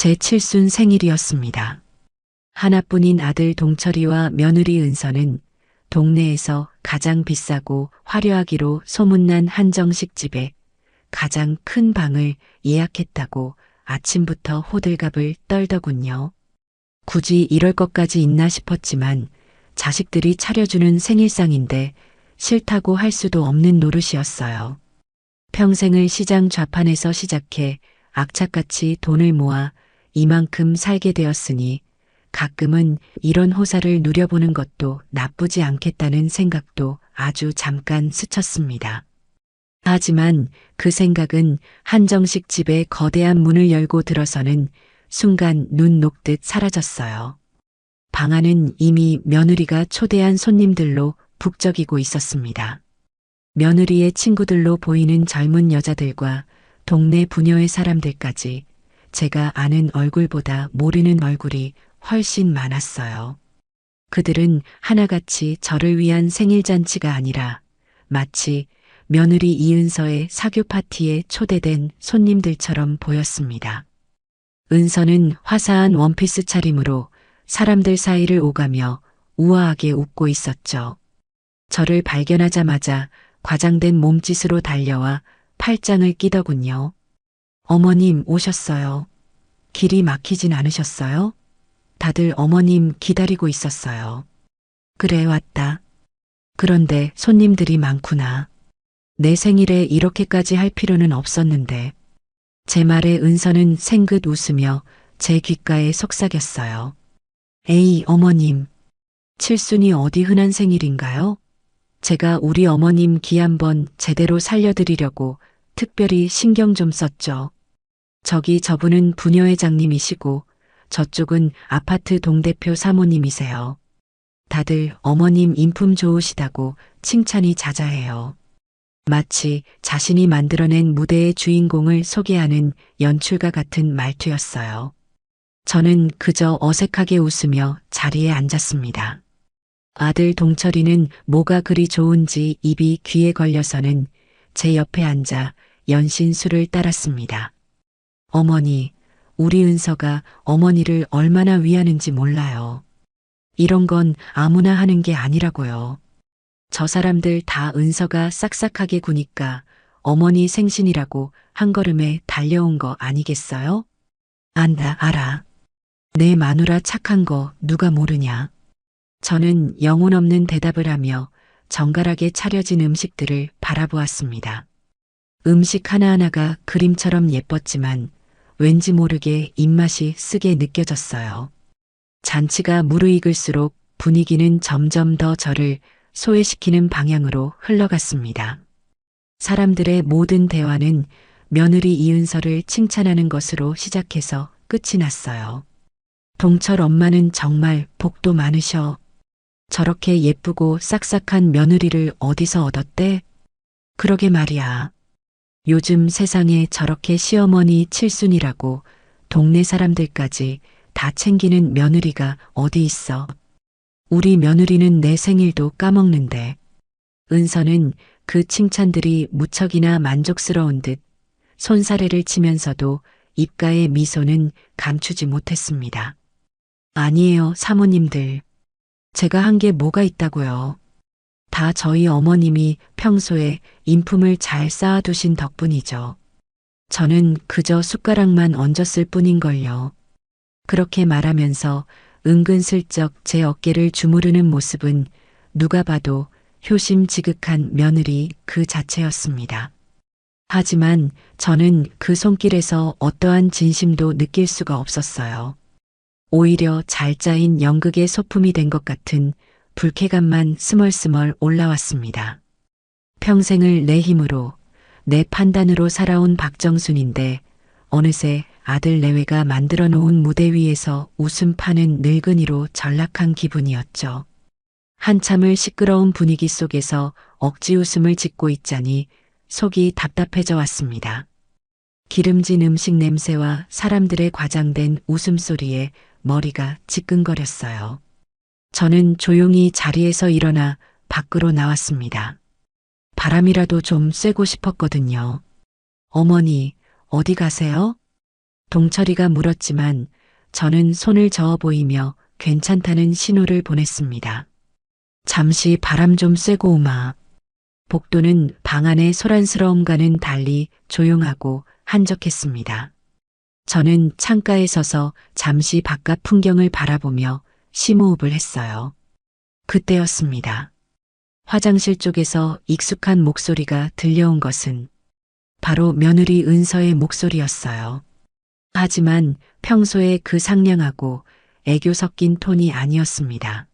제7순 생일이었습니다. 하나뿐인 아들 동철이와 며느리 은서는 동네에서 가장 비싸고 화려하기로 소문난 한정식 집에 가장 큰 방을 예약했다고 아침부터 호들갑을 떨더군요. 굳이 이럴 것까지 있나 싶었지만 자식들이 차려주는 생일상인데 싫다고 할 수도 없는 노릇이었어요. 평생을 시장 좌판에서 시작해 악착같이 돈을 모아 이만큼 살게 되었으니 가끔은 이런 호사를 누려보는 것도 나쁘지 않겠다는 생각도 아주 잠깐 스쳤습니다. 하지만 그 생각은 한정식 집의 거대한 문을 열고 들어서는 순간 눈 녹듯 사라졌어요. 방 안은 이미 며느리가 초대한 손님들로 북적이고 있었습니다. 며느리의 친구들로 보이는 젊은 여자들과 동네 부녀의 사람들까지 제가 아는 얼굴보다 모르는 얼굴이 훨씬 많았어요. 그들은 하나같이 저를 위한 생일잔치가 아니라 마치 며느리 이은서의 사교 파티에 초대된 손님들처럼 보였습니다. 은서는 화사한 원피스 차림으로 사람들 사이를 오가며 우아하게 웃고 있었죠. 저를 발견하자마자 과장된 몸짓으로 달려와 팔짱을 끼더군요. 어머님 오셨어요. 길이 막히진 않으셨어요? 다들 어머님 기다리고 있었어요. 그래 왔다. 그런데 손님들이 많구나. 내 생일에 이렇게까지 할 필요는 없었는데. 제 말에 은서는 생긋 웃으며 제 귓가에 속삭였어요. 에이 어머님. 칠순이 어디 흔한 생일인가요? 제가 우리 어머님 기 한번 제대로 살려드리려고 특별히 신경 좀 썼죠. 저기 저분은 부녀회장님이시고 저쪽은 아파트 동대표 사모님이세요. 다들 어머님 인품 좋으시다고 칭찬이 자자해요. 마치 자신이 만들어낸 무대의 주인공을 소개하는 연출가 같은 말투였어요. 저는 그저 어색하게 웃으며 자리에 앉았습니다. 아들 동철이는 뭐가 그리 좋은지 입이 귀에 걸려서는 제 옆에 앉아 연신 술을 따랐습니다. 어머니, 우리 은서가 어머니를 얼마나 위하는지 몰라요. 이런 건 아무나 하는 게 아니라고요. 저 사람들 다 은서가 싹싹하게 구니까 어머니 생신이라고 한 걸음에 달려온 거 아니겠어요? 알아. 내 마누라 착한 거 누가 모르냐. 저는 영혼 없는 대답을 하며 정갈하게 차려진 음식들을 바라보았습니다. 음식 하나하나가 그림처럼 예뻤지만 왠지 모르게 입맛이 쓰게 느껴졌어요. 잔치가 무르익을수록 분위기는 점점 더 저를 소외시키는 방향으로 흘러갔습니다. 사람들의 모든 대화는 며느리 이은서를 칭찬하는 것으로 시작해서 끝이 났어요. 동철 엄마는 정말 복도 많으셔. 저렇게 예쁘고 싹싹한 며느리를 어디서 얻었대? 그러게 말이야. 요즘 세상에 저렇게 시어머니 칠순이라고 동네 사람들까지 다 챙기는 며느리가 어디 있어. 우리 며느리는 내 생일도 까먹는데. 은서는 그 칭찬들이 무척이나 만족스러운 듯 손사래를 치면서도 입가의 미소는 감추지 못했습니다. 아니에요, 사모님들. 제가 한 게 뭐가 있다고요. 다 저희 어머님이 평소에 인품을 잘 쌓아두신 덕분이죠. 저는 그저 숟가락만 얹었을 뿐인걸요. 그렇게 말하면서 은근슬쩍 제 어깨를 주무르는 모습은 누가 봐도 효심지극한 며느리 그 자체였습니다. 하지만 저는 그 손길에서 어떠한 진심도 느낄 수가 없었어요. 오히려 잘 짜인 연극의 소품이 된 것 같은 불쾌감만 스멀스멀 올라왔습니다. 평생을 내 힘으로, 내 판단으로 살아온 박정순인데 어느새 아들 내외가 만들어 놓은 무대 위에서 웃음 파는 늙은이로 전락한 기분이었죠. 한참을 시끄러운 분위기 속에서 억지 웃음을 짓고 있자니 속이 답답해져 왔습니다. 기름진 음식 냄새와 사람들의 과장된 웃음소리에 머리가 지끈거렸어요. 저는 조용히 자리에서 일어나 밖으로 나왔습니다. 바람이라도 좀 쐬고 싶었거든요. 어머니, 어디 가세요? 동철이가 물었지만 저는 손을 저어 보이며 괜찮다는 신호를 보냈습니다. 잠시 바람 좀 쐬고 오마. 복도는 방 안의 소란스러움과는 달리 조용하고 한적했습니다. 저는 창가에 서서 잠시 바깥 풍경을 바라보며 심호흡을 했어요. 그때였습니다. 화장실 쪽에서 익숙한 목소리가 들려온 것은 바로 며느리 은서의 목소리였어요. 하지만 평소에 그 상냥하고 애교 섞인 톤이 아니었습니다.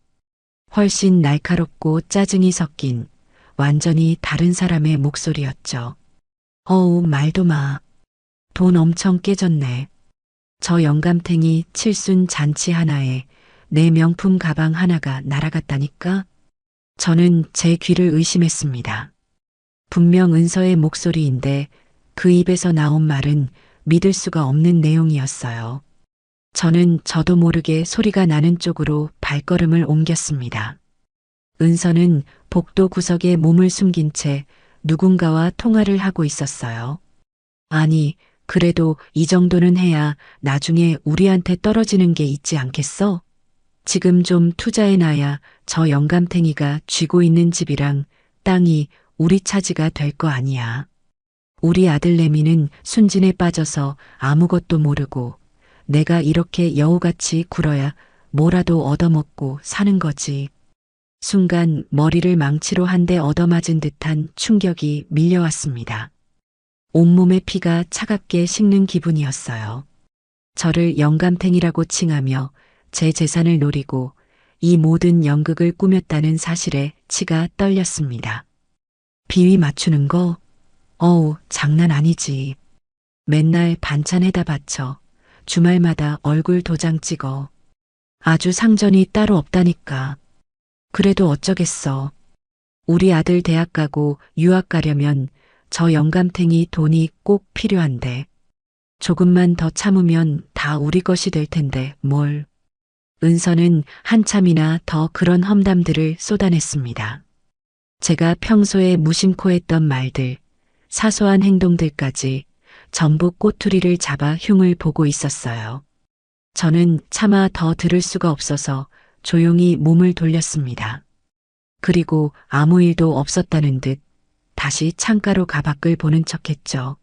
훨씬 날카롭고 짜증이 섞인 완전히 다른 사람의 목소리였죠. 어우, 말도 마. 돈 엄청 깨졌네. 저 영감탱이 칠순 잔치 하나에 내 명품 가방 하나가 날아갔다니까? 저는 제 귀를 의심했습니다. 분명 은서의 목소리인데 그 입에서 나온 말은 믿을 수가 없는 내용이었어요. 저는 저도 모르게 소리가 나는 쪽으로 발걸음을 옮겼습니다. 은서는 복도 구석에 몸을 숨긴 채 누군가와 통화를 하고 있었어요. 아니, 그래도 이 정도는 해야 나중에 우리한테 떨어지는 게 있지 않겠어? 지금 좀 투자해놔야 저 영감탱이가 쥐고 있는 집이랑 땅이 우리 차지가 될 거 아니야. 우리 아들 내미는 순진에 빠져서 아무것도 모르고 내가 이렇게 여우같이 굴어야 뭐라도 얻어먹고 사는 거지. 순간 머리를 망치로 한 대 얻어맞은 듯한 충격이 밀려왔습니다. 온몸의 피가 차갑게 식는 기분이었어요. 저를 영감탱이라고 칭하며 제 재산을 노리고 이 모든 연극을 꾸몄다는 사실에 치가 떨렸습니다. 비위 맞추는 거? 어우, 장난 아니지. 맨날 반찬에다 바쳐. 주말마다 얼굴 도장 찍어. 아주 상전이 따로 없다니까. 그래도 어쩌겠어. 우리 아들 대학 가고 유학 가려면 저 영감탱이 돈이 꼭 필요한데. 조금만 더 참으면 다 우리 것이 될 텐데 뭘. 은서는 한참이나 더 그런 험담들을 쏟아냈습니다. 제가 평소에 무심코 했던 말들, 사소한 행동들까지 전부 꼬투리를 잡아 흉을 보고 있었어요. 저는 차마 더 들을 수가 없어서 조용히 몸을 돌렸습니다. 그리고 아무 일도 없었다는 듯 다시 창가로 가 밖을 보는 척했죠.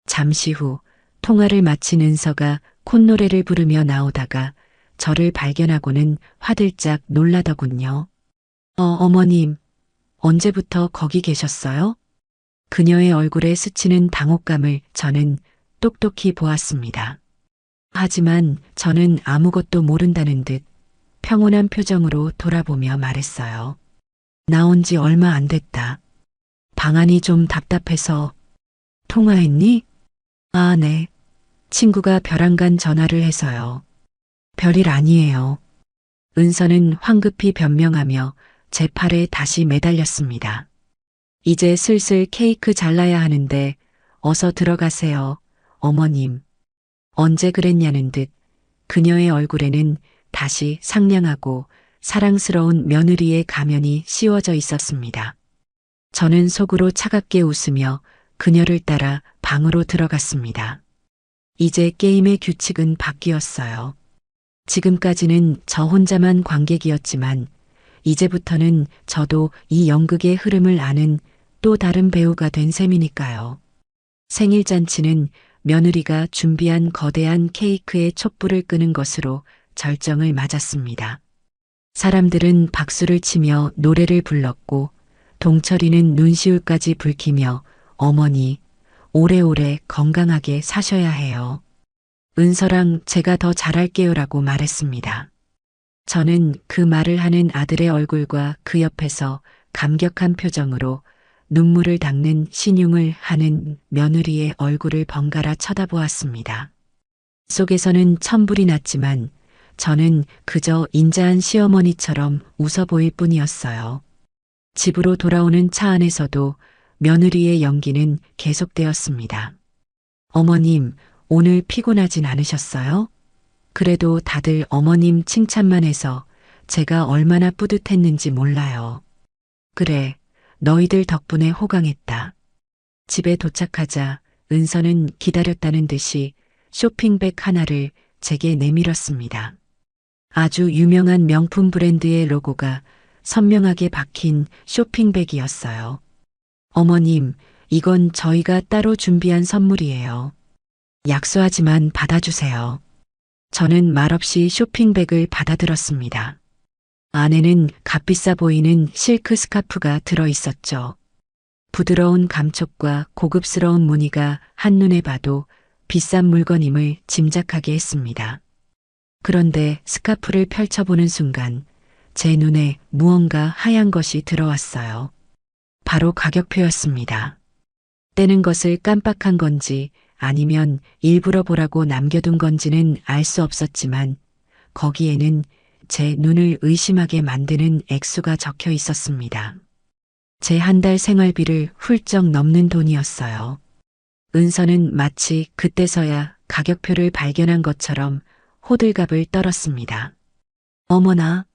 잠시 후 통화를 마친 은서가 콧노래를 부르며 나오다가 저를 발견하고는 화들짝 놀라더군요. 어머님, 언제부터 거기 계셨어요? 그녀의 얼굴에 스치는 당혹감을 저는 똑똑히 보았습니다. 하지만 저는 아무것도 모른다는 듯 평온한 표정으로 돌아보며 말했어요. 나온 지 얼마 안 됐다. 방안이 좀 답답해서. 통화했니? 아, 네. 친구가 벼랑간 전화를 해서요. 별일 아니에요. 은서는 황급히 변명하며 제 팔에 다시 매달렸습니다. 이제 슬슬 케이크 잘라야 하는데 어서 들어가세요, 어머님. 언제 그랬냐는 듯 그녀의 얼굴에는 다시 상냥하고 사랑스러운 며느리의 가면이 씌워져 있었습니다. 저는 속으로 차갑게 웃으며 그녀를 따라 방으로 들어갔습니다. 이제 게임의 규칙은 바뀌었어요. 지금까지는 저 혼자만 관객이었지만 이제부터는 저도 이 연극의 흐름을 아는 또 다른 배우가 된 셈이니까요. 생일잔치는 며느리가 준비한 거대한 케이크에 촛불을 끄는 것으로 절정을 맞았습니다. 사람들은 박수를 치며 노래를 불렀고 동철이는 눈시울까지 붉히며 어머니, 오래오래 건강하게 사셔야 해요. 은서랑 제가 더 잘할게요라고 말했습니다. 저는 그 말을 하는 아들의 얼굴과 그 옆에서 감격한 표정으로 눈물을 닦는 신용을 하는 며느리의 얼굴을 번갈아 쳐다보았습니다. 속에서는 천불이 났지만 저는 그저 인자한 시어머니처럼 웃어 보일 뿐이었어요. 집으로 돌아오는 차 안에서도 며느리의 연기는 계속되었습니다. 어머님, 오늘 피곤하진 않으셨어요? 그래도 다들 어머님 칭찬만 해서 제가 얼마나 뿌듯했는지 몰라요. 그래, 너희들 덕분에 호강했다. 집에 도착하자 은서는 기다렸다는 듯이 쇼핑백 하나를 제게 내밀었습니다. 아주 유명한 명품 브랜드의 로고가 선명하게 박힌 쇼핑백이었어요. 어머님, 이건 저희가 따로 준비한 선물이에요. 약소하지만 받아주세요. 저는 말없이 쇼핑백을 받아들었습니다. 안에는 값비싸 보이는 실크 스카프가 들어 있었죠. 부드러운 감촉과 고급스러운 무늬가 한눈에 봐도 비싼 물건임을 짐작하게 했습니다. 그런데 스카프를 펼쳐보는 순간 제 눈에 무언가 하얀 것이 들어왔어요. 바로 가격표였습니다. 떼는 것을 깜빡한 건지 아니면 일부러 보라고 남겨둔 건지는 알 수 없었지만 거기에는 제 눈을 의심하게 만드는 액수가 적혀 있었습니다. 제 한 달 생활비를 훌쩍 넘는 돈이었어요. 은서는 마치 그때서야 가격표를 발견한 것처럼 호들갑을 떨었습니다. 어머나,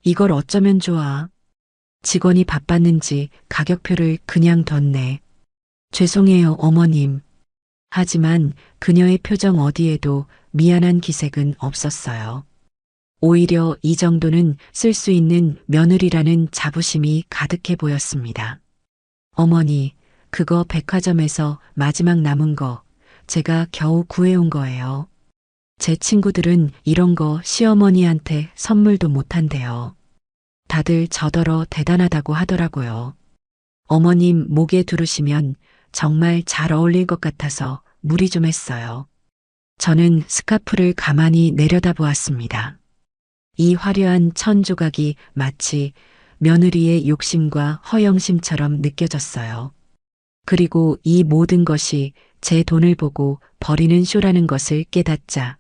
이걸 어쩌면 좋아. 직원이 바빴는지 가격표를 그냥 뒀네. 죄송해요, 어머님. 하지만 그녀의 표정 어디에도 미안한 기색은 없었어요. 오히려 이 정도는 쓸 수 있는 며느리라는 자부심이 가득해 보였습니다. 어머니, 그거 백화점에서 마지막 남은 거 제가 겨우 구해온 거예요. 제 친구들은 이런 거 시어머니한테 선물도 못한대요. 다들 저더러 대단하다고 하더라고요. 어머님 목에 두르시면 정말 잘 어울릴 것 같아서 무리 좀 했어요. 저는 스카프를 가만히 내려다보았습니다. 이 화려한 천 조각이 마치 며느리의 욕심과 허영심처럼 느껴졌어요. 그리고 이 모든 것이 제 돈을 보고 버리는 쇼라는 것을 깨닫자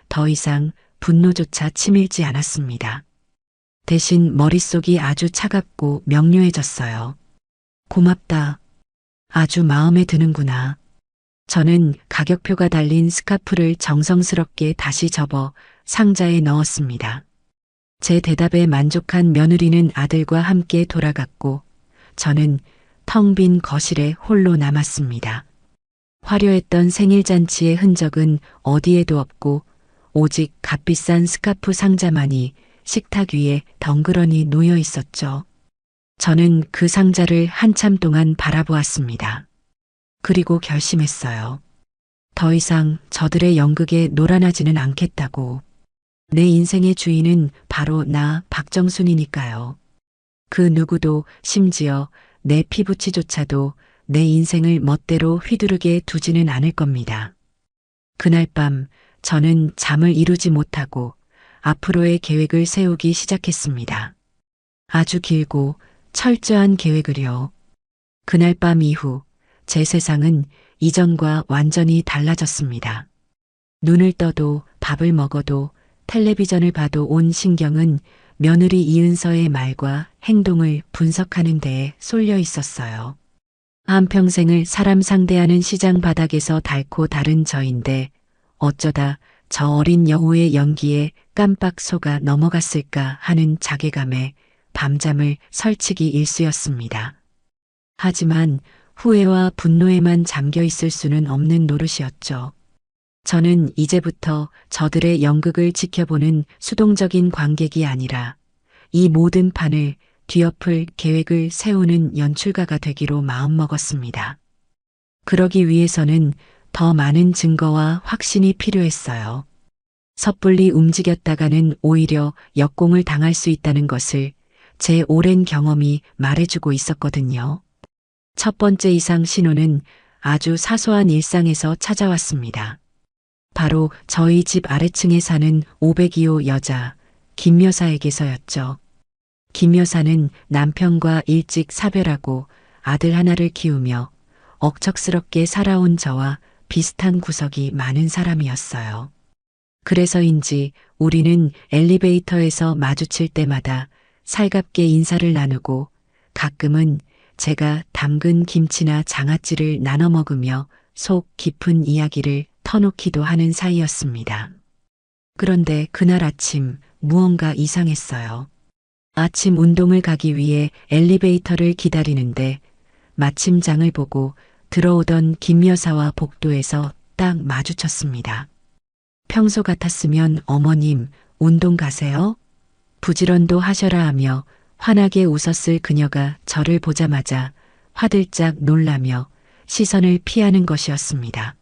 더 이상 분노조차 치밀지 않았습니다. 대신 머릿속이 아주 차갑고 명료해졌어요. 고맙다. 아주 마음에 드는구나. 저는 가격표가 달린 스카프를 정성스럽게 다시 접어 상자에 넣었습니다. 제 대답에 만족한 며느리는 아들과 함께 돌아갔고 저는 텅 빈 거실에 홀로 남았습니다. 화려했던 생일잔치의 흔적은 어디에도 없고 오직 값비싼 스카프 상자만이 식탁 위에 덩그러니 놓여 있었죠. 저는 그 상자를 한참 동안 바라보았습니다. 그리고 결심했어요. 더 이상 저들의 연극에 놀아나지는 않겠다고. 내 인생의 주인은 바로 나 박정순이니까요. 그 누구도 심지어 내 피부치조차도 내 인생을 멋대로 휘두르게 두지는 않을 겁니다. 그날 밤 저는 잠을 이루지 못하고 앞으로의 계획을 세우기 시작했습니다. 아주 길고 철저한 계획을요. 그날 밤 이후 제 세상은 이전과 완전히 달라졌습니다. 눈을 떠도 밥을 먹어도 텔레비전을 봐도 온 신경은 며느리 이은서의 말과 행동을 분석하는 데에 쏠려 있었어요. 한평생을 사람 상대하는 시장 바닥에서 닳고 다른 저인데 어쩌다 저 어린 여우의 연기에 깜빡 속아 넘어갔을까 하는 자괴감에 밤잠을 설치기 일쑤였습니다. 하지만 후회와 분노에만 잠겨 있을 수는 없는 노릇이었죠. 저는 이제부터 저들의 연극을 지켜보는 수동적인 관객이 아니라 이 모든 판을 뒤엎을 계획을 세우는 연출가가 되기로 마음먹었습니다. 그러기 위해서는 더 많은 증거와 확신이 필요했어요. 섣불리 움직였다가는 오히려 역공을 당할 수 있다는 것을 제 오랜 경험이 말해주고 있었거든요. 첫 번째 이상 신호는 아주 사소한 일상에서 찾아왔습니다. 바로 저희 집 아래층에 사는 502호 여자 김 여사에게서였죠. 김 여사는 남편과 일찍 사별하고 아들 하나를 키우며 억척스럽게 살아온 저와 비슷한 구석이 많은 사람이었어요. 그래서인지 우리는 엘리베이터에서 마주칠 때마다 살갑게 인사를 나누고 가끔은 제가 담근 김치나 장아찌를 나눠 먹으며 속 깊은 이야기를 터놓기도 하는 사이였습니다. 그런데 그날 아침 무언가 이상했어요. 아침 운동을 가기 위해 엘리베이터를 기다리는데 마침 장을 보고 들어오던 김 여사와 복도에서 딱 마주쳤습니다. 평소 같았으면 어머님, 운동 가세요? 부지런도 하셔라 하며 환하게 웃었을 그녀가 저를 보자마자 화들짝 놀라며 시선을 피하는 것이었습니다.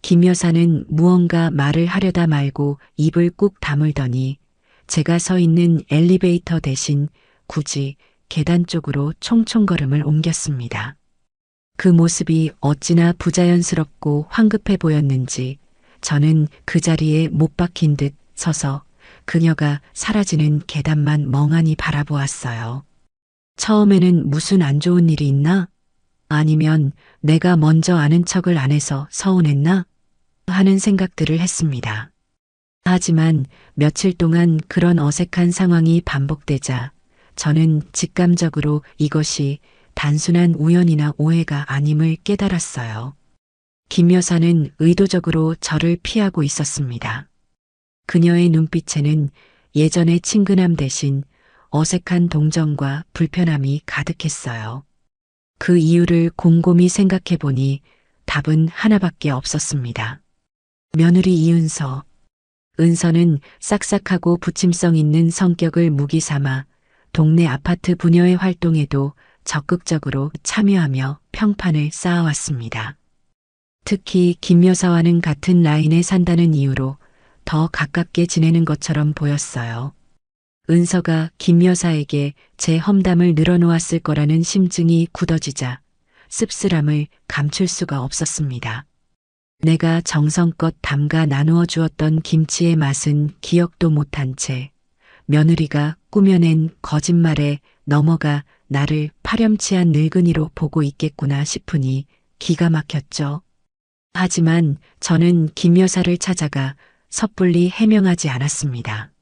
김 여사는 무언가 말을 하려다 말고 입을 꾹 다물더니 제가 서 있는 엘리베이터 대신 굳이 계단 쪽으로 총총걸음을 옮겼습니다. 그 모습이 어찌나 부자연스럽고 황급해 보였는지 저는 그 자리에 못 박힌 듯 서서 그녀가 사라지는 계단만 멍하니 바라보았어요. 처음에는 무슨 안 좋은 일이 있나? 아니면 내가 먼저 아는 척을 안 해서 서운했나? 하는 생각들을 했습니다. 하지만 며칠 동안 그런 어색한 상황이 반복되자 저는 직감적으로 이것이 단순한 우연이나 오해가 아님을 깨달았어요. 김 여사는 의도적으로 저를 피하고 있었습니다. 그녀의 눈빛에는 예전의 친근함 대신 어색한 동정과 불편함이 가득했어요. 그 이유를 곰곰이 생각해 보니 답은 하나밖에 없었습니다. 며느리 이은서. 은서는 싹싹하고 부침성 있는 성격을 무기 삼아 동네 아파트 부녀의 활동에도 적극적으로 참여하며 평판을 쌓아왔습니다. 특히 김 여사와는 같은 라인에 산다는 이유로 더 가깝게 지내는 것처럼 보였어요. 은서가 김 여사에게 제 험담을 늘어놓았을 거라는 심증이 굳어지자 씁쓸함을 감출 수가 없었습니다. 내가 정성껏 담가 나누어 주었던 김치의 맛은 기억도 못한 채 며느리가 꾸며낸 거짓말에 넘어가 나를 파렴치한 늙은이로 보고 있겠구나 싶으니 기가 막혔죠. 하지만 저는 김 여사를 찾아가 섣불리 해명하지 않았습니다.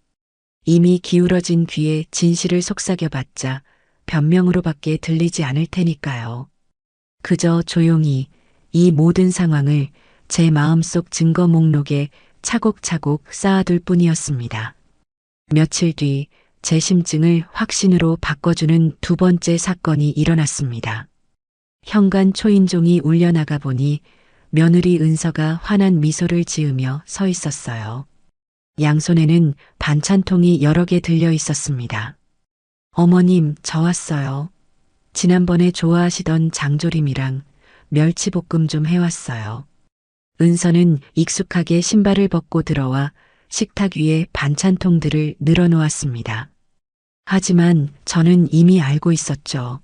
이미 기울어진 귀에 진실을 속삭여봤자 변명으로밖에 들리지 않을 테니까요. 그저 조용히 이 모든 상황을 제 마음속 증거 목록에 차곡차곡 쌓아둘 뿐이었습니다. 며칠 뒤 제 심증을 확신으로 바꿔주는 두 번째 사건이 일어났습니다. 현관 초인종이 울려나가 보니 며느리 은서가 환한 미소를 지으며 서 있었어요. 양손에는 반찬통이 여러 개 들려 있었습니다. 어머님, 저 왔어요. 지난번에 좋아하시던 장조림이랑 멸치볶음 좀 해왔어요. 은서는 익숙하게 신발을 벗고 들어와 식탁 위에 반찬통들을 늘어놓았습니다. 하지만 저는 이미 알고 있었죠.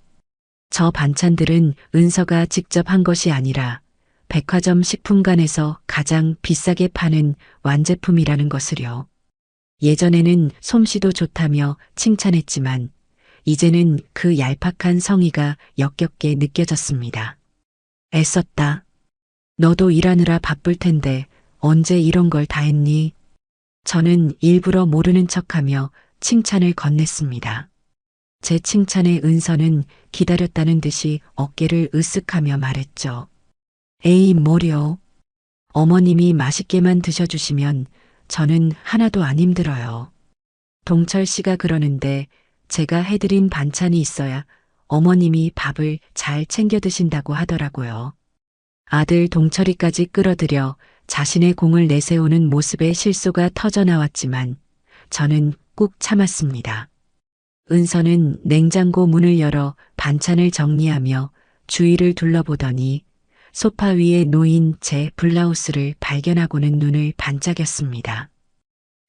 저 반찬들은 은서가 직접 한 것이 아니라 백화점 식품관에서 가장 비싸게 파는 완제품이라는 것을요. 예전에는 솜씨도 좋다며 칭찬했지만 이제는 그 얄팍한 성의가 역겹게 느껴졌습니다. 애썼다. 너도 일하느라 바쁠 텐데 언제 이런 걸 다 했니? 저는 일부러 모르는 척하며 칭찬을 건넸습니다. 제 칭찬에 은서는 기다렸다는 듯이 어깨를 으쓱하며 말했죠. 에이, 뭐려. 어머님이 맛있게만 드셔주시면 저는 하나도 안 힘들어요. 동철 씨가 그러는데 제가 해드린 반찬이 있어야 어머님이 밥을 잘 챙겨 드신다고 하더라고요. 아들 동철이까지 끌어들여 자신의 공을 내세우는 모습에 실소가 터져나왔지만 저는 꾹 참았습니다. 은서는 냉장고 문을 열어 반찬을 정리하며 주위를 둘러보더니 소파 위에 놓인 제 블라우스를 발견하고는 눈을 반짝였습니다.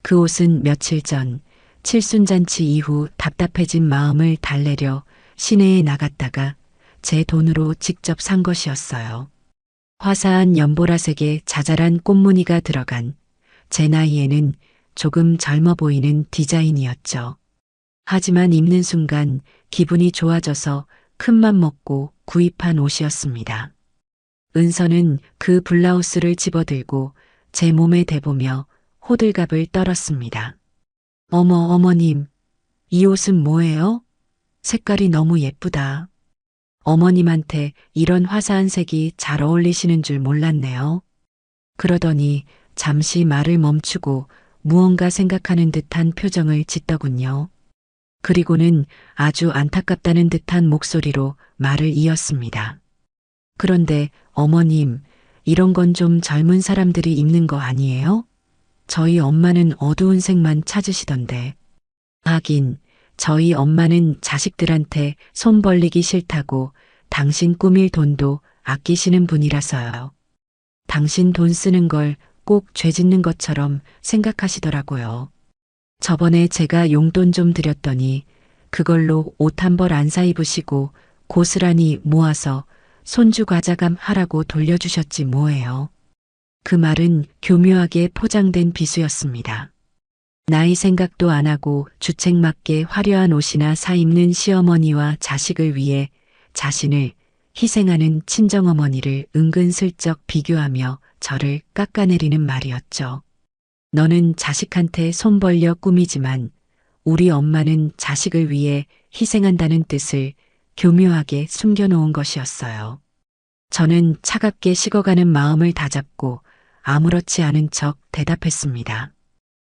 그 옷은 며칠 전 칠순잔치 이후 답답해진 마음을 달래려 시내에 나갔다가 제 돈으로 직접 산 것이었어요. 화사한 연보라색의 자잘한 꽃무늬가 들어간 제 나이에는 조금 젊어 보이는 디자인이었죠. 하지만 입는 순간 기분이 좋아져서 큰맘 먹고 구입한 옷이었습니다. 은서는 그 블라우스를 집어들고 제 몸에 대보며 호들갑을 떨었습니다. 어머님, 이 옷은 뭐예요? 색깔이 너무 예쁘다. 어머님한테 이런 화사한 색이 잘 어울리시는 줄 몰랐네요. 그러더니 잠시 말을 멈추고 무언가 생각하는 듯한 표정을 짓더군요. 그리고는 아주 안타깝다는 듯한 목소리로 말을 이었습니다. 그런데 어머님, 이런 건 좀 젊은 사람들이 입는 거 아니에요? 저희 엄마는 어두운 색만 찾으시던데. 하긴, 저희 엄마는 자식들한테 손 벌리기 싫다고 당신 꾸밀 돈도 아끼시는 분이라서요. 당신 돈 쓰는 걸 꼭 죄 짓는 것처럼 생각하시더라고요. 저번에 제가 용돈 좀 드렸더니 그걸로 옷 한 벌 안 사 입으시고 고스란히 모아서 손주 과자감 하라고 돌려주셨지 뭐예요. 그 말은 교묘하게 포장된 비수였습니다. 나이 생각도 안 하고 주책맞게 화려한 옷이나 사 입는 시어머니와 자식을 위해 자신을 희생하는 친정어머니를 은근슬쩍 비교하며 저를 깎아내리는 말이었죠. 너는 자식한테 손 벌려 꾸미지만 우리 엄마는 자식을 위해 희생한다는 뜻을 교묘하게 숨겨놓은 것이었어요. 저는 차갑게 식어가는 마음을 다잡고 아무렇지 않은 척 대답했습니다.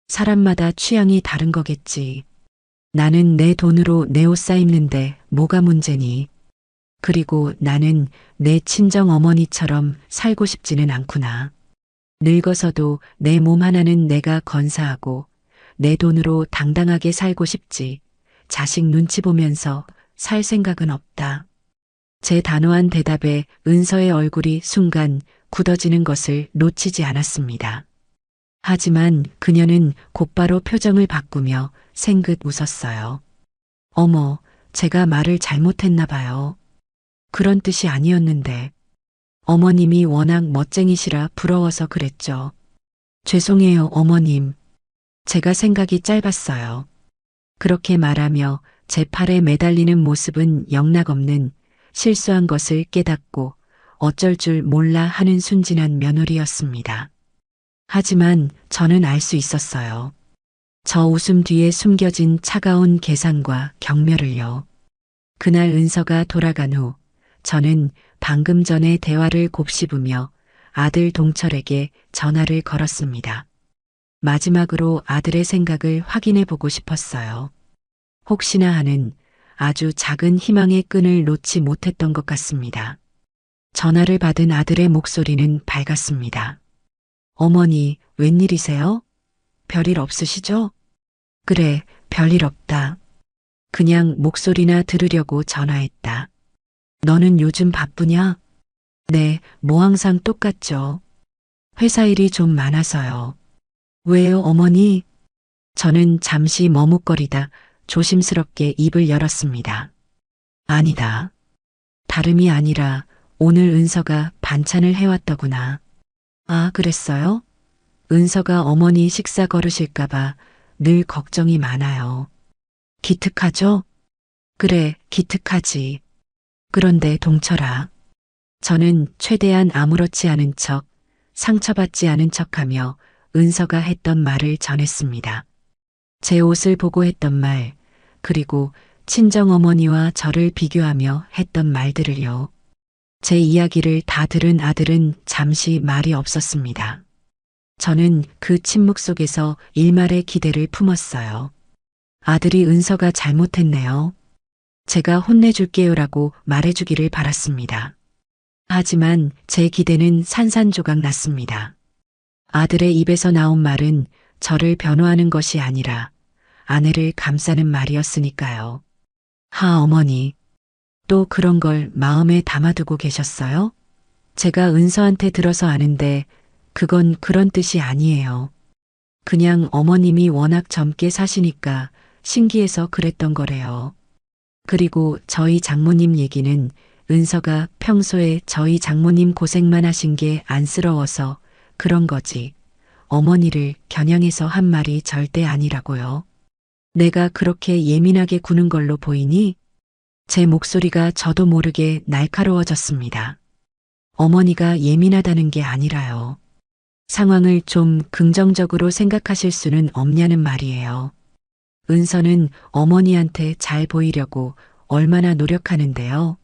사람마다 취향이 다른 거겠지. 나는 내 돈으로 내 옷 사 입는데 뭐가 문제니? 그리고 나는 내 친정 어머니처럼 살고 싶지는 않구나. 늙어서도 내 몸 하나는 내가 건사하고 내 돈으로 당당하게 살고 싶지. 자식 눈치 보면서 살 생각은 없다. 제 단호한 대답에 은서의 얼굴이 순간 굳어지는 것을 놓치지 않았습니다. 하지만 그녀는 곧바로 표정을 바꾸며 생긋 웃었어요. 어머, 제가 말을 잘못했나 봐요. 그런 뜻이 아니었는데. 어머님이 워낙 멋쟁이시라 부러워서 그랬죠. 죄송해요, 어머님. 제가 생각이 짧았어요. 그렇게 말하며 제 팔에 매달리는 모습은 영락없는 실수한 것을 깨닫고 어쩔 줄 몰라 하는 순진한 며느리였습니다. 하지만 저는 알 수 있었어요. 저 웃음 뒤에 숨겨진 차가운 계산과 경멸을요. 그날 은서가 돌아간 후 저는 방금 전의 대화를 곱씹으며 아들 동철에게 전화를 걸었습니다. 마지막으로 아들의 생각을 확인해 보고 싶었어요. 혹시나 하는 아주 작은 희망의 끈을 놓지 못했던 것 같습니다. 전화를 받은 아들의 목소리는 밝았습니다. 어머니, 웬일이세요? 별일 없으시죠? 그래, 별일 없다. 그냥 목소리나 들으려고 전화했다. 너는 요즘 바쁘냐? 네, 뭐 항상 똑같죠. 회사 일이 좀 많아서요. 왜요, 어머니? 저는 잠시 머뭇거리다 조심스럽게 입을 열었습니다. 아니다. 다름이 아니라 오늘 은서가 반찬을 해왔더구나. 아, 그랬어요? 은서가 어머니 식사 거르실까봐 늘 걱정이 많아요. 기특하죠? 그래, 기특하지. 그런데 동철아. 저는 최대한 아무렇지 않은 척, 상처받지 않은 척하며 은서가 했던 말을 전했습니다. 제 옷을 보고 했던 말, 그리고 친정어머니와 저를 비교하며 했던 말들을요. 제 이야기를 다 들은 아들은 잠시 말이 없었습니다. 저는 그 침묵 속에서 일말의 기대를 품었어요. 아들이 은서가 잘못했네요. 제가 혼내줄게요라고 말해주기를 바랐습니다. 하지만 제 기대는 산산조각 났습니다. 아들의 입에서 나온 말은 저를 변호하는 것이 아니라 아내를 감싸는 말이었으니까요. 하, 어머니. 또 그런 걸 마음에 담아두고 계셨어요? 제가 은서한테 들어서 아는데 그건 그런 뜻이 아니에요. 그냥 어머님이 워낙 젊게 사시니까 신기해서 그랬던 거래요. 그리고 저희 장모님 얘기는 은서가 평소에 저희 장모님 고생만 하신 게 안쓰러워서 그런 거지. 어머니를 겨냥해서 한 말이 절대 아니라고요. 내가 그렇게 예민하게 구는 걸로 보이니? 제 목소리가 저도 모르게 날카로워졌습니다. 어머니가 예민하다는 게 아니라요. 상황을 좀 긍정적으로 생각하실 수는 없냐는 말이에요. 은서는 어머니한테 잘 보이려고 얼마나 노력하는데요.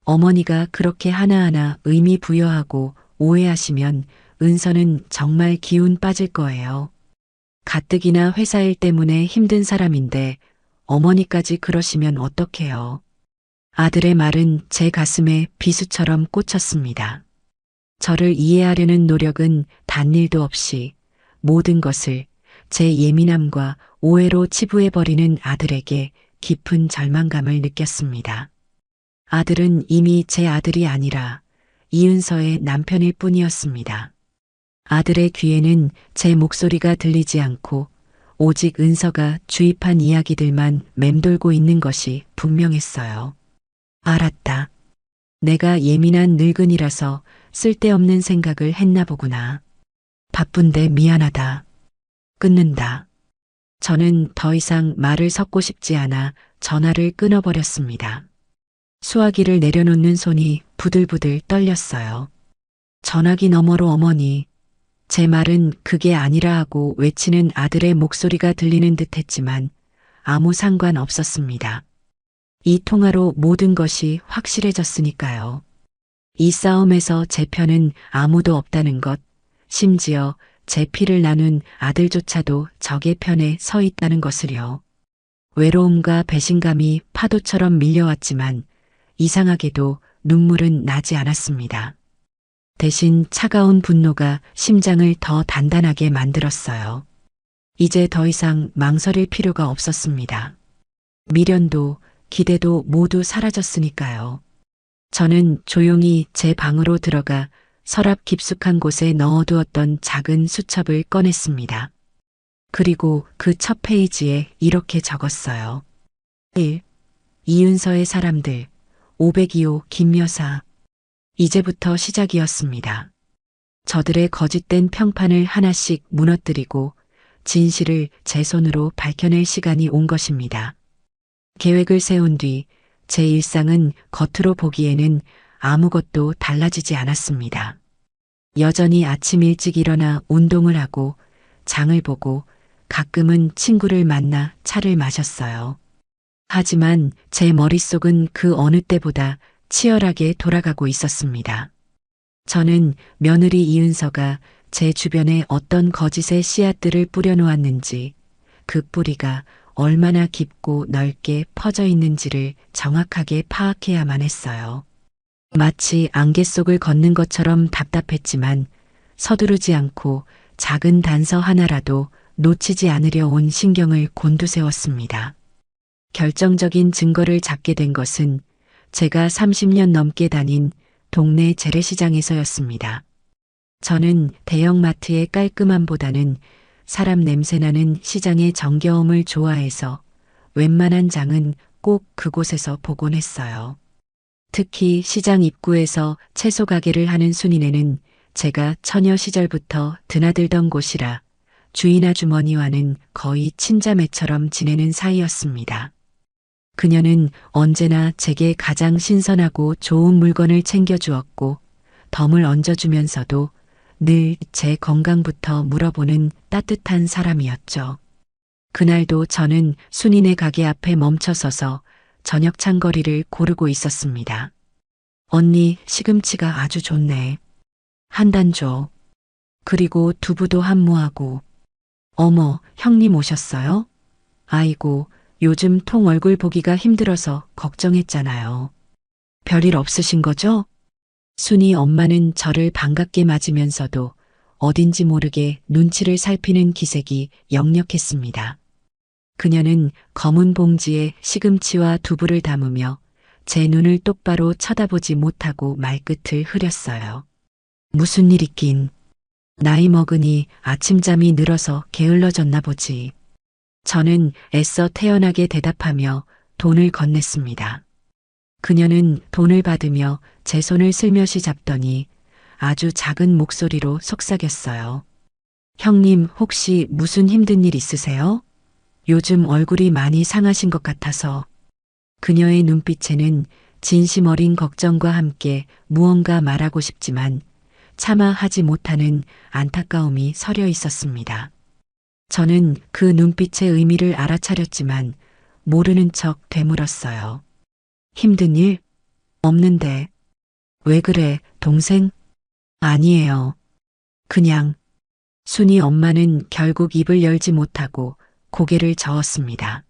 어머니가 그렇게 하나하나 의미 부여하고 오해하시면 은서는 정말 기운 빠질 거예요. 가뜩이나 회사 일 때문에 힘든 사람인데 어머니까지 그러시면 어떡해요. 아들의 말은 제 가슴에 비수처럼 꽂혔습니다. 저를 이해하려는 노력은 단일도 없이 모든 것을 제 예민함과 오해로 치부해버리는 아들에게 깊은 절망감을 느꼈습니다. 아들은 이미 제 아들이 아니라 이은서의 남편일 뿐이었습니다. 아들의 귀에는 제 목소리가 들리지 않고 오직 은서가 주입한 이야기들만 맴돌고 있는 것이 분명했어요. 알았다. 내가 예민한 늙은이라서 쓸데없는 생각을 했나 보구나. 바쁜데 미안하다. 끊는다. 저는 더 이상 말을 섞고 싶지 않아 전화를 끊어버렸습니다. 수화기를 내려놓는 손이 부들부들 떨렸어요. 전화기 너머로 어머니, 제 말은 그게 아니라 하고 외치는 아들의 목소리가 들리는 듯 했지만 아무 상관 없었습니다. 이 통화로 모든 것이 확실해졌으니까요. 이 싸움에서 제 편은 아무도 없다는 것, 심지어 제 피를 나눈 아들조차도 적의 편에 서 있다는 것을요. 외로움과 배신감이 파도처럼 밀려왔지만 이상하게도 눈물은 나지 않았습니다. 대신 차가운 분노가 심장을 더 단단하게 만들었어요. 이제 더 이상 망설일 필요가 없었습니다. 미련도 기대도 모두 사라졌으니까요. 저는 조용히 제 방으로 들어가 서랍 깊숙한 곳에 넣어두었던 작은 수첩을 꺼냈습니다. 그리고 그 첫 페이지에 이렇게 적었어요. 1. 이은서의 사람들 502호 김여사. 이제부터 시작이었습니다. 저들의 거짓된 평판을 하나씩 무너뜨리고 진실을 제 손으로 밝혀낼 시간이 온 것입니다. 계획을 세운 뒤 제 일상은 겉으로 보기에는 아무것도 달라지지 않았습니다. 여전히 아침 일찍 일어나 운동을 하고 장을 보고 가끔은 친구를 만나 차를 마셨어요. 하지만 제 머릿속은 그 어느 때보다 치열하게 돌아가고 있었습니다. 저는 며느리 이은서가 제 주변에 어떤 거짓의 씨앗들을 뿌려놓았는지, 그 뿌리가 얼마나 깊고 넓게 퍼져 있는지를 정확하게 파악해야만 했어요. 마치 안개 속을 걷는 것처럼 답답했지만 서두르지 않고 작은 단서 하나라도 놓치지 않으려 온 신경을 곤두세웠습니다. 결정적인 증거를 잡게 된 것은 제가 30년 넘게 다닌 동네 재래시장에서였습니다. 저는 대형마트의 깔끔함보다는 사람 냄새나는 시장의 정겨움을 좋아해서 웬만한 장은 꼭 그곳에서 보곤 했어요. 특히 시장 입구에서 채소 가게를 하는 순이네는 제가 처녀 시절부터 드나들던 곳이라 주인 아주머니와는 거의 친자매처럼 지내는 사이였습니다. 그녀는 언제나 제게 가장 신선하고 좋은 물건을 챙겨주었고 덤을 얹어주면서도 늘 제 건강부터 물어보는 따뜻한 사람이었죠. 그날도 저는 순이네 가게 앞에 멈춰서서 저녁 찬거리를 고르고 있었습니다. 언니, 시금치가 아주 좋네. 한 단 줘. 그리고 두부도 한 모하고. 어머, 형님 오셨어요? 아이고, 요즘 통 얼굴 보기가 힘들어서 걱정했잖아요. 별일 없으신 거죠? 순이 엄마는 저를 반갑게 맞으면서도 어딘지 모르게 눈치를 살피는 기색이 역력했습니다. 그녀는 검은 봉지에 시금치와 두부를 담으며 제 눈을 똑바로 쳐다보지 못하고 말끝을 흐렸어요. 무슨 일 있긴. 나이 먹으니 아침잠이 늘어서 게을러졌나 보지. 저는 애써 태연하게 대답하며 돈을 건넸습니다. 그녀는 돈을 받으며 제 손을 슬며시 잡더니 아주 작은 목소리로 속삭였어요. 형님, 혹시 무슨 힘든 일 있으세요? 요즘 얼굴이 많이 상하신 것 같아서. 그녀의 눈빛에는 진심 어린 걱정과 함께 무언가 말하고 싶지만 차마 하지 못하는 안타까움이 서려 있었습니다. 저는 그 눈빛의 의미를 알아차렸지만 모르는 척 되물었어요. 힘든 일? 없는데. 왜 그래, 동생? 아니에요. 그냥. 순이 엄마는 결국 입을 열지 못하고 고개를 저었습니다.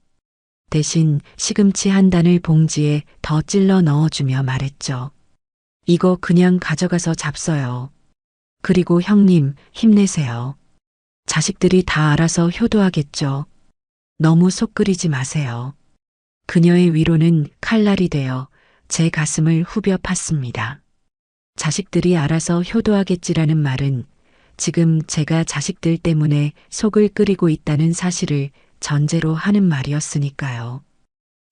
대신 시금치 한 단을 봉지에 더 찔러 넣어주며 말했죠. 이거 그냥 가져가서 잡숴요. 그리고 형님, 힘내세요. 자식들이 다 알아서 효도하겠죠. 너무 속 끓이지 마세요. 그녀의 위로는 칼날이 되어 제 가슴을 후벼 팠습니다. 자식들이 알아서 효도하겠지라는 말은 지금 제가 자식들 때문에 속을 끓이고 있다는 사실을 전제로 하는 말이었으니까요.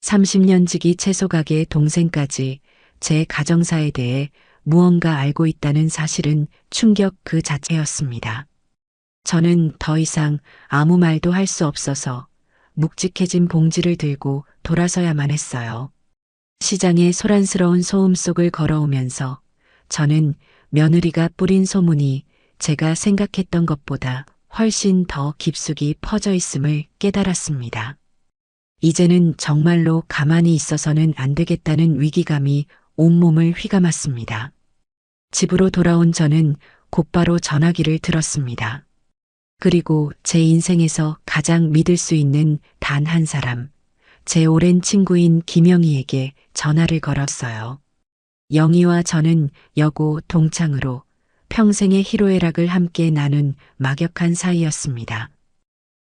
30년 지기 채소가게 동생까지 제 가정사에 대해 무언가 알고 있다는 사실은 충격 그 자체였습니다. 저는 더 이상 아무 말도 할 수 없어서 묵직해진 봉지를 들고 돌아서야만 했어요. 시장의 소란스러운 소음 속을 걸어오면서 저는 며느리가 뿌린 소문이 제가 생각했던 것보다 훨씬 더 깊숙이 퍼져 있음을 깨달았습니다. 이제는 정말로 가만히 있어서는 안 되겠다는 위기감이 온몸을 휘감았습니다. 집으로 돌아온 저는 곧바로 전화기를 들었습니다. 그리고 제 인생에서 가장 믿을 수 있는 단 한 사람, 제 오랜 친구인 김영희에게 전화를 걸었어요. 영희와 저는 여고 동창으로 평생의 희로애락을 함께 나눈 막역한 사이였습니다.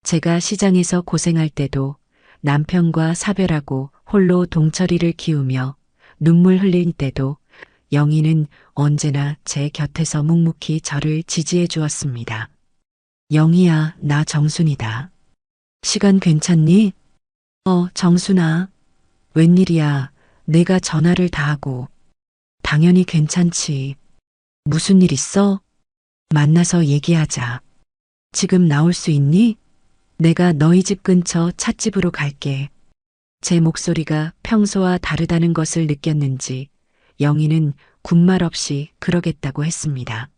제가 시장에서 고생할 때도 남편과 사별하고 홀로 동철이를 키우며 눈물 흘릴 때도 영희는 언제나 제 곁에서 묵묵히 저를 지지해 주었습니다. 영희야, 나 정순이다. 시간 괜찮니? 정순아. 웬일이야. 내가 전화를 다 하고. 당연히 괜찮지. 무슨 일 있어? 만나서 얘기하자. 지금 나올 수 있니? 내가 너희 집 근처 찻집으로 갈게. 제 목소리가 평소와 다르다는 것을 느꼈는지 영희는 군말 없이 그러겠다고 했습니다.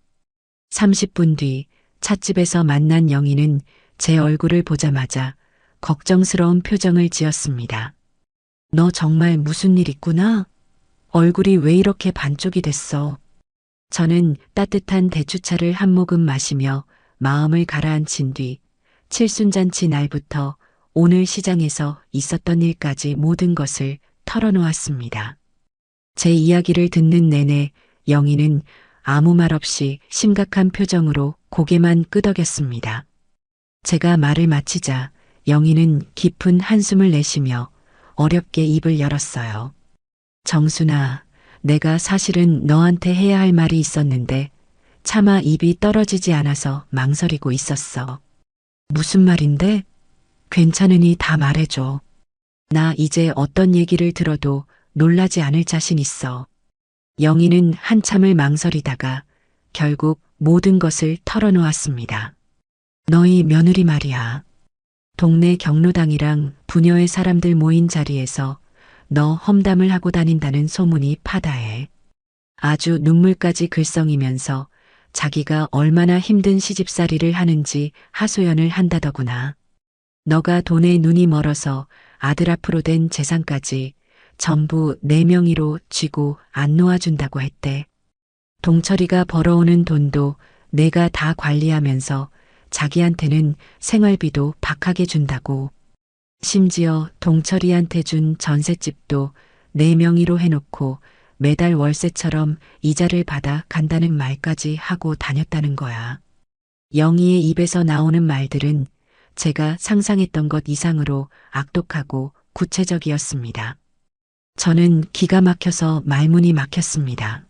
30분 뒤 찻집에서 만난 영희는 제 얼굴을 보자마자 걱정스러운 표정을 지었습니다. 너 정말 무슨 일 있구나? 얼굴이 왜 이렇게 반쪽이 됐어? 저는 따뜻한 대추차를 한 모금 마시며 마음을 가라앉힌 뒤 칠순잔치 날부터 오늘 시장에서 있었던 일까지 모든 것을 털어놓았습니다. 제 이야기를 듣는 내내 영희는 아무 말 없이 심각한 표정으로 고개만 끄덕였습니다. 제가 말을 마치자 영희는 깊은 한숨을 내쉬며 어렵게 입을 열었어요. 정순아, 내가 사실은 너한테 해야 할 말이 있었는데 차마 입이 떨어지지 않아서 망설이고 있었어. 무슨 말인데? 괜찮으니 다 말해줘. 나 이제 어떤 얘기를 들어도 놀라지 않을 자신 있어. 영희는 한참을 망설이다가 결국 모든 것을 털어놓았습니다. 너희 며느리 말이야. 동네 경로당이랑 부녀의 사람들 모인 자리에서 너 험담을 하고 다닌다는 소문이 파다해. 아주 눈물까지 글썽이면서 자기가 얼마나 힘든 시집살이를 하는지 하소연을 한다더구나. 너가 돈에 눈이 멀어서 아들 앞으로 된 재산까지 전부 내 명의로 쥐고 안 놓아준다고 했대. 동철이가 벌어오는 돈도 내가 다 관리하면서 자기한테는 생활비도 박하게 준다고. 심지어 동철이한테 준 전셋집도 내 명의로 해놓고 매달 월세처럼 이자를 받아 간다는 말까지 하고 다녔다는 거야. 영희의 입에서 나오는 말들은 제가 상상했던 것 이상으로 악독하고 구체적이었습니다. 저는 기가 막혀서 말문이 막혔습니다.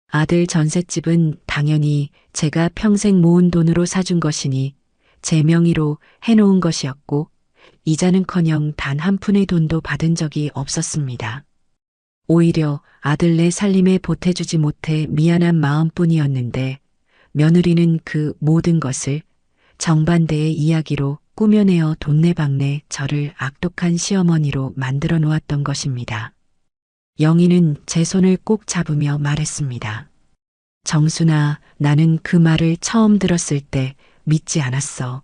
아들 전셋집은 당연히 제가 평생 모은 돈으로 사준 것이니 제 명의로 해놓은 것이었고 이자는커녕 단 한 푼의 돈도 받은 적이 없었습니다. 오히려 아들네 살림에 보태주지 못해 미안한 마음뿐이었는데 며느리는 그 모든 것을 정반대의 이야기로 꾸며내어 돈내방네 저를 악독한 시어머니로 만들어 놓았던 것입니다. 영희는 제 손을 꼭 잡으며 말했습니다. 정순아, 나는 그 말을 처음 들었을 때 믿지 않았어.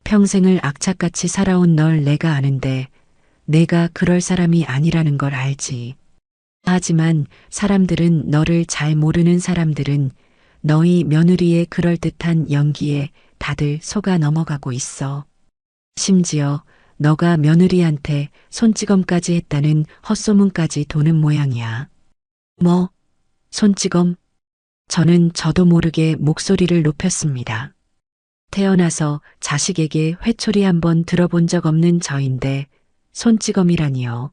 평생을 악착같이 살아온 널 내가 아는데 내가 그럴 사람이 아니라는 걸 알지. 하지만 사람들은 너를 잘 모르는 사람들은 너희 며느리의 그럴듯한 연기에 다들 속아 넘어가고 있어. 심지어 너가 며느리한테 손찌검까지 했다는 헛소문까지 도는 모양이야. 뭐? 손찌검? 저는 저도 모르게 목소리를 높였습니다. 태어나서 자식에게 회초리 한번 들어본 적 없는 저인데 손찌검이라니요.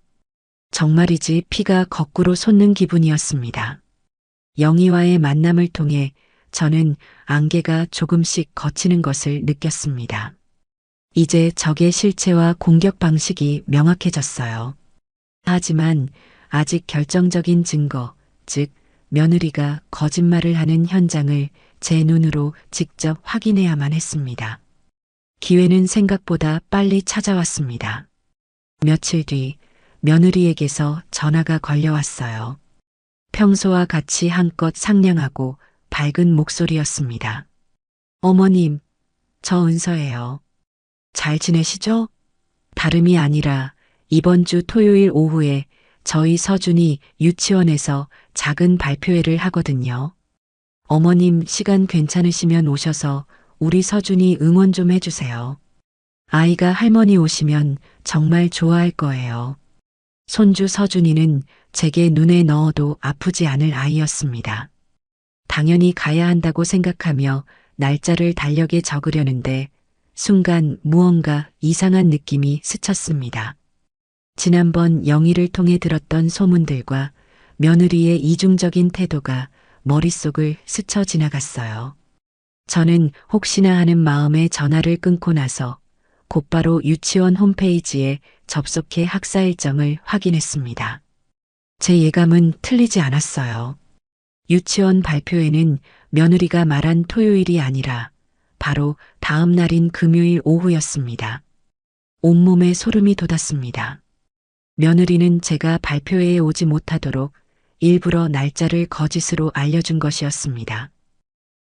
정말이지 피가 거꾸로 솟는 기분이었습니다. 영희와의 만남을 통해 저는 안개가 조금씩 걷히는 것을 느꼈습니다. 이제 적의 실체와 공격 방식이 명확해졌어요. 하지만 아직 결정적인 증거, 즉 며느리가 거짓말을 하는 현장을 제 눈으로 직접 확인해야만 했습니다. 기회는 생각보다 빨리 찾아왔습니다. 며칠 뒤 며느리에게서 전화가 걸려왔어요. 평소와 같이 한껏 상냥하고 밝은 목소리였습니다. 어머님, 저 은서예요. 잘 지내시죠? 다름이 아니라 이번 주 토요일 오후에 저희 서준이 유치원에서 작은 발표회를 하거든요. 어머님 시간 괜찮으시면 오셔서 우리 서준이 응원 좀 해주세요. 아이가 할머니 오시면 정말 좋아할 거예요. 손주 서준이는 제게 눈에 넣어도 아프지 않을 아이였습니다. 당연히 가야 한다고 생각하며 날짜를 달력에 적으려는데 순간 무언가 이상한 느낌이 스쳤습니다. 지난번 영희를 통해 들었던 소문들과 며느리의 이중적인 태도가 머릿속을 스쳐 지나갔어요. 저는 혹시나 하는 마음에 전화를 끊고 나서 곧바로 유치원 홈페이지에 접속해 학사 일정을 확인했습니다. 제 예감은 틀리지 않았어요. 유치원 발표회는 며느리가 말한 토요일이 아니라 바로 다음 날인 금요일 오후였습니다. 온몸에 소름이 돋았습니다. 며느리는 제가 발표회에 오지 못하도록 일부러 날짜를 거짓으로 알려준 것이었습니다.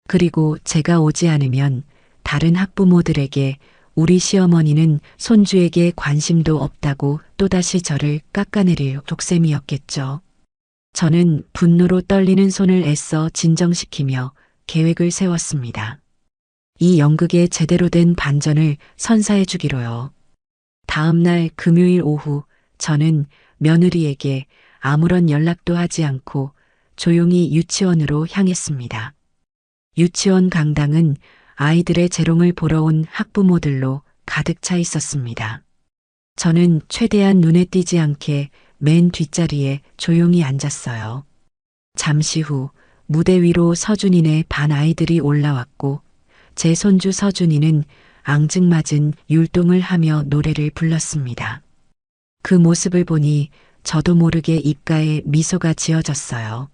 그리고 제가 오지 않으면 다른 학부모들에게 우리 시어머니는 손주에게 관심도 없다고 또다시 저를 깎아내릴 독셈이었겠죠. 저는 분노로 떨리는 손을 애써 진정시키며 계획을 세웠습니다. 이 연극의 제대로 된 반전을 선사해 주기로요. 다음 날 금요일 오후 저는 며느리에게 아무런 연락도 하지 않고 조용히 유치원으로 향했습니다. 유치원 강당은 아이들의 재롱을 보러 온 학부모들로 가득 차 있었습니다. 저는 최대한 눈에 띄지 않게 맨 뒷자리에 조용히 앉았어요. 잠시 후 무대 위로 서준이네 반 아이들이 올라왔고 제 손주 서준이는 앙증맞은 율동을 하며 노래를 불렀습니다. 그 모습을 보니 저도 모르게 입가에 미소가 지어졌어요.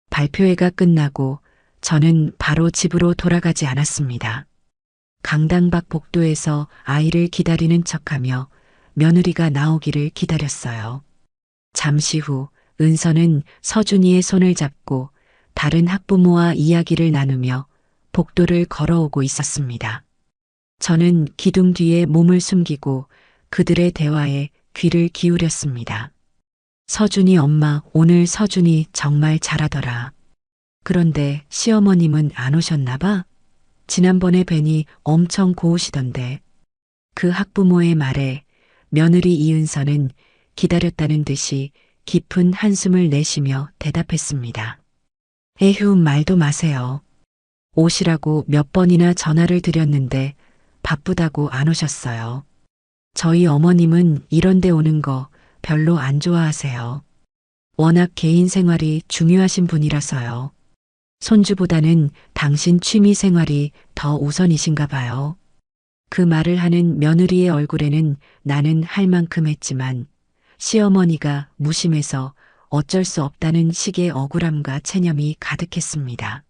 발표회가 끝나고 저는 바로 집으로 돌아가지 않았습니다. 강당 밖 복도에서 아이를 기다리는 척하며 며느리가 나오기를 기다렸어요. 잠시 후 은서는 서준이의 손을 잡고 다른 학부모와 이야기를 나누며 복도를 걸어오고 있었습니다. 저는 기둥 뒤에 몸을 숨기고 그들의 대화에 귀를 기울였습니다. 서준이 엄마, 오늘 서준이 정말 잘하더라. 그런데 시어머님은 안 오셨나 봐? 지난번에 뵈니 엄청 고우시던데. 그 학부모의 말에 며느리 이은서는 기다렸다는 듯이 깊은 한숨을 내쉬며 대답했습니다. 에휴, 말도 마세요. 오시라고 몇 번이나 전화를 드렸는데 바쁘다고 안 오셨어요. 저희 어머님은 이런 데 오는 거 별로 안 좋아하세요. 워낙 개인 생활이 중요하신 분이라서요. 손주보다는 당신 취미 생활이 더 우선이신가 봐요. 그 말을 하는 며느리의 얼굴에는 나는 할 만큼 했지만 시어머니가 무심해서 어쩔 수 없다는 식의 억울함과 체념이 가득했습니다.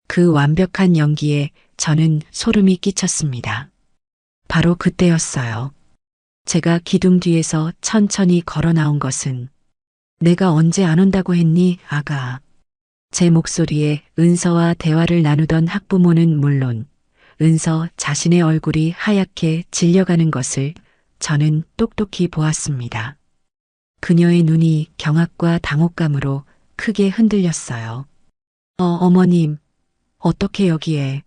그 완벽한 연기에 저는 소름이 끼쳤습니다. 바로 그때였어요. 제가 기둥 뒤에서 천천히 걸어 나온 것은 내가 언제 안 온다고 했니, 아가. 제 목소리에 은서와 대화를 나누던 학부모는 물론 은서 자신의 얼굴이 하얗게 질려가는 것을 저는 똑똑히 보았습니다. 그녀의 눈이 경악과 당혹감으로 크게 흔들렸어요. 어머님, 어떻게 여기에?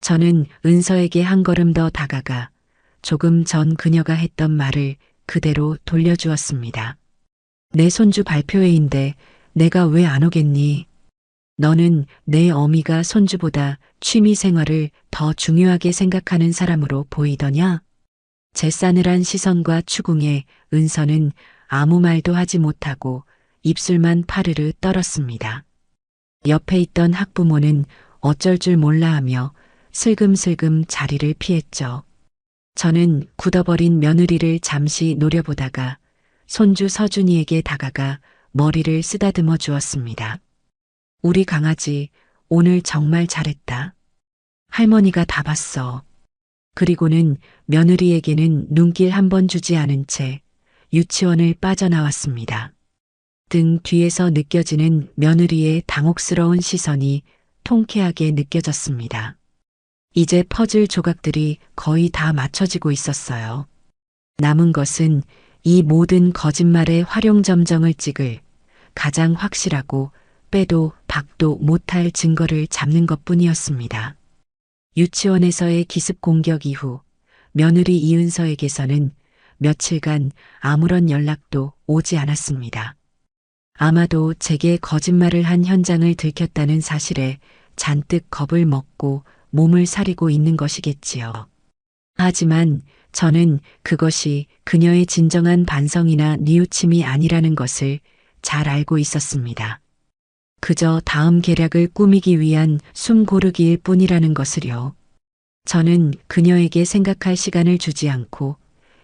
저는 은서에게 한 걸음 더 다가가 조금 전 그녀가 했던 말을 그대로 돌려주었습니다. 내 손주 발표회인데 내가 왜 안 오겠니? 너는 내 어미가 손주보다 취미 생활을 더 중요하게 생각하는 사람으로 보이더냐? 제 싸늘한 시선과 추궁에 은서는 아무 말도 하지 못하고 입술만 파르르 떨었습니다. 옆에 있던 학부모는 어쩔 줄 몰라 하며 슬금슬금 자리를 피했죠. 저는 굳어버린 며느리를 잠시 노려보다가 손주 서준이에게 다가가 머리를 쓰다듬어 주었습니다. 우리 강아지 오늘 정말 잘했다. 할머니가 다 봤어. 그리고는 며느리에게는 눈길 한 번 주지 않은 채 유치원을 빠져나왔습니다. 등 뒤에서 느껴지는 며느리의 당혹스러운 시선이 통쾌하게 느껴졌습니다. 이제 퍼즐 조각들이 거의 다 맞춰지고 있었어요. 남은 것은 이 모든 거짓말의 활용점정을 찍을 가장 확실하고 빼도 박도 못할 증거를 잡는 것뿐이었습니다. 유치원에서의 기습 공격 이후 며느리 이은서에게서는 며칠간 아무런 연락도 오지 않았습니다. 아마도 제게 거짓말을 한 현장을 들켰다는 사실에 잔뜩 겁을 먹고 몸을 사리고 있는 것이겠지요. 하지만 저는 그것이 그녀의 진정한 반성이나 뉘우침이 아니라는 것을 잘 알고 있었습니다. 그저 다음 계략을 꾸미기 위한 숨 고르기일 뿐이라는 것을요. 저는 그녀에게 생각할 시간을 주지 않고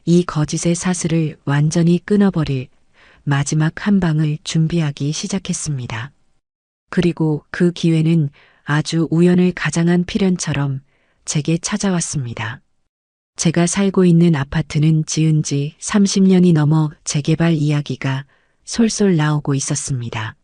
이 거짓의 사슬을 완전히 끊어버릴 마지막 한 방을 준비하기 시작했습니다. 그리고 그 기회는 아주 우연을 가장한 필연처럼 제게 찾아왔습니다. 제가 살고 있는 아파트는 지은 지 30년이 넘어 재개발 이야기가 솔솔 나오고 있었습니다.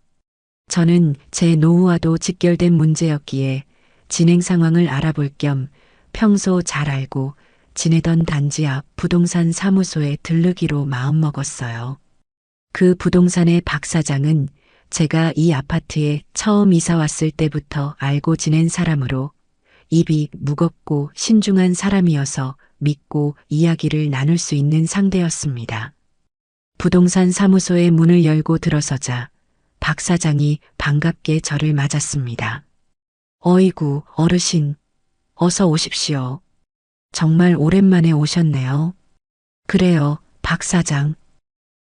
저는 제 노후와도 직결된 문제였기에 진행 상황을 알아볼 겸 평소 잘 알고 지내던 단지 앞 부동산 사무소에 들르기로 마음먹었어요. 그 부동산의 박 사장은 제가 이 아파트에 처음 이사 왔을 때부터 알고 지낸 사람으로 입이 무겁고 신중한 사람이어서 믿고 이야기를 나눌 수 있는 상대였습니다. 부동산 사무소의 문을 열고 들어서자 박 사장이 반갑게 저를 맞았습니다. 어이구, 어르신, 어서 오십시오. 정말 오랜만에 오셨네요. 그래요, 박 사장.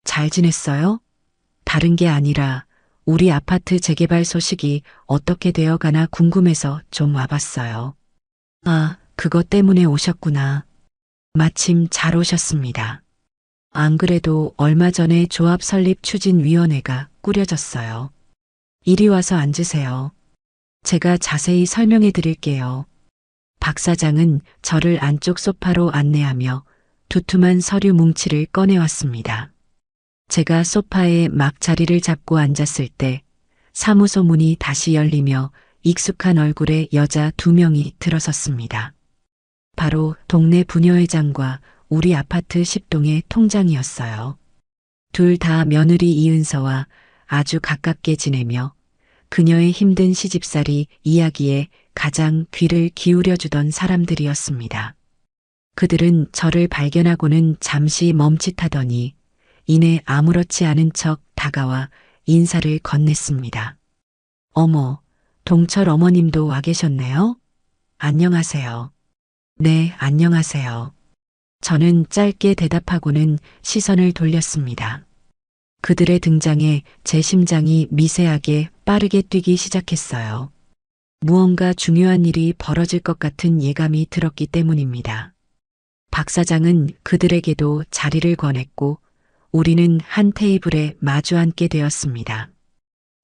잘 지냈어요? 다른 게 아니라 우리 아파트 재개발 소식이 어떻게 되어가나 궁금해서 좀 와봤어요. 아, 그것 때문에 오셨구나. 마침 잘 오셨습니다. 안 그래도 얼마 전에 조합 설립 추진위원회가 꾸려졌어요. 이리 와서 앉으세요. 제가 자세히 설명해 드릴게요. 박 사장은 저를 안쪽 소파로 안내하며 두툼한 서류 뭉치를 꺼내왔습니다. 제가 소파에 막 자리를 잡고 앉았을 때 사무소 문이 다시 열리며 익숙한 얼굴의 여자 2명이 들어섰습니다. 바로 동네 부녀회장과 우리 아파트 10동의 통장이었어요. 둘 다 며느리 이은서와 아주 가깝게 지내며 그녀의 힘든 시집살이 이야기에 가장 귀를 기울여주던 사람들이었습니다. 그들은 저를 발견하고는 잠시 멈칫하더니 이내 아무렇지 않은 척 다가와 인사를 건넸습니다. 어머, 동철 어머님도 와 계셨네요? 안녕하세요. 네, 안녕하세요. 저는 짧게 대답하고는 시선을 돌렸습니다. 그들의 등장에 제 심장이 미세하게 빠르게 뛰기 시작했어요. 무언가 중요한 일이 벌어질 것 같은 예감이 들었기 때문입니다. 박 사장은 그들에게도 자리를 권했고 우리는 한 테이블에 마주 앉게 되었습니다.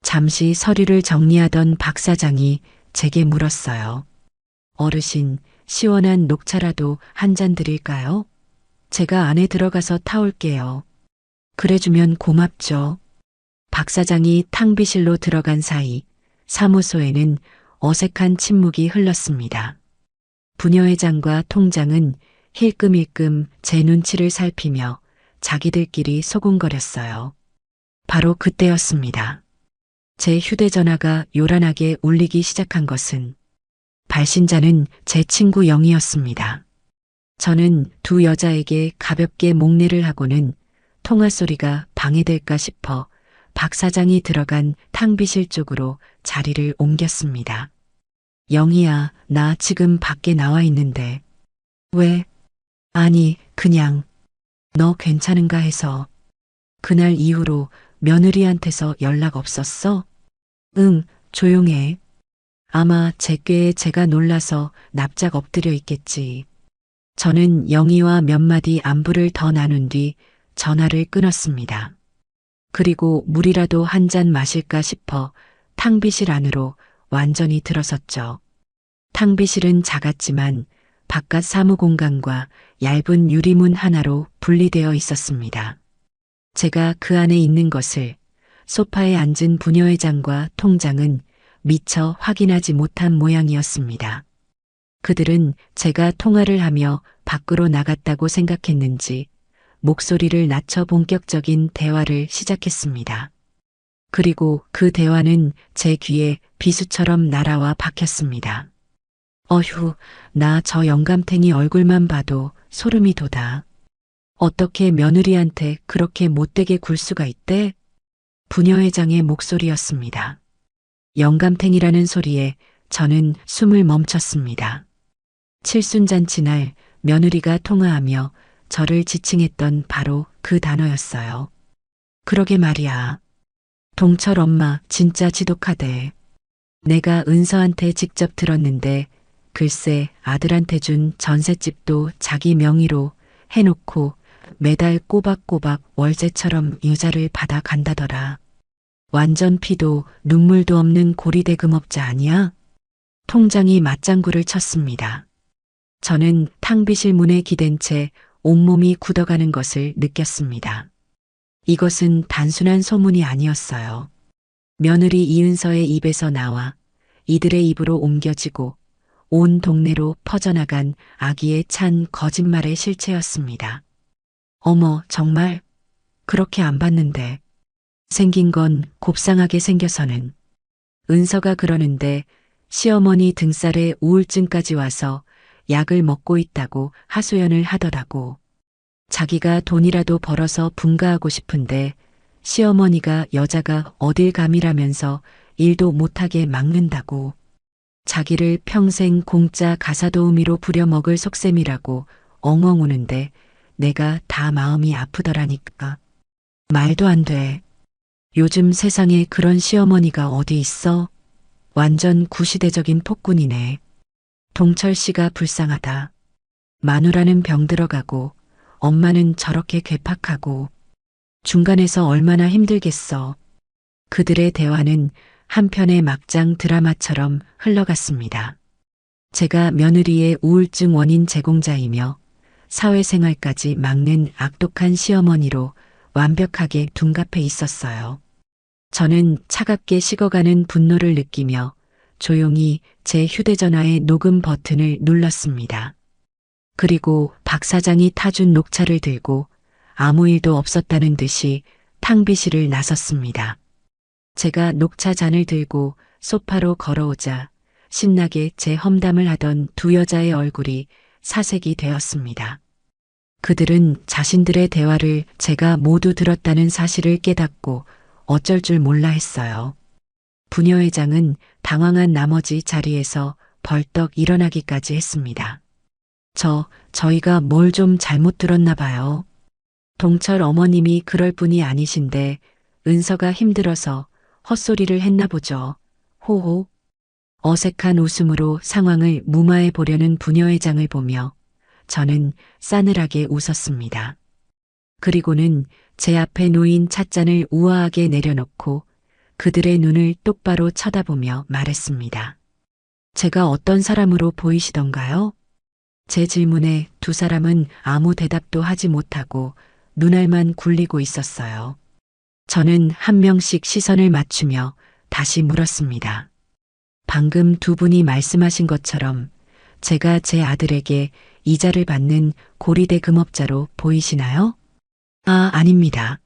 잠시 서류를 정리하던 박 사장이 제게 물었어요. 어르신, 시원한 녹차라도 한 잔 드릴까요? 제가 안에 들어가서 타올게요. 그래주면 고맙죠. 박 사장이 탕비실로 들어간 사이 사무소에는 어색한 침묵이 흘렀습니다. 부녀회장과 통장은 힐끔힐끔 제 눈치를 살피며 자기들끼리 소곤거렸어요. 바로 그때였습니다. 제 휴대전화가 요란하게 울리기 시작한 것은 발신자는 제 친구 영이었습니다. 저는 두 여자에게 가볍게 목례를 하고는 통화 소리가 방해될까 싶어 박 사장이 들어간 탕비실 쪽으로 자리를 옮겼습니다. 영희야, 나 지금 밖에 나와 있는데. 왜? 아니, 그냥 너 괜찮은가 해서. 그날 이후로 며느리한테서 연락 없었어? 응, 조용해. 아마 제 꾀에 제가 놀라서 납작 엎드려 있겠지. 저는 영희와 몇 마디 안부를 더 나눈 뒤 전화를 끊었습니다. 그리고 물이라도 한 잔 마실까 싶어 탕비실 안으로 완전히 들어섰죠. 탕비실은 작았지만 바깥 사무공간과 얇은 유리문 하나로 분리되어 있었습니다. 제가 그 안에 있는 것을 소파에 앉은 부녀회장과 통장은 미처 확인하지 못한 모양이었습니다. 그들은 제가 통화를 하며 밖으로 나갔다고 생각했는지 목소리를 낮춰 본격적인 대화를 시작했습니다. 그리고 그 대화는 제 귀에 비수처럼 날아와 박혔습니다. 어휴, 나 저 영감탱이 얼굴만 봐도 소름이 돋아. 어떻게 며느리한테 그렇게 못되게 굴 수가 있대? 부녀회장의 목소리였습니다. 영감탱이라는 소리에 저는 숨을 멈췄습니다. 칠순잔치 날 며느리가 통화하며 저를 지칭했던 바로 그 단어였어요. 그러게 말이야. 동철 엄마 진짜 지독하대. 내가 은서한테 직접 들었는데 글쎄 아들한테 준 전셋집도 자기 명의로 해놓고 매달 꼬박꼬박 월세처럼 유자를 받아 간다더라. 완전 피도 눈물도 없는 고리대 금업자 아니야? 통장이 맞장구를 쳤습니다. 저는 탕비실 문에 기댄 채 온몸이 굳어가는 것을 느꼈습니다. 이것은 단순한 소문이 아니었어요. 며느리 이은서의 입에서 나와 이들의 입으로 옮겨지고 온 동네로 퍼져나간 아기에 찬 거짓말의 실체였습니다. 어머, 정말? 그렇게 안 봤는데. 생긴 건 곱상하게 생겨서는. 은서가 그러는데 시어머니 등살에 우울증까지 와서 약을 먹고 있다고 하소연을 하더라고. 자기가 돈이라도 벌어서 분가하고 싶은데 시어머니가 여자가 어딜 감이라면서 일도 못하게 막는다고. 자기를 평생 공짜 가사도우미로 부려먹을 속셈이라고 엉엉 우는데 내가 다 마음이 아프더라니까. 말도 안 돼. 요즘 세상에 그런 시어머니가 어디 있어? 완전 구시대적인 폭군이네. 동철 씨가 불쌍하다. 마누라는 병 들어가고 엄마는 저렇게 괴팍하고 중간에서 얼마나 힘들겠어. 그들의 대화는 한편의 막장 드라마처럼 흘러갔습니다. 제가 며느리의 우울증 원인 제공자이며 사회생활까지 막는 악독한 시어머니로 완벽하게 둔갑해 있었어요. 저는 차갑게 식어가는 분노를 느끼며 조용히 제 휴대전화의 녹음 버튼을 눌렀습니다. 그리고 박 사장이 타준 녹차를 들고 아무 일도 없었다는 듯이 탕비실을 나섰습니다. 제가 녹차 잔을 들고 소파로 걸어오자 신나게 제 험담을 하던 두 여자의 얼굴이 사색이 되었습니다. 그들은 자신들의 대화를 제가 모두 들었다는 사실을 깨닫고 어쩔 줄 몰라 했어요. 부녀회장은 당황한 나머지 자리에서 벌떡 일어나기까지 했습니다. 저희가 뭘 좀 잘못 들었나 봐요. 동철 어머님이 그럴 분이 아니신데 은서가 힘들어서 헛소리를 했나 보죠. 호호. 어색한 웃음으로 상황을 무마해 보려는 부녀회장을 보며 저는 싸늘하게 웃었습니다. 그리고는 제 앞에 놓인 찻잔을 우아하게 내려놓고 그들의 눈을 똑바로 쳐다보며 말했습니다. 제가 어떤 사람으로 보이시던가요? 제 질문에 두 사람은 아무 대답도 하지 못하고 눈알만 굴리고 있었어요. 저는 한 명씩 시선을 맞추며 다시 물었습니다. 방금 두 분이 말씀하신 것처럼 제가 제 아들에게 이자를 받는 고리대 금업자로 보이시나요? 아닙니다.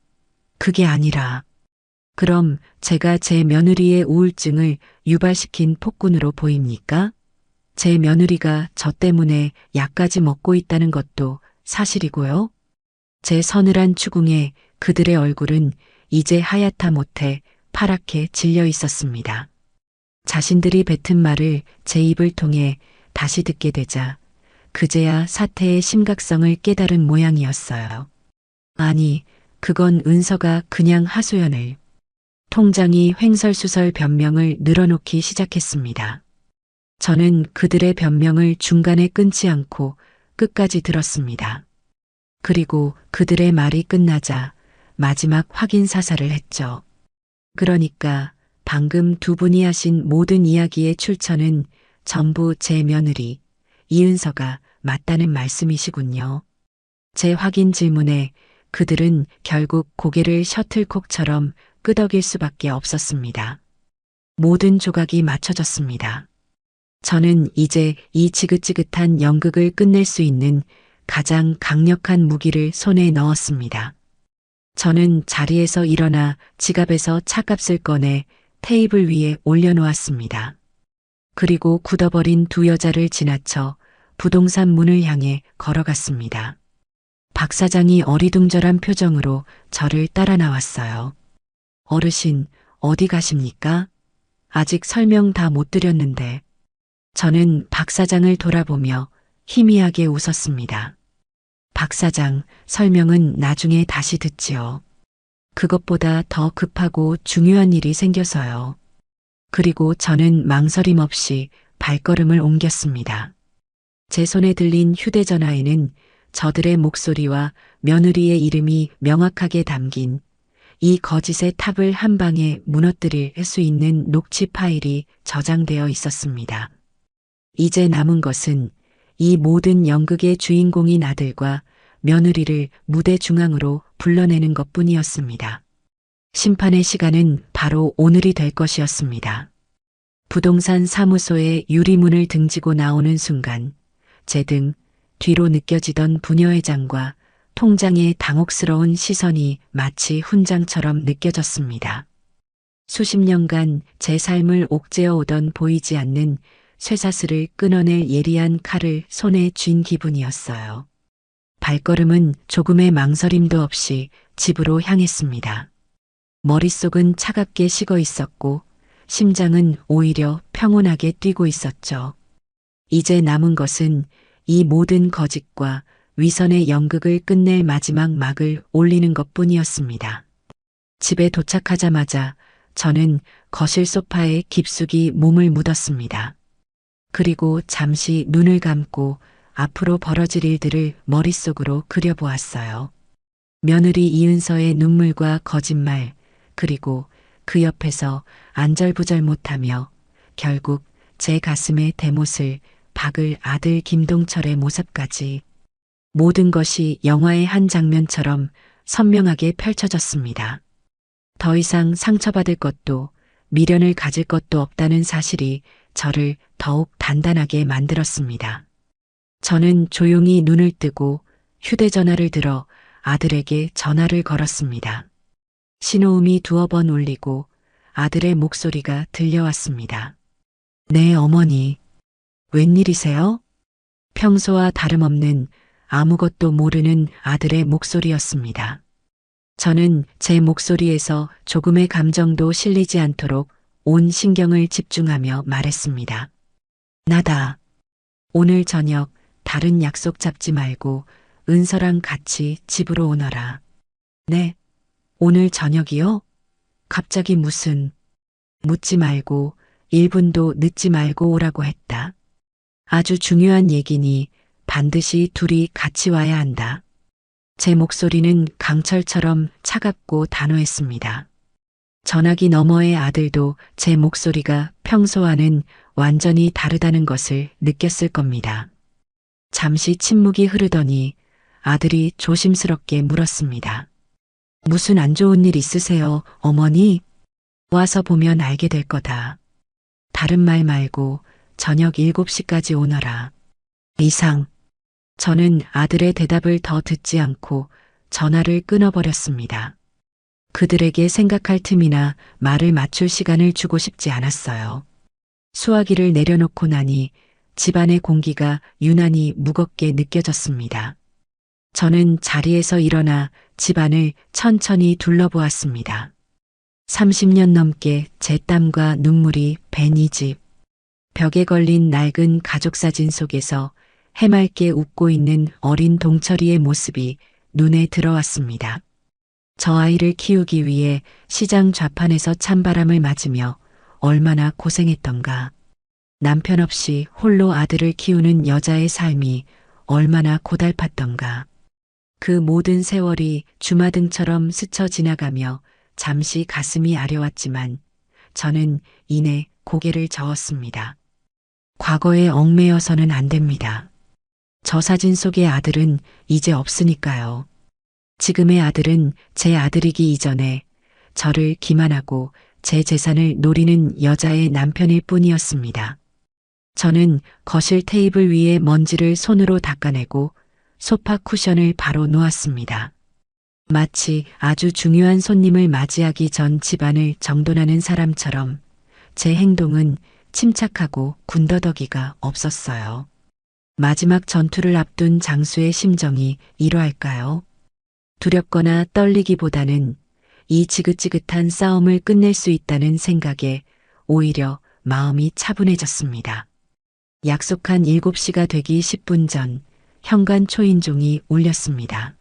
그게 아니라. 그럼 제가 제 며느리의 우울증을 유발시킨 폭군으로 보입니까? 제 며느리가 저 때문에 약까지 먹고 있다는 것도 사실이고요. 제 서늘한 추궁에 그들의 얼굴은 이제 하얗다 못해 파랗게 질려 있었습니다. 자신들이 뱉은 말을 제 입을 통해 다시 듣게 되자 그제야 사태의 심각성을 깨달은 모양이었어요. 아니, 그건 은서가 그냥 하소연을. 통장이 횡설수설 변명을 늘어놓기 시작했습니다. 저는 그들의 변명을 중간에 끊지 않고 끝까지 들었습니다. 그리고 그들의 말이 끝나자 마지막 확인 사살을 했죠. 그러니까 방금 두 분이 하신 모든 이야기의 출처는 전부 제 며느리 이은서가 맞다는 말씀이시군요. 제 확인 질문에 그들은 결국 고개를 셔틀콕처럼 끄덕일 수밖에 없었습니다. 모든 조각이 맞춰졌습니다. 저는 이제 이 지긋지긋한 연극을 끝낼 수 있는 가장 강력한 무기를 손에 넣었습니다. 저는 자리에서 일어나 지갑에서 차값을 꺼내 테이블 위에 올려놓았습니다. 그리고 굳어버린 두 여자를 지나쳐 부동산 문을 향해 걸어갔습니다. 박 사장이 어리둥절한 표정으로 저를 따라 나왔어요. 어르신, 어디 가십니까? 아직 설명 다 못 드렸는데. 저는 박 사장을 돌아보며 희미하게 웃었습니다. 박 사장, 설명은 나중에 다시 듣지요. 그것보다 더 급하고 중요한 일이 생겨서요. 그리고 저는 망설임 없이 발걸음을 옮겼습니다. 제 손에 들린 휴대전화에는 저들의 목소리와 며느리의 이름이 명확하게 담긴 이 거짓의 탑을 한 방에 무너뜨릴 수 있는 녹취 파일이 저장되어 있었습니다. 이제 남은 것은 이 모든 연극의 주인공인 아들과 며느리를 무대 중앙으로 불러내는 것뿐이었습니다. 심판의 시간은 바로 오늘이 될 것이었습니다. 부동산 사무소의 유리문을 등지고 나오는 순간 제 등 뒤로 느껴지던 부녀회장과 통장의 당혹스러운 시선이 마치 훈장처럼 느껴졌습니다. 수십 년간 제 삶을 옥죄어 오던 보이지 않는 쇠사슬을 끊어낼 예리한 칼을 손에 쥔 기분이었어요. 발걸음은 조금의 망설임도 없이 집으로 향했습니다. 머릿속은 차갑게 식어 있었고 심장은 오히려 평온하게 뛰고 있었죠. 이제 남은 것은 이 모든 거짓과 위선의 연극을 끝낼 마지막 막을 올리는 것뿐이었습니다. 집에 도착하자마자 저는 거실 소파에 깊숙이 몸을 묻었습니다. 그리고 잠시 눈을 감고 앞으로 벌어질 일들을 머릿속으로 그려보았어요. 며느리 이은서의 눈물과 거짓말, 그리고 그 옆에서 안절부절 못하며 결국 제 가슴에 대못을 박을 아들 김동철의 모습까지 모든 것이 영화의 한 장면처럼 선명하게 펼쳐졌습니다. 더 이상 상처받을 것도 미련을 가질 것도 없다는 사실이 저를 더욱 단단하게 만들었습니다. 저는 조용히 눈을 뜨고 휴대전화를 들어 아들에게 전화를 걸었습니다. 신호음이 두어 번 울리고 아들의 목소리가 들려왔습니다. 네, 어머니. 웬일이세요? 평소와 다름없는 아무것도 모르는 아들의 목소리였습니다. 저는 제 목소리에서 조금의 감정도 실리지 않도록 온 신경을 집중하며 말했습니다. 나다. 오늘 저녁 다른 약속 잡지 말고 은서랑 같이 집으로 오너라. 네. 오늘 저녁이요? 갑자기 무슨. 묻지 말고 1분도 늦지 말고 오라고 했다. 아주 중요한 얘기니 반드시 둘이 같이 와야 한다. 제 목소리는 강철처럼 차갑고 단호했습니다. 전화기 너머의 아들도 제 목소리가 평소와는 완전히 다르다는 것을 느꼈을 겁니다. 잠시 침묵이 흐르더니 아들이 조심스럽게 물었습니다. 무슨 안 좋은 일 있으세요, 어머니? 와서 보면 알게 될 거다. 다른 말 말고 저녁 7시까지 오너라. 이상. 저는 아들의 대답을 더 듣지 않고 전화를 끊어버렸습니다. 그들에게 생각할 틈이나 말을 맞출 시간을 주고 싶지 않았어요. 수화기를 내려놓고 나니 집안의 공기가 유난히 무겁게 느껴졌습니다. 저는 자리에서 일어나 집안을 천천히 둘러보았습니다. 30년 넘게 제 땀과 눈물이 밴 이 집. 벽에 걸린 낡은 가족 사진 속에서 해맑게 웃고 있는 어린 동철이의 모습이 눈에 들어왔습니다. 저 아이를 키우기 위해 시장 좌판에서 찬바람을 맞으며 얼마나 고생했던가. 남편 없이 홀로 아들을 키우는 여자의 삶이 얼마나 고달팠던가. 그 모든 세월이 주마등처럼 스쳐 지나가며 잠시 가슴이 아려왔지만 저는 이내 고개를 저었습니다. 과거에 얽매여서는 안 됩니다. 저 사진 속의 아들은 이제 없으니까요. 지금의 아들은 제 아들이기 이전에 저를 기만하고 제 재산을 노리는 여자의 남편일 뿐이었습니다. 저는 거실 테이블 위에 먼지를 손으로 닦아내고 소파 쿠션을 바로 놓았습니다. 마치 아주 중요한 손님을 맞이하기 전 집안을 정돈하는 사람처럼 제 행동은 침착하고 군더더기가 없었어요. 마지막 전투를 앞둔 장수의 심정이 이러할까요? 두렵거나 떨리기보다는 이 지긋지긋한 싸움을 끝낼 수 있다는 생각에 오히려 마음이 차분해졌습니다. 약속한 7시가 되기 10분 전 현관 초인종이 울렸습니다.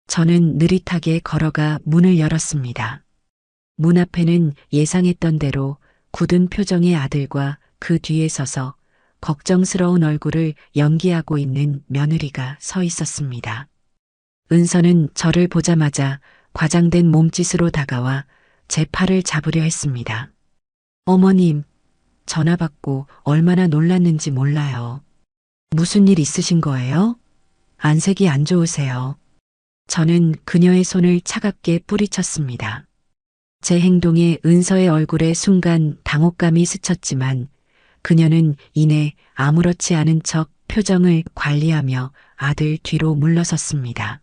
저는 느릿하게 걸어가 문을 열었습니다. 문 앞에는 예상했던 대로 굳은 표정의 아들과 그 뒤에 서서 걱정스러운 얼굴을 연기하고 있는 며느리가 서 있었습니다. 은서는 저를 보자마자 과장된 몸짓으로 다가와 제 팔을 잡으려 했습니다. 어머님, 전화 받고 얼마나 놀랐는지 몰라요. 무슨 일 있으신 거예요? 안색이 안 좋으세요. 저는 그녀의 손을 차갑게 뿌리쳤습니다. 제 행동에 은서의 얼굴에 순간 당혹감이 스쳤지만 그녀는 이내 아무렇지 않은 척 표정을 관리하며 아들 뒤로 물러섰습니다.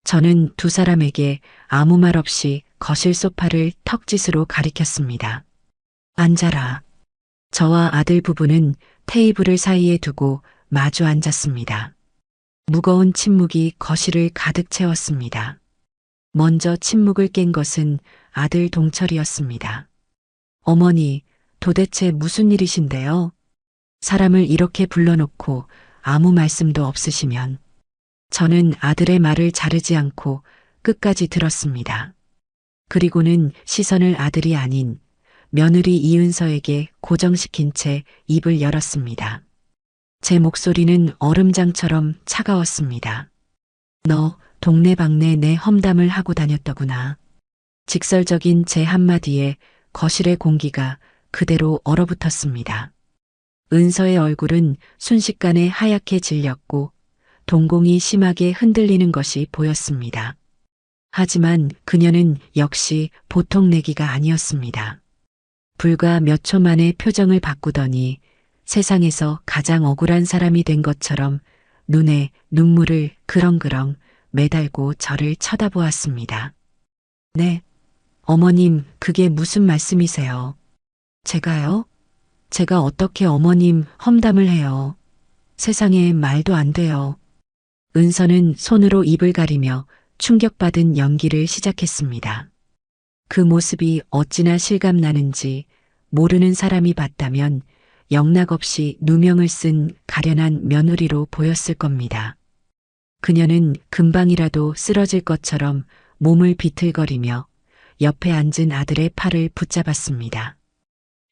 저는 두 사람에게 아무 말 없이 거실 소파를 턱짓으로 가리켰습니다. 앉아라. 저와 아들 부부는 테이블을 사이에 두고 마주 앉았습니다. 무거운 침묵이 거실을 가득 채웠습니다. 먼저 침묵을 깬 것은 아들 동철이었습니다. 어머니, 도대체 무슨 일이신데요? 사람을 이렇게 불러놓고 아무 말씀도 없으시면. 저는 아들의 말을 자르지 않고 끝까지 들었습니다. 그리고는 시선을 아들이 아닌 며느리 이은서에게 고정시킨 채 입을 열었습니다. 제 목소리는 얼음장처럼 차가웠습니다. 너 동네방네 내 험담을 하고 다녔더구나. 직설적인 제 한마디에 거실의 공기가 그대로 얼어붙었습니다. 은서의 얼굴은 순식간에 하얗게 질렸고 동공이 심하게 흔들리는 것이 보였습니다. 하지만 그녀는 역시 보통 내기가 아니었습니다. 불과 몇 초 만에 표정을 바꾸더니 세상에서 가장 억울한 사람이 된 것처럼 눈에 눈물을 그렁그렁 매달고 저를 쳐다보았습니다. 네, 어머님, 그게 무슨 말씀이세요? 제가요? 제가 어떻게 어머님 험담을 해요? 세상에 말도 안 돼요. 은서는 손으로 입을 가리며 충격받은 연기를 시작했습니다. 그 모습이 어찌나 실감나는지 모르는 사람이 봤다면 영락없이 누명을 쓴 가련한 며느리로 보였을 겁니다. 그녀는 금방이라도 쓰러질 것처럼 몸을 비틀거리며 옆에 앉은 아들의 팔을 붙잡았습니다.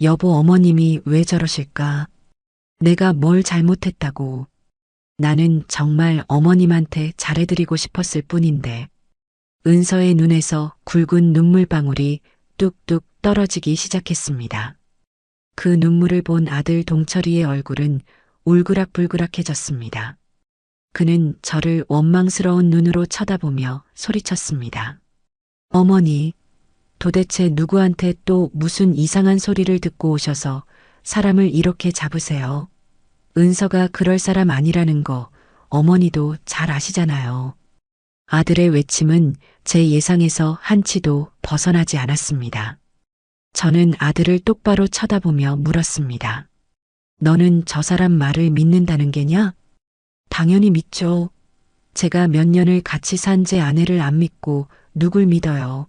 여보, 어머님이 왜 저러실까? 내가 뭘 잘못했다고. 나는 정말 어머님한테 잘해드리고 싶었을 뿐인데. 은서의 눈에서 굵은 눈물방울이 뚝뚝 떨어지기 시작했습니다. 그 눈물을 본 아들 동철이의 얼굴은 울그락불그락해졌습니다. 그는 저를 원망스러운 눈으로 쳐다보며 소리쳤습니다. 어머니, 도대체 누구한테 또 무슨 이상한 소리를 듣고 오셔서 사람을 이렇게 잡으세요? 은서가 그럴 사람 아니라는 거 어머니도 잘 아시잖아요. 아들의 외침은 제 예상에서 한치도 벗어나지 않았습니다. 저는 아들을 똑바로 쳐다보며 물었습니다. 너는 저 사람 말을 믿는다는 게냐? 당연히 믿죠. 제가 몇 년을 같이 산 제 아내를 안 믿고 누굴 믿어요.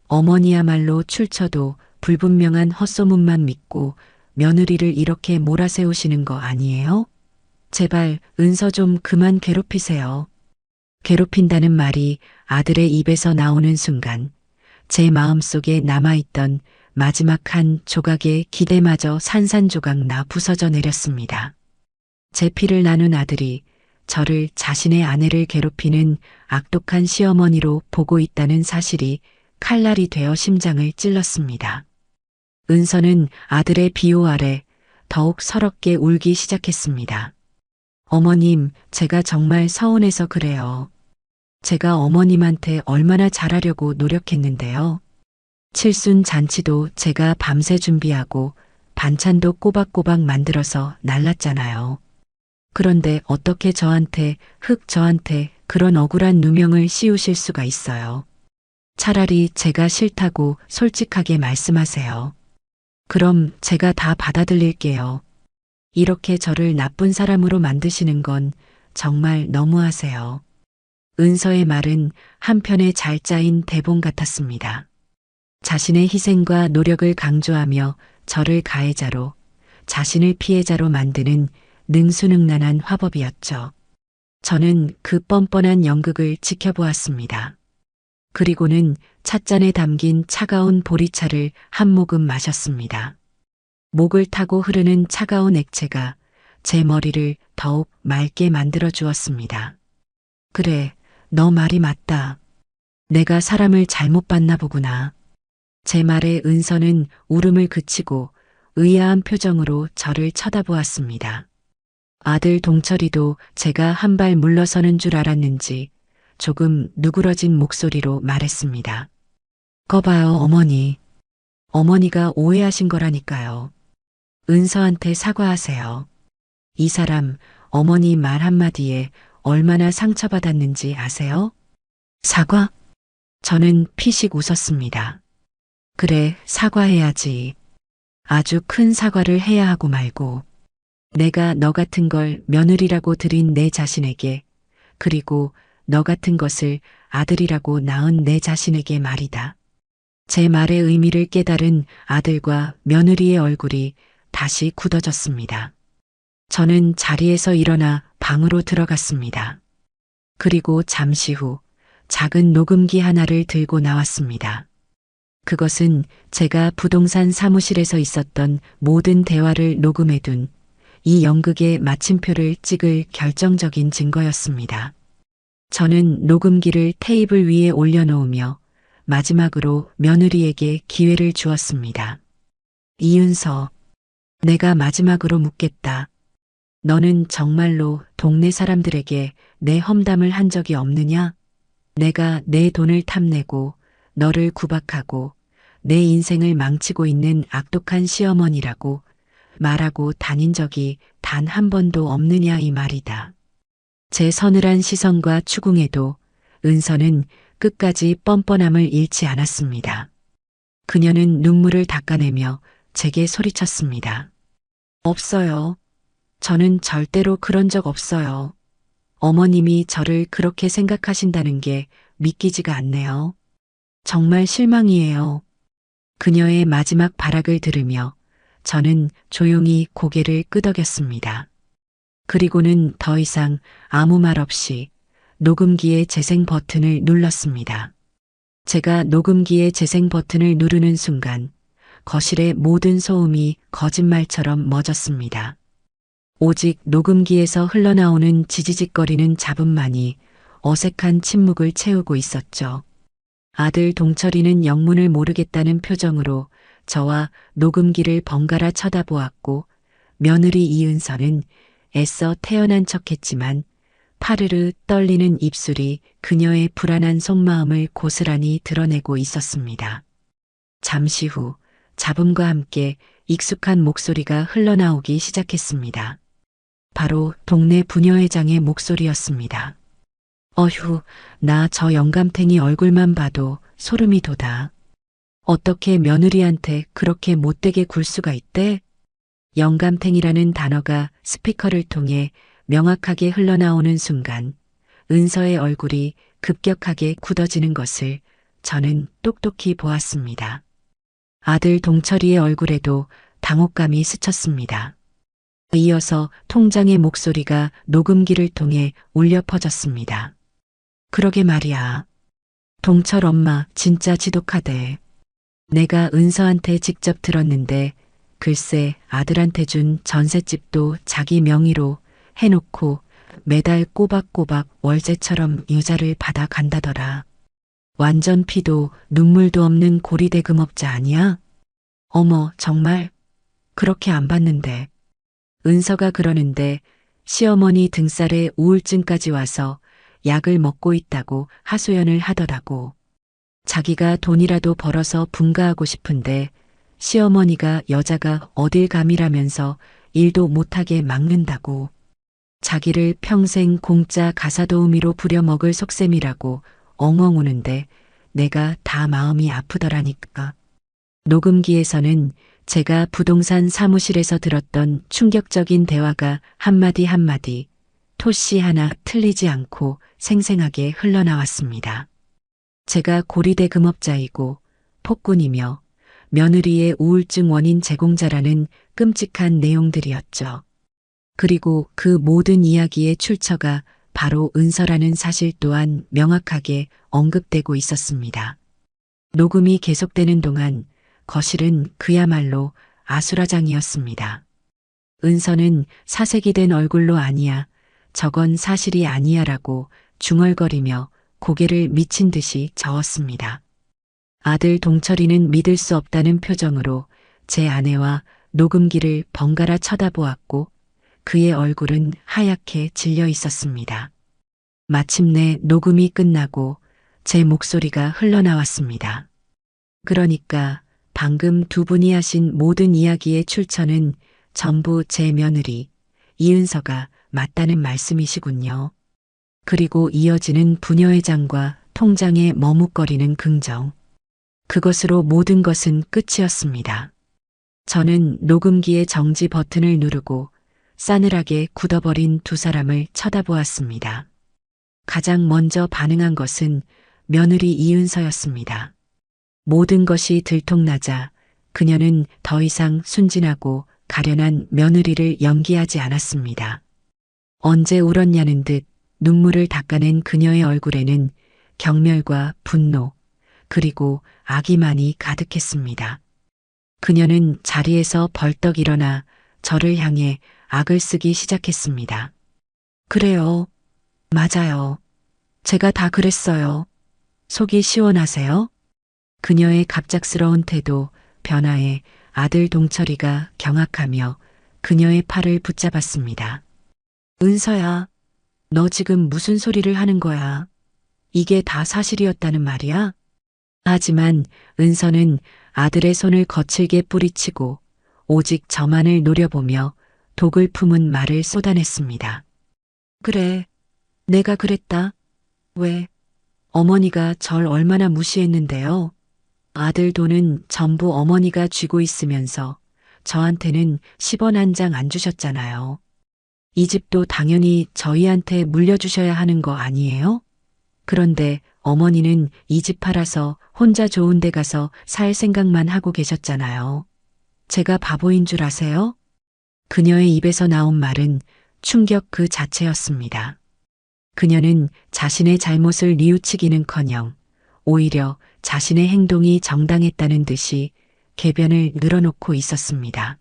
어머니야말로 출처도 불분명한 헛소문만 믿고 며느리를 이렇게 몰아세우시는 거 아니에요? 제발 은서 좀 그만 괴롭히세요. 괴롭힌다는 말이 아들의 입에서 나오는 순간 제 마음속에 남아있던 마지막 한 조각의 기대마저 산산조각 나 부서져 내렸습니다. 제 피를 나눈 아들이 저를 자신의 아내를 괴롭히는 악독한 시어머니로 보고 있다는 사실이 칼날이 되어 심장을 찔렀습니다. 은서는 아들의 비호 아래 더욱 서럽게 울기 시작했습니다. 어머님, 제가 정말 서운해서 그래요. 제가 어머님한테 얼마나 잘하려고 노력했는데요. 칠순 잔치도 제가 밤새 준비하고 반찬도 꼬박꼬박 만들어서 날랐잖아요. 그런데 어떻게 저한테 그런 억울한 누명을 씌우실 수가 있어요. 차라리 제가 싫다고 솔직하게 말씀하세요. 그럼 제가 다 받아들일게요. 이렇게 저를 나쁜 사람으로 만드시는 건 정말 너무하세요. 은서의 말은 한편의 잘 짜인 대본 같았습니다. 자신의 희생과 노력을 강조하며 저를 가해자로, 자신을 피해자로 만드는 능수능란한 화법이었죠. 저는 그 뻔뻔한 연극을 지켜보았습니다. 그리고는 찻잔에 담긴 차가운 보리차를 한 모금 마셨습니다. 목을 타고 흐르는 차가운 액체가 제 머리를 더욱 맑게 만들어 주었습니다. 그래, 너 말이 맞다. 내가 사람을 잘못 봤나 보구나. 제 말에 은서는 울음을 그치고 의아한 표정으로 저를 쳐다보았습니다. 아들 동철이도 제가 한 발 물러서는 줄 알았는지 조금 누그러진 목소리로 말했습니다. 거봐요, 어머니. 어머니가 오해하신 거라니까요. 은서한테 사과하세요. 이 사람 어머니 말 한마디에 얼마나 상처받았는지 아세요? 사과? 저는 피식 웃었습니다. 그래, 사과해야지. 아주 큰 사과를 해야 하고 말고. 내가 너 같은 걸 며느리라고 들인 내 자신에게, 그리고 너 같은 것을 아들이라고 낳은 내 자신에게 말이다. 제 말의 의미를 깨달은 아들과 며느리의 얼굴이 다시 굳어졌습니다. 저는 자리에서 일어나 방으로 들어갔습니다. 그리고 잠시 후 작은 녹음기 하나를 들고 나왔습니다. 그것은 제가 부동산 사무실에서 있었던 모든 대화를 녹음해둔 이 연극의 마침표를 찍을 결정적인 증거였습니다. 저는 녹음기를 테이블 위에 올려놓으며 마지막으로 며느리에게 기회를 주었습니다. 이윤서, 내가 마지막으로 묻겠다. 너는 정말로 동네 사람들에게 내 험담을 한 적이 없느냐? 내가 내 돈을 탐내고 너를 구박하고 내 인생을 망치고 있는 악독한 시어머니라고 말하고 다닌 적이 단 한 번도 없느냐 이 말이다. 제 서늘한 시선과 추궁에도 은서는 끝까지 뻔뻔함을 잃지 않았습니다. 그녀는 눈물을 닦아내며 제게 소리쳤습니다. 없어요. 저는 절대로 그런 적 없어요. 어머님이 저를 그렇게 생각하신다는 게 믿기지가 않네요. 정말 실망이에요. 그녀의 마지막 발악을 들으며 저는 조용히 고개를 끄덕였습니다. 그리고는 더 이상 아무 말 없이 녹음기의 재생 버튼을 눌렀습니다. 제가 녹음기의 재생 버튼을 누르는 순간 거실의 모든 소음이 거짓말처럼 멎었습니다. 오직 녹음기에서 흘러나오는 지지직거리는 잡음만이 어색한 침묵을 채우고 있었죠. 아들 동철이는 영문을 모르겠다는 표정으로 저와 녹음기를 번갈아 쳐다보았고 며느리 이은서는 애써 태연한 척했지만 파르르 떨리는 입술이 그녀의 불안한 속마음을 고스란히 드러내고 있었습니다. 잠시 후 잡음과 함께 익숙한 목소리가 흘러나오기 시작했습니다. 바로 동네 부녀회장의 목소리였습니다. 어휴, 나 저 영감탱이 얼굴만 봐도 소름이 돋아. 어떻게 며느리한테 그렇게 못되게 굴 수가 있대? 영감탱이라는 단어가 스피커를 통해 명확하게 흘러나오는 순간 은서의 얼굴이 급격하게 굳어지는 것을 저는 똑똑히 보았습니다. 아들 동철이의 얼굴에도 당혹감이 스쳤습니다. 이어서 통장의 목소리가 녹음기를 통해 울려 퍼졌습니다. 그러게 말이야. 동철 엄마 진짜 지독하대. 내가 은서한테 직접 들었는데 글쎄 아들한테 준 전셋집도 자기 명의로 해놓고 매달 꼬박꼬박 월세처럼 유자를 받아 간다더라. 완전 피도 눈물도 없는 고리대금업자 아니야? 어머 정말 그렇게 안 봤는데. 은서가 그러는데 시어머니 등살에 우울증까지 와서 약을 먹고 있다고 하소연을 하더라고. 자기가 돈이라도 벌어서 분가하고 싶은데 시어머니가 여자가 어딜 감이라면서 일도 못하게 막는다고. 자기를 평생 공짜 가사도우미로 부려먹을 속셈이라고 엉엉 우는데 내가 다 마음이 아프더라니까. 녹음기에서는 제가 부동산 사무실에서 들었던 충격적인 대화가 한마디 한마디 토씨 하나 틀리지 않고 생생하게 흘러나왔습니다. 제가 고리대 금업자이고 폭군이며 며느리의 우울증 원인 제공자라는 끔찍한 내용들이었죠. 그리고 그 모든 이야기의 출처가 바로 은서라는 사실 또한 명확하게 언급되고 있었습니다. 녹음이 계속되는 동안 거실은 그야말로 아수라장이었습니다. 은서는 사색이 된 얼굴로 아니야, 저건 사실이 아니야라고 중얼거리며 고개를 미친 듯이 저었습니다. 아들 동철이는 믿을 수 없다는 표정으로 제 아내와 녹음기를 번갈아 쳐다보았고 그의 얼굴은 하얗게 질려 있었습니다. 마침내 녹음이 끝나고 제 목소리가 흘러나왔습니다. 그러니까 방금 두 분이 하신 모든 이야기의 출처는 전부 제 며느리 이은서가 맞다는 말씀이시군요. 그리고 이어지는 부녀회장과 통장에 머뭇거리는 긍정. 그것으로 모든 것은 끝이었습니다. 저는 녹음기의 정지 버튼을 누르고 싸늘하게 굳어버린 두 사람을 쳐다보았습니다. 가장 먼저 반응한 것은 며느리 이은서였습니다. 모든 것이 들통나자 그녀는 더 이상 순진하고 가련한 며느리를 연기하지 않았습니다. 언제 울었냐는 듯 눈물을 닦아낸 그녀의 얼굴에는 경멸과 분노, 그리고 악의만이 가득했습니다. 그녀는 자리에서 벌떡 일어나 저를 향해 악을 쓰기 시작했습니다. 그래요. 맞아요. 제가 다 그랬어요. 속이 시원하세요? 그녀의 갑작스러운 태도, 변화에 아들 동철이가 경악하며 그녀의 팔을 붙잡았습니다. 은서야, 너 지금 무슨 소리를 하는 거야? 이게 다 사실이었다는 말이야? 하지만 은서는 아들의 손을 거칠게 뿌리치고 오직 저만을 노려보며 독을 품은 말을 쏟아냈습니다. 그래, 내가 그랬다. 왜? 어머니가 절 얼마나 무시했는데요. 아들 돈은 전부 어머니가 쥐고 있으면서 저한테는 10원 한 장 안 주셨잖아요. 이 집도 당연히 저희한테 물려주셔야 하는 거 아니에요? 그런데 어머니는 이 집 팔아서 혼자 좋은 데 가서 살 생각만 하고 계셨잖아요. 제가 바보인 줄 아세요? 그녀의 입에서 나온 말은 충격 그 자체였습니다. 그녀는 자신의 잘못을 뉘우치기는커녕 오히려 자신의 행동이 정당했다는 듯이 궤변을 늘어놓고 있었습니다.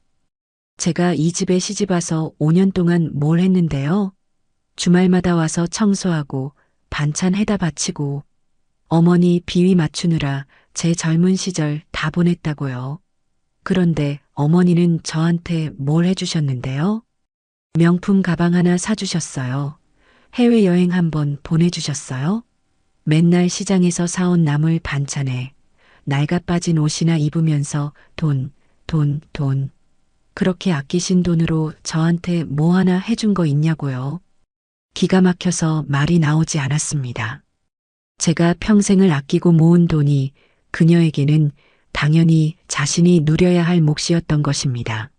제가 이 집에 시집와서 5년 동안 뭘 했는데요. 주말마다 와서 청소하고 반찬 해다 바치고 어머니 비위 맞추느라 제 젊은 시절 다 보냈다고요. 그런데 어머니는 저한테 뭘 해주셨는데요? 명품 가방 하나 사주셨어요. 해외여행 한번 보내주셨어요. 맨날 시장에서 사온 나물 반찬에 낡아 빠진 옷이나 입으면서 돈. 그렇게 아끼신 돈으로 저한테 뭐 하나 해준 거 있냐고요. 기가 막혀서 말이 나오지 않았습니다. 제가 평생을 아끼고 모은 돈이 그녀에게는 당연히 자신이 누려야 할 몫이었던 것입니다.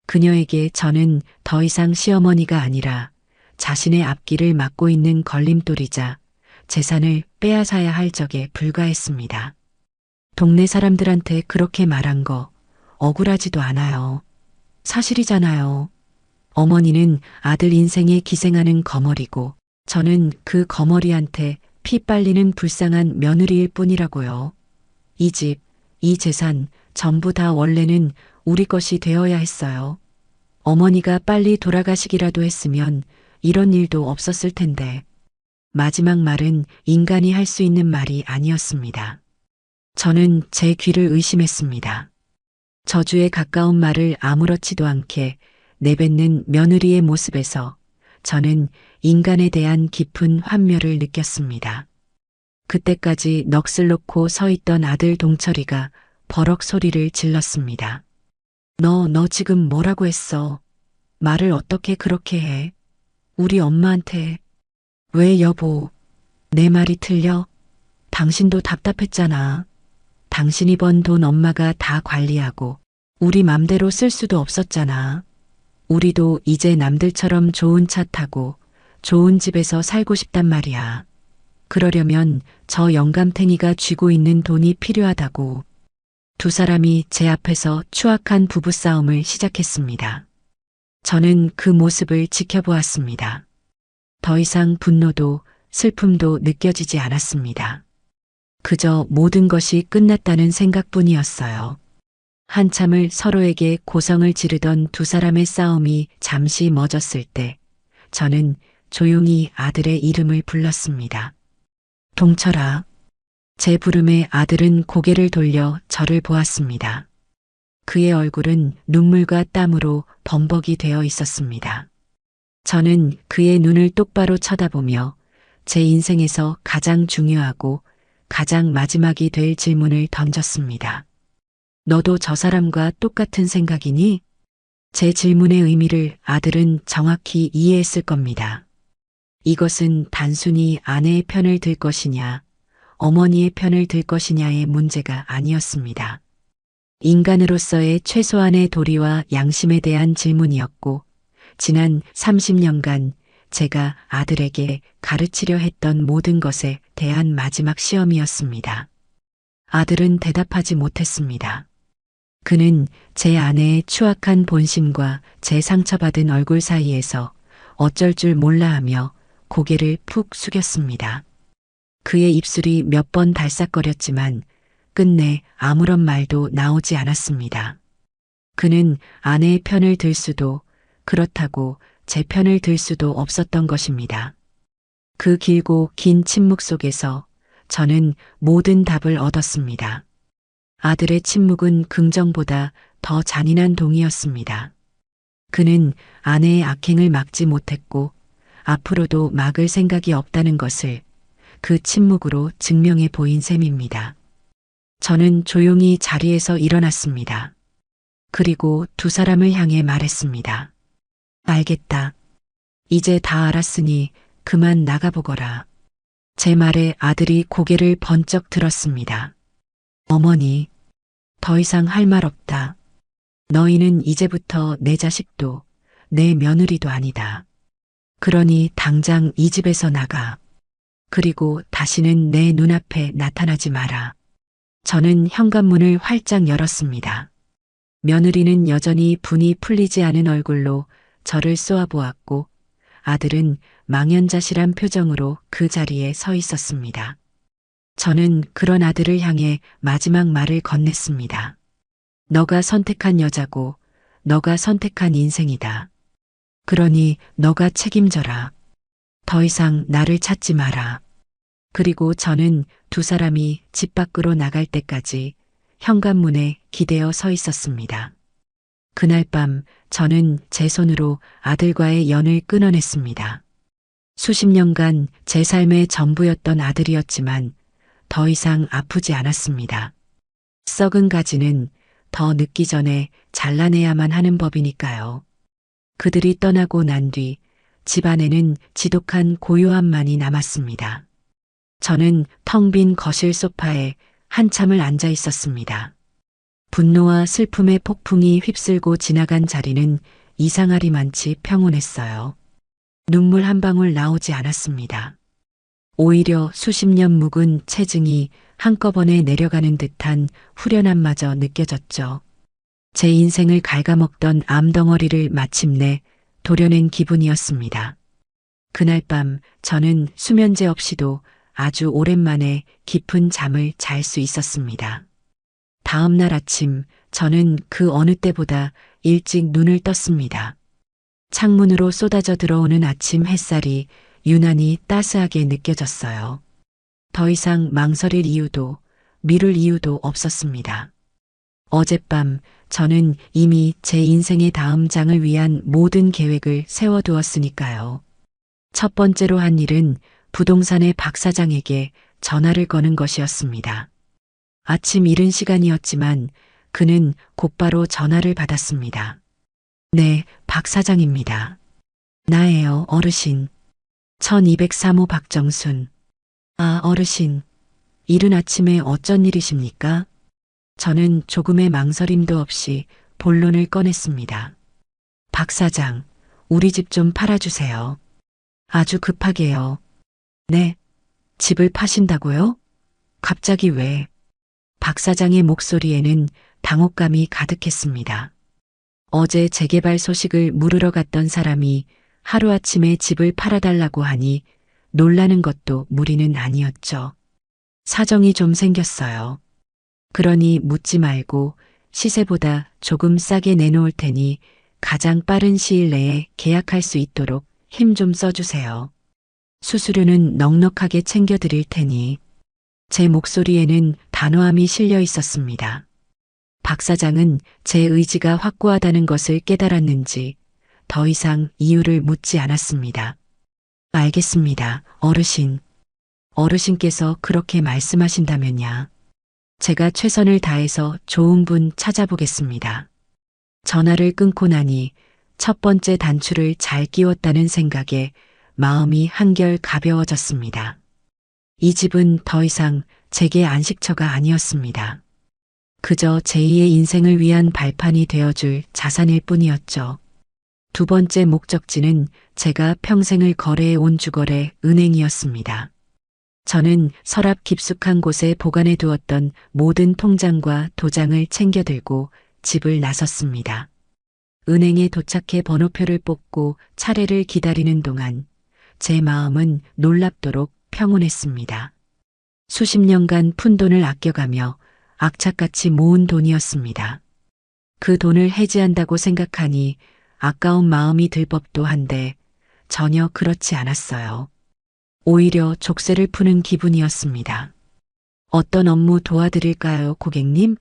그녀에게 저는 더 이상 시어머니가 아니라 자신의 앞길을 막고 있는 걸림돌이자 재산을 빼앗아야 할 적에 불과했습니다. 동네 사람들한테 그렇게 말한 거 억울하지도 않아요. 사실이잖아요. 어머니는 아들 인생에 기생하는 거머리고 저는 그 거머리한테 피 빨리는 불쌍한 며느리일 뿐이라고요. 이 집, 이 재산 전부 다 원래는 우리 것이 되어야 했어요. 어머니가 빨리 돌아가시기라도 했으면 이런 일도 없었을 텐데. 마지막 말은 인간이 할 수 있는 말이 아니었습니다. 저는 제 귀를 의심했습니다. 저주에 가까운 말을 아무렇지도 않게 내뱉는 며느리의 모습에서 저는 인간에 대한 깊은 환멸을 느꼈습니다. 그때까지 넋을 놓고 서 있던 아들 동철이가 버럭 소리를 질렀습니다. 너 지금 뭐라고 했어? 말을 어떻게 그렇게 해? 우리 엄마한테. 왜 여보? 내 말이 틀려? 당신도 답답했잖아. 당신이 번 돈 엄마가 다 관리하고 우리 맘대로 쓸 수도 없었잖아. 우리도 이제 남들처럼 좋은 차 타고 좋은 집에서 살고 싶단 말이야. 그러려면 저 영감탱이가 쥐고 있는 돈이 필요하다고. 두 사람이 제 앞에서 추악한 부부싸움을 시작했습니다. 저는 그 모습을 지켜보았습니다. 더 이상 분노도 슬픔도 느껴지지 않았습니다. 그저 모든 것이 끝났다는 생각뿐이었어요. 한참을 서로에게 고성을 지르던 두 사람의 싸움이 잠시 멎었을 때 저는 조용히 아들의 이름을 불렀습니다. 동철아. 제 부름에 아들은 고개를 돌려 저를 보았습니다. 그의 얼굴은 눈물과 땀으로 범벅이 되어 있었습니다. 저는 그의 눈을 똑바로 쳐다보며 제 인생에서 가장 중요하고 가장 마지막이 될 질문을 던졌습니다. 너도 저 사람과 똑같은 생각이니? 제 질문의 의미를 아들은 정확히 이해했을 겁니다. 이것은 단순히 아내의 편을 들 것이냐, 어머니의 편을 들 것이냐의 문제가 아니었습니다. 인간으로서의 최소한의 도리와 양심에 대한 질문이었고, 지난 30년간 제가 아들에게 가르치려 했던 모든 것에 대한 마지막 시험이었습니다. 아들은 대답하지 못했습니다. 그는 제 아내의 추악한 본심과 제 상처받은 얼굴 사이에서 어쩔 줄 몰라 하며 고개를 푹 숙였습니다. 그의 입술이 몇 번 달싹거렸지만 끝내 아무런 말도 나오지 않았습니다. 그는 아내의 편을 들 수도 그렇다고 제 편을 들 수도 없었던 것입니다. 그 길고 긴 침묵 속에서 저는 모든 답을 얻었습니다. 아들의 침묵은 긍정보다 더 잔인한 동이었습니다. 그는 아내의 악행을 막지 못했고 앞으로도 막을 생각이 없다는 것을 그 침묵으로 증명해 보인 셈입니다. 저는 조용히 자리에서 일어났습니다. 그리고 두 사람을 향해 말했습니다. 알겠다. 이제 다 알았으니 그만 나가보거라. 제 말에 아들이 고개를 번쩍 들었습니다. 어머니, 더 이상 할 말 없다. 너희는 이제부터 내 자식도 내 며느리도 아니다. 그러니 당장 이 집에서 나가. 그리고 다시는 내 눈앞에 나타나지 마라. 저는 현관문을 활짝 열었습니다. 며느리는 여전히 분이 풀리지 않은 얼굴로 저를 쏘아보았고 아들은 망연자실한 표정으로 그 자리에 서 있었습니다. 저는 그런 아들을 향해 마지막 말을 건넸습니다. 너가 선택한 여자고 너가 선택한 인생이다. 그러니 너가 책임져라. 더 이상 나를 찾지 마라. 그리고 저는 두 사람이 집 밖으로 나갈 때까지 현관문에 기대어 서 있었습니다. 그날 밤 저는 제 손으로 아들과의 연을 끊어냈습니다. 수십 년간 제 삶의 전부였던 아들이었지만 더 이상 아프지 않았습니다. 썩은 가지는 더 늦기 전에 잘라내야만 하는 법이니까요. 그들이 떠나고 난 뒤 집안에는 지독한 고요함만이 남았습니다. 저는 텅 빈 거실 소파에 한참을 앉아 있었습니다. 분노와 슬픔의 폭풍이 휩쓸고 지나간 자리는 이상하리만치 평온했어요. 눈물 한 방울 나오지 않았습니다. 오히려 수십 년 묵은 체증이 한꺼번에 내려가는 듯한 후련함마저 느껴졌죠. 제 인생을 갉아먹던 암덩어리를 마침내 도려낸 기분이었습니다. 그날 밤 저는 수면제 없이도 아주 오랜만에 깊은 잠을 잘 수 있었습니다. 다음 날 아침 저는 그 어느 때보다 일찍 눈을 떴습니다. 창문으로 쏟아져 들어오는 아침 햇살이 유난히 따스하게 느껴졌어요. 더 이상 망설일 이유도 미룰 이유도 없었습니다. 어젯밤 저는 이미 제 인생의 다음 장을 위한 모든 계획을 세워두었으니까요. 첫 번째로 한 일은 부동산의 박 사장에게 전화를 거는 것이었습니다. 아침 이른 시간이었지만 그는 곧바로 전화를 받았습니다. 네, 박 사장입니다. 나예요, 어르신. 1203호 박정순. 아, 어르신. 이른 아침에 어쩐 일이십니까? 저는 조금의 망설임도 없이 본론을 꺼냈습니다. 박 사장, 우리 집 좀 팔아주세요. 아주 급하게요. 네, 집을 파신다고요? 갑자기 왜? 박 사장의 목소리에는 당혹감이 가득했습니다. 어제 재개발 소식을 물으러 갔던 사람이 하루아침에 집을 팔아달라고 하니 놀라는 것도 무리는 아니었죠. 사정이 좀 생겼어요. 그러니 묻지 말고 시세보다 조금 싸게 내놓을 테니 가장 빠른 시일 내에 계약할 수 있도록 힘 좀 써주세요. 수수료는 넉넉하게 챙겨드릴 테니. 제 목소리에는 단호함이 실려 있었습니다. 박 사장은 제 의지가 확고하다는 것을 깨달았는지 더 이상 이유를 묻지 않았습니다. 알겠습니다, 어르신. 어르신께서 그렇게 말씀하신다면야. 제가 최선을 다해서 좋은 분 찾아보겠습니다. 전화를 끊고 나니 첫 번째 단추를 잘 끼웠다는 생각에 마음이 한결 가벼워졌습니다. 이 집은 더 이상 제게 안식처가 아니었습니다. 그저 제2의 인생을 위한 발판이 되어줄 자산일 뿐이었죠. 두 번째 목적지는 제가 평생을 거래해 온 주거래 은행이었습니다. 저는 서랍 깊숙한 곳에 보관해 두었던 모든 통장과 도장을 챙겨 들고 집을 나섰습니다. 은행에 도착해 번호표를 뽑고 차례를 기다리는 동안 제 마음은 놀랍도록 평온했습니다. 수십 년간 푼돈을 아껴가며 악착같이 모은 돈이었습니다. 그 돈을 해지한다고 생각하니 아까운 마음이 들 법도 한데 전혀 그렇지 않았어요. 오히려 족쇄를 푸는 기분이었습니다. 어떤 업무 도와드릴까요, 고객님?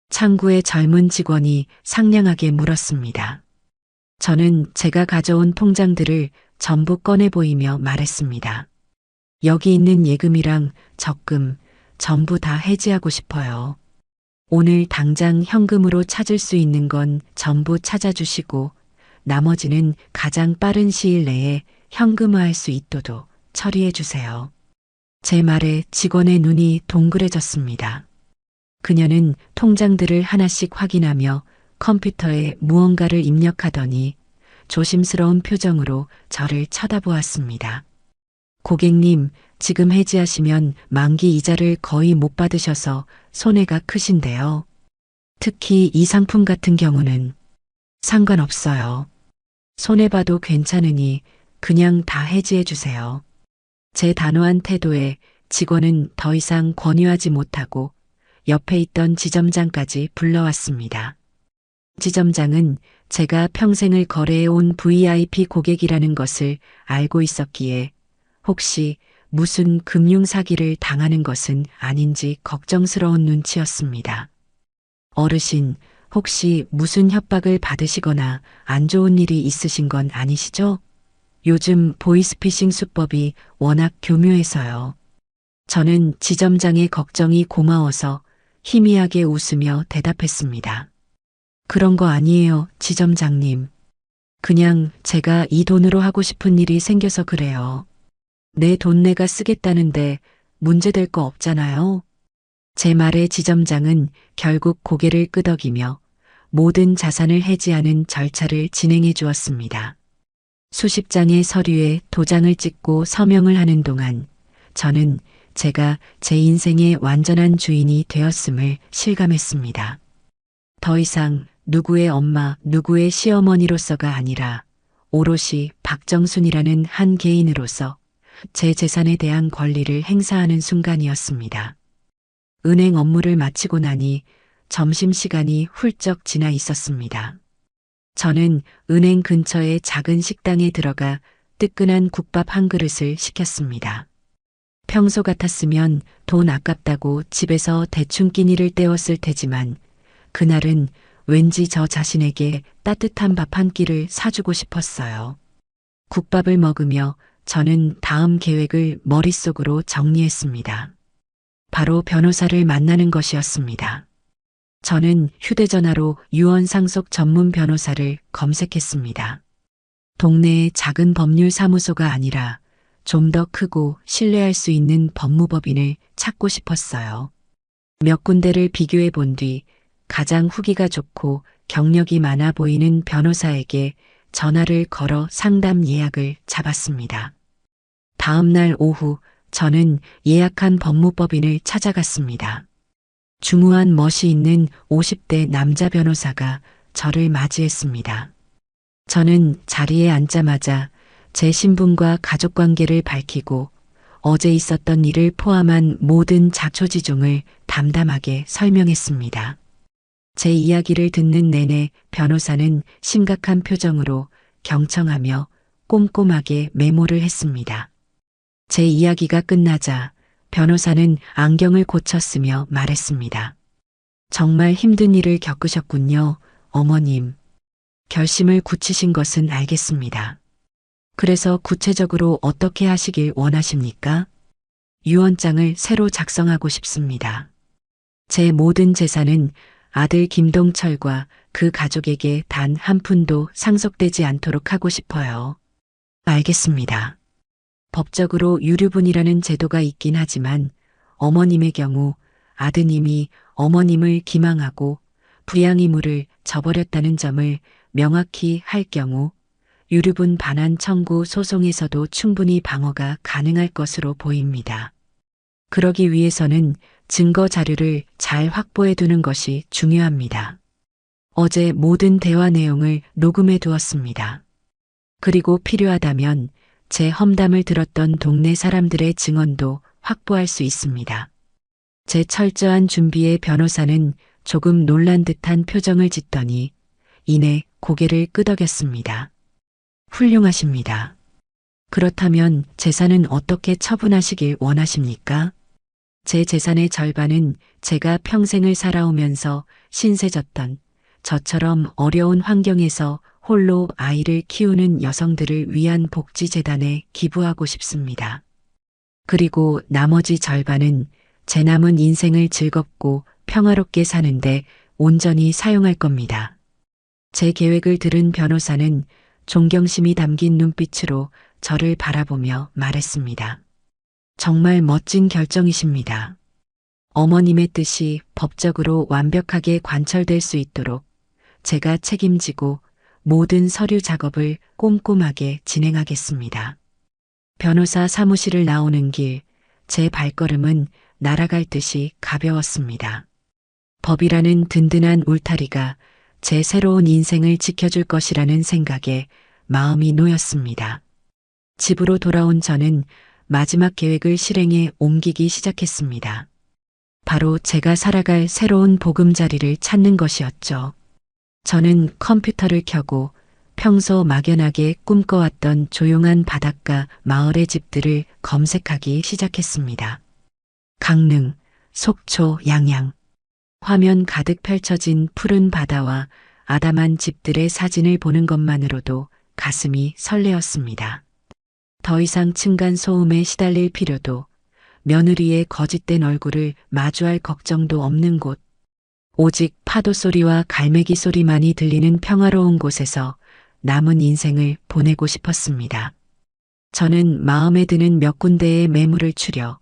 창구의 젊은 직원이 상냥하게 물었습니다. 저는 제가 가져온 통장들을 전부 꺼내 보이며 말했습니다. 여기 있는 예금이랑 적금 전부 다 해지하고 싶어요. 오늘 당장 현금으로 찾을 수 있는 건 전부 찾아주시고 나머지는 가장 빠른 시일 내에 현금화할 수 있도록 처리해 주세요. 제 말에 직원의 눈이 동그래졌습니다. 그녀는 통장들을 하나씩 확인하며 컴퓨터에 무언가를 입력하더니 조심스러운 표정으로 저를 쳐다보았습니다. 고객님, 지금 해지하시면 만기 이자를 거의 못 받으셔서 손해가 크신데요. 특히 이 상품 같은 경우는 상관없어요. 손해봐도 괜찮으니 그냥 다 해지해 주세요. 제 단호한 태도에 직원은 더 이상 권유하지 못하고 옆에 있던 지점장까지 불러왔습니다. 지점장은 제가 평생을 거래해온 VIP 고객이라는 것을 알고 있었기에 혹시 무슨 금융사기를 당하는 것은 아닌지 걱정스러운 눈치였습니다. 어르신, 혹시 무슨 협박을 받으시거나 안 좋은 일이 있으신 건 아니시죠? 요즘 보이스피싱 수법이 워낙 교묘해서요. 저는 지점장의 걱정이 고마워서 희미하게 웃으며 대답했습니다. 그런 거 아니에요, 지점장님. 그냥 제가 이 돈으로 하고 싶은 일이 생겨서 그래요. 내 돈 내가 쓰겠다는데 문제될 거 없잖아요. 제 말에 지점장은 결국 고개를 끄덕이며 모든 자산을 해지하는 절차를 진행해 주었습니다. 수십 장의 서류에 도장을 찍고 서명을 하는 동안 저는 제가 제 인생의 완전한 주인이 되었음을 실감했습니다. 더 이상 누구의 엄마, 누구의 시어머니로서가 아니라 오롯이 박정순이라는 한 개인으로서 제 재산에 대한 권리를 행사하는 순간이었습니다. 은행 업무를 마치고 나니 점심시간이 훌쩍 지나 있었습니다. 저는 은행 근처의 작은 식당에 들어가 뜨끈한 국밥 한 그릇을 시켰습니다. 평소 같았으면 돈 아깝다고 집에서 대충 끼니를 때웠을 테지만 그날은 왠지 저 자신에게 따뜻한 밥 한 끼를 사주고 싶었어요. 국밥을 먹으며 저는 다음 계획을 머릿속으로 정리했습니다. 바로 변호사를 만나는 것이었습니다. 저는 휴대전화로 유언 상속 전문 변호사를 검색했습니다. 동네의 작은 법률 사무소가 아니라 좀 더 크고 신뢰할 수 있는 법무법인을 찾고 싶었어요. 몇 군데를 비교해 본 뒤 가장 후기가 좋고 경력이 많아 보이는 변호사에게 전화를 걸어 상담 예약을 잡았습니다. 다음 날 오후 저는 예약한 법무법인을 찾아갔습니다. 중후한 멋이 있는 50대 남자 변호사가 저를 맞이했습니다. 저는 자리에 앉자마자 제 신분과 가족관계를 밝히고 어제 있었던 일을 포함한 모든 자초지종을 담담하게 설명했습니다. 제 이야기를 듣는 내내 변호사는 심각한 표정으로 경청하며 꼼꼼하게 메모를 했습니다. 제 이야기가 끝나자 변호사는 안경을 고쳤으며 말했습니다. 정말 힘든 일을 겪으셨군요, 어머님. 결심을 굳히신 것은 알겠습니다. 그래서 구체적으로 어떻게 하시길 원하십니까? 유언장을 새로 작성하고 싶습니다. 제 모든 재산은 아들 김동철과 그 가족에게 단 한 푼도 상속되지 않도록 하고 싶어요. 알겠습니다. 법적으로 유류분이라는 제도가 있긴 하지만 어머님의 경우 아드님이 어머님을 기망하고 부양 의무를 저버렸다는 점을 명확히 할 경우 유류분 반환 청구 소송에서도 충분히 방어가 가능할 것으로 보입니다. 그러기 위해서는 증거 자료를 잘 확보해 두는 것이 중요합니다. 어제 모든 대화 내용을 녹음해 두었습니다. 그리고 필요하다면 제 험담을 들었던 동네 사람들의 증언도 확보할 수 있습니다. 제 철저한 준비에 변호사는 조금 놀란 듯한 표정을 짓더니 이내 고개를 끄덕였습니다. 훌륭하십니다. 그렇다면 재산은 어떻게 처분하시길 원하십니까? 제 재산의 절반은 제가 평생을 살아오면서 신세졌던 저처럼 어려운 환경에서 홀로 아이를 키우는 여성들을 위한 복지재단에 기부하고 싶습니다. 그리고 나머지 절반은 제 남은 인생을 즐겁고 평화롭게 사는데 온전히 사용할 겁니다. 제 계획을 들은 변호사는 존경심이 담긴 눈빛으로 저를 바라보며 말했습니다. 정말 멋진 결정이십니다. 어머님의 뜻이 법적으로 완벽하게 관철될 수 있도록 제가 책임지고 모든 서류 작업을 꼼꼼하게 진행하겠습니다. 변호사 사무실을 나오는 길, 제 발걸음은 날아갈 듯이 가벼웠습니다. 법이라는 든든한 울타리가 제 새로운 인생을 지켜줄 것이라는 생각에 마음이 놓였습니다. 집으로 돌아온 저는 마지막 계획을 실행에 옮기기 시작했습니다. 바로 제가 살아갈 새로운 보금자리를 찾는 것이었죠. 저는 컴퓨터를 켜고 평소 막연하게 꿈꿔왔던 조용한 바닷가 마을의 집들을 검색하기 시작했습니다. 강릉, 속초, 양양. 화면 가득 펼쳐진 푸른 바다와 아담한 집들의 사진을 보는 것만으로도 가슴이 설레었습니다. 더 이상 층간 소음에 시달릴 필요도, 며느리의 거짓된 얼굴을 마주할 걱정도 없는 곳, 오직 파도 소리와 갈매기 소리만이 들리는 평화로운 곳에서 남은 인생을 보내고 싶었습니다. 저는 마음에 드는 몇 군데의 매물을 추려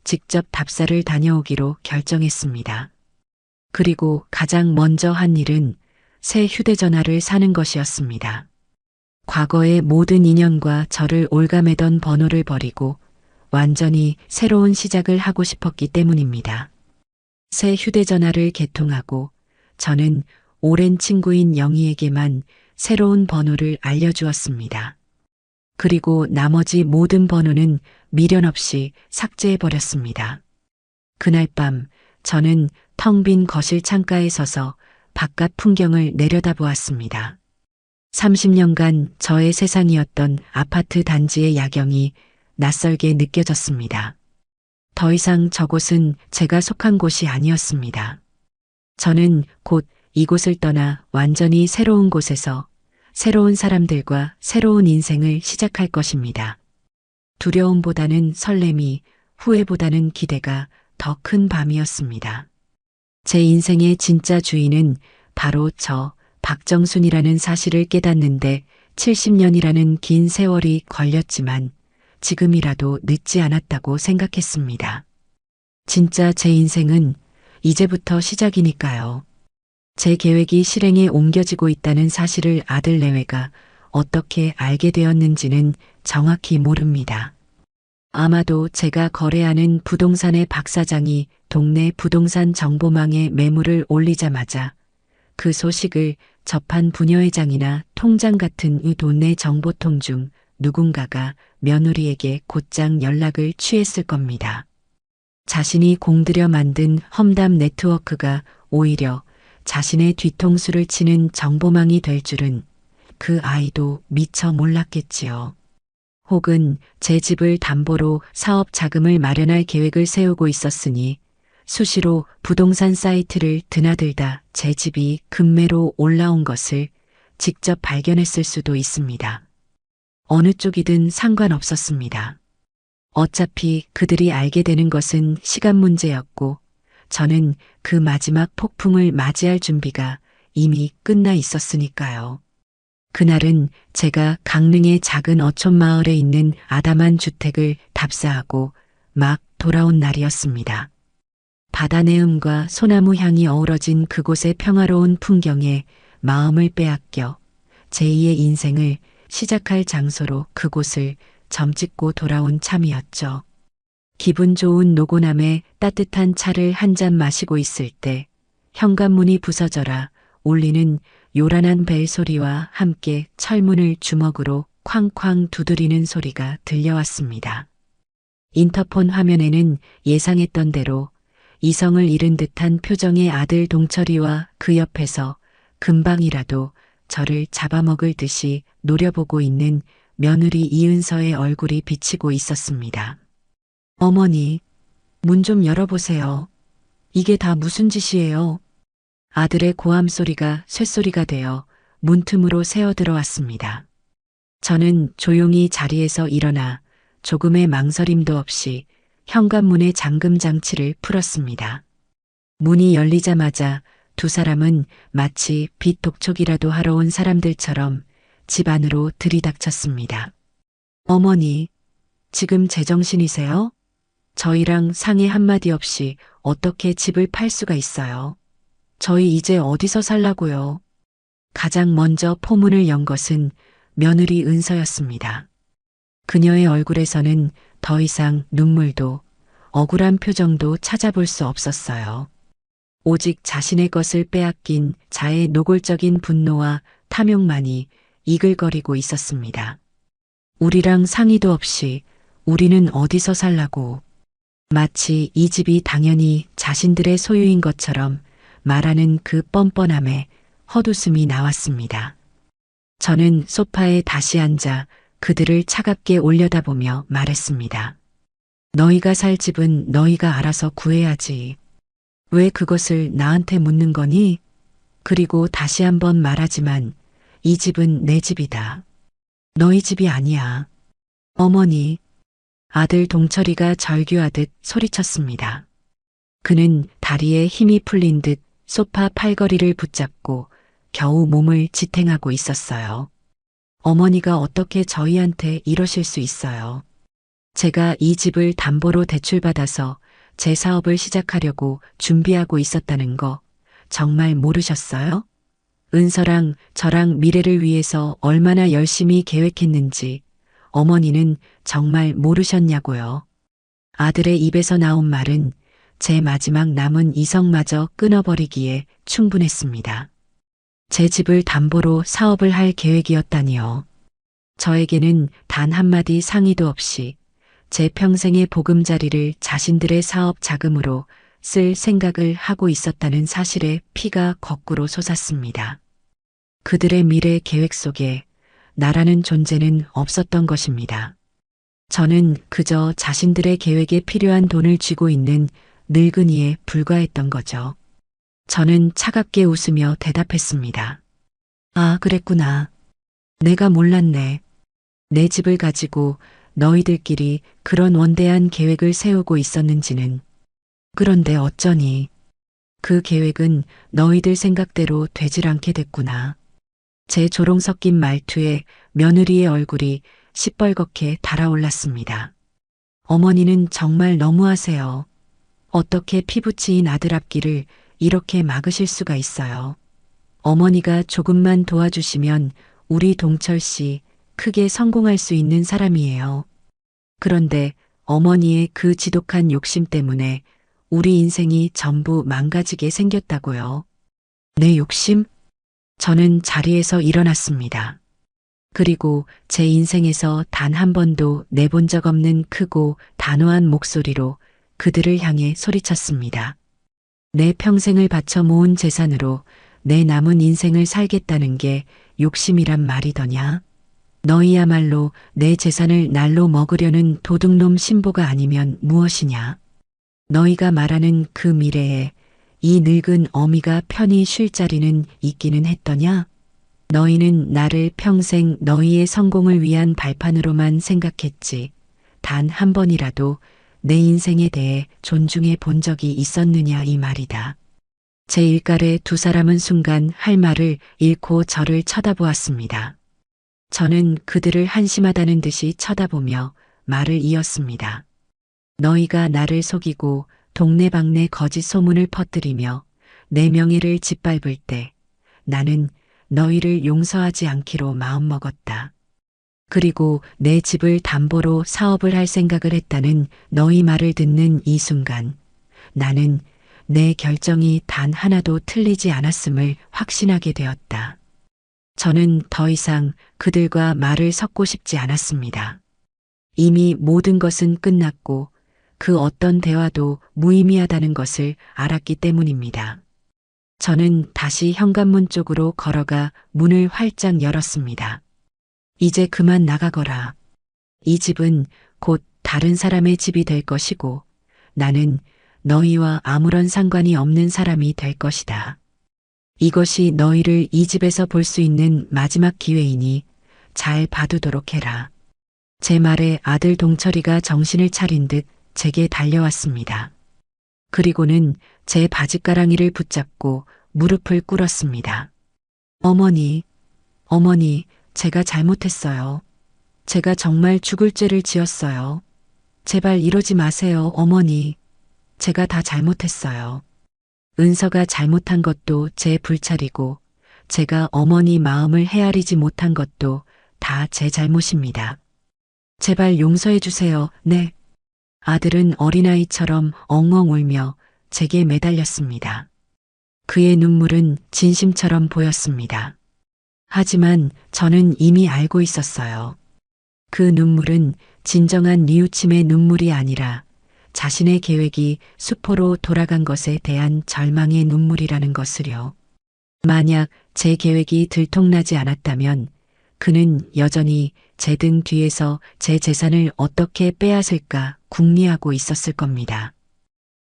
직접 답사를 다녀오기로 결정했습니다. 그리고 가장 먼저 한 일은 새 휴대전화를 사는 것이었습니다. 과거의 모든 인연과 저를 올가매던 번호를 버리고 완전히 새로운 시작을 하고 싶었기 때문입니다. 새 휴대전화를 개통하고 저는 오랜 친구인 영희에게만 새로운 번호를 알려주었습니다. 그리고 나머지 모든 번호는 미련 없이 삭제해버렸습니다. 그날 밤 저는 텅 빈 거실 창가에 서서 바깥 풍경을 내려다보았습니다. 30년간 저의 세상이었던 아파트 단지의 야경이 낯설게 느껴졌습니다. 더 이상 저곳은 제가 속한 곳이 아니었습니다. 저는 곧 이곳을 떠나 완전히 새로운 곳에서 새로운 사람들과 새로운 인생을 시작할 것입니다. 두려움보다는 설렘이, 후회보다는 기대가 더 큰 밤이었습니다. 제 인생의 진짜 주인은 바로 저 박정순이라는 사실을 깨닫는데 70년이라는 긴 세월이 걸렸지만 지금이라도 늦지 않았다고 생각했습니다. 진짜 제 인생은 이제부터 시작이니까요. 제 계획이 실행에 옮겨지고 있다는 사실을 아들 내외가 어떻게 알게 되었는지는 정확히 모릅니다. 아마도 제가 거래하는 부동산의 박 사장이 동네 부동산 정보망에 매물을 올리자마자 그 소식을 접한 부녀회장이나 통장 같은 이 동네 정보통 중 누군가가 며느리에게 곧장 연락을 취했을 겁니다. 자신이 공들여 만든 험담 네트워크가 오히려 자신의 뒤통수를 치는 정보망이 될 줄은 그 아이도 미처 몰랐겠지요. 혹은 제 집을 담보로 사업 자금을 마련할 계획을 세우고 있었으니 수시로 부동산 사이트를 드나들다 제 집이 급매로 올라온 것을 직접 발견했을 수도 있습니다. 어느 쪽이든 상관없었습니다. 어차피 그들이 알게 되는 것은 시간 문제였고 저는 그 마지막 폭풍을 맞이할 준비가 이미 끝나 있었으니까요. 그날은 제가 강릉의 작은 어촌 마을에 있는 아담한 주택을 답사하고 막 돌아온 날이었습니다. 바다 내음과 소나무 향이 어우러진 그곳의 평화로운 풍경에 마음을 빼앗겨 제2의 인생을 시작할 장소로 그곳을 점찍고 돌아온 참이었죠. 기분 좋은 노고남에 따뜻한 차를 한 잔 마시고 있을 때 현관문이 부서져라 울리는 요란한 벨 소리와 함께 철문을 주먹으로 쾅쾅 두드리는 소리가 들려왔습니다. 인터폰 화면에는 예상했던 대로 이성을 잃은 듯한 표정의 아들 동철이와 그 옆에서 금방이라도 저를 잡아먹을 듯이 노려보고 있는 며느리 이은서의 얼굴이 비치고 있었습니다. 어머니, 문 좀 열어보세요. 이게 다 무슨 짓이에요? 아들의 고함 소리가 쇳소리가 되어 문틈으로 새어 들어왔습니다. 저는 조용히 자리에서 일어나 조금의 망설임도 없이 현관문의 잠금 장치를 풀었습니다. 문이 열리자마자 두 사람은 마치 빛 독촉이라도 하러 온 사람들처럼 집 안으로 들이닥쳤습니다. 어머니, 지금 제정신이세요? 저희랑 상의 한마디 없이 어떻게 집을 팔 수가 있어요? 저희 이제 어디서 살라고요? 가장 먼저 포문을 연 것은 며느리 은서였습니다. 그녀의 얼굴에서는 더 이상 눈물도 억울한 표정도 찾아볼 수 없었어요. 오직 자신의 것을 빼앗긴 자의 노골적인 분노와 탐욕만이 이글거리고 있었습니다. 우리랑 상의도 없이 우리는 어디서 살라고. 마치 이 집이 당연히 자신들의 소유인 것처럼 말하는 그 뻔뻔함에 헛웃음이 나왔습니다. 저는 소파에 다시 앉아 그들을 차갑게 올려다보며 말했습니다. 너희가 살 집은 너희가 알아서 구해야지. 왜 그것을 나한테 묻는 거니? 그리고 다시 한번 말하지만 이 집은 내 집이다. 너희 집이 아니야. 어머니, 아들 동철이가 절규하듯 소리쳤습니다. 그는 다리에 힘이 풀린 듯 소파 팔걸이를 붙잡고 겨우 몸을 지탱하고 있었어요. 어머니가 어떻게 저희한테 이러실 수 있어요. 제가 이 집을 담보로 대출받아서 제 사업을 시작하려고 준비하고 있었다는 거 정말 모르셨어요? 은서랑 저랑 미래를 위해서 얼마나 열심히 계획했는지 어머니는 정말 모르셨냐고요. 아들의 입에서 나온 말은 제 마지막 남은 이성마저 끊어버리기에 충분했습니다. 제 집을 담보로 사업을 할 계획이었다니요. 저에게는 단 한마디 상의도 없이 제 평생의 보금자리를 자신들의 사업 자금으로 쓸 생각을 하고 있었다는 사실에 피가 거꾸로 솟았습니다. 그들의 미래 계획 속에 나라는 존재는 없었던 것입니다. 저는 그저 자신들의 계획에 필요한 돈을 쥐고 있는 늙은이에 불과했던 거죠. 저는 차갑게 웃으며 대답했습니다. 아, 그랬구나. 내가 몰랐네. 내 집을 가지고 너희들끼리 그런 원대한 계획을 세우고 있었는지는. 그런데 어쩌니. 그 계획은 너희들 생각대로 되질 않게 됐구나. 제 조롱 섞인 말투에 며느리의 얼굴이 시뻘겋게 달아올랐습니다. 어머니는 정말 너무하세요. 어떻게 피부치인 아들 앞길을 이렇게 막으실 수가 있어요. 어머니가 조금만 도와주시면 우리 동철 씨 크게 성공할 수 있는 사람이에요. 그런데 어머니의 그 지독한 욕심 때문에 우리 인생이 전부 망가지게 생겼다고요. 내 욕심? 저는 자리에서 일어났습니다. 그리고 제 인생에서 단 한 번도 내본 적 없는 크고 단호한 목소리로 그들을 향해 소리쳤습니다. 내 평생을 바쳐 모은 재산으로 내 남은 인생을 살겠다는 게 욕심이란 말이더냐? 너희야말로 내 재산을 날로 먹으려는 도둑놈 신보가 아니면 무엇이냐? 너희가 말하는 그 미래에 이 늙은 어미가 편히 쉴 자리는 있기는 했더냐? 너희는 나를 평생 너희의 성공을 위한 발판으로만 생각했지. 단 한 번이라도 내 인생에 대해 존중해 본 적이 있었느냐 이 말이다. 제 일갈에 두 사람은 순간 할 말을 잃고 저를 쳐다보았습니다. 저는 그들을 한심하다는 듯이 쳐다보며 말을 이었습니다. 너희가 나를 속이고 동네방네 거짓 소문을 퍼뜨리며 내 명예를 짓밟을 때 나는 너희를 용서하지 않기로 마음먹었다. 그리고 내 집을 담보로 사업을 할 생각을 했다는 너희 말을 듣는 이 순간 나는 내 결정이 단 하나도 틀리지 않았음을 확신하게 되었다. 저는 더 이상 그들과 말을 섞고 싶지 않았습니다. 이미 모든 것은 끝났고 그 어떤 대화도 무의미하다는 것을 알았기 때문입니다. 저는 다시 현관문 쪽으로 걸어가 문을 활짝 열었습니다. 이제 그만 나가거라. 이 집은 곧 다른 사람의 집이 될 것이고 나는 너희와 아무런 상관이 없는 사람이 될 것이다. 이것이 너희를 이 집에서 볼 수 있는 마지막 기회이니 잘 봐두도록 해라. 제 말에 아들 동철이가 정신을 차린 듯 제게 달려왔습니다. 그리고는 제 바짓가랑이를 붙잡고 무릎을 꿇었습니다. 어머니, 어머니, 제가 잘못했어요. 제가 정말 죽을 죄를 지었어요. 제발 이러지 마세요, 어머니. 제가 다 잘못했어요. 은서가 잘못한 것도 제 불찰이고 제가 어머니 마음을 헤아리지 못한 것도 다 제 잘못입니다. 제발 용서해 주세요. 네. 아들은 어린아이처럼 엉엉 울며 제게 매달렸습니다. 그의 눈물은 진심처럼 보였습니다. 하지만 저는 이미 알고 있었어요. 그 눈물은 진정한 뉘우침의 눈물이 아니라 자신의 계획이 수포로 돌아간 것에 대한 절망의 눈물이라는 것을요. 만약 제 계획이 들통나지 않았다면 그는 여전히 제 등 뒤에서 제 재산을 어떻게 빼앗을까 궁리하고 있었을 겁니다.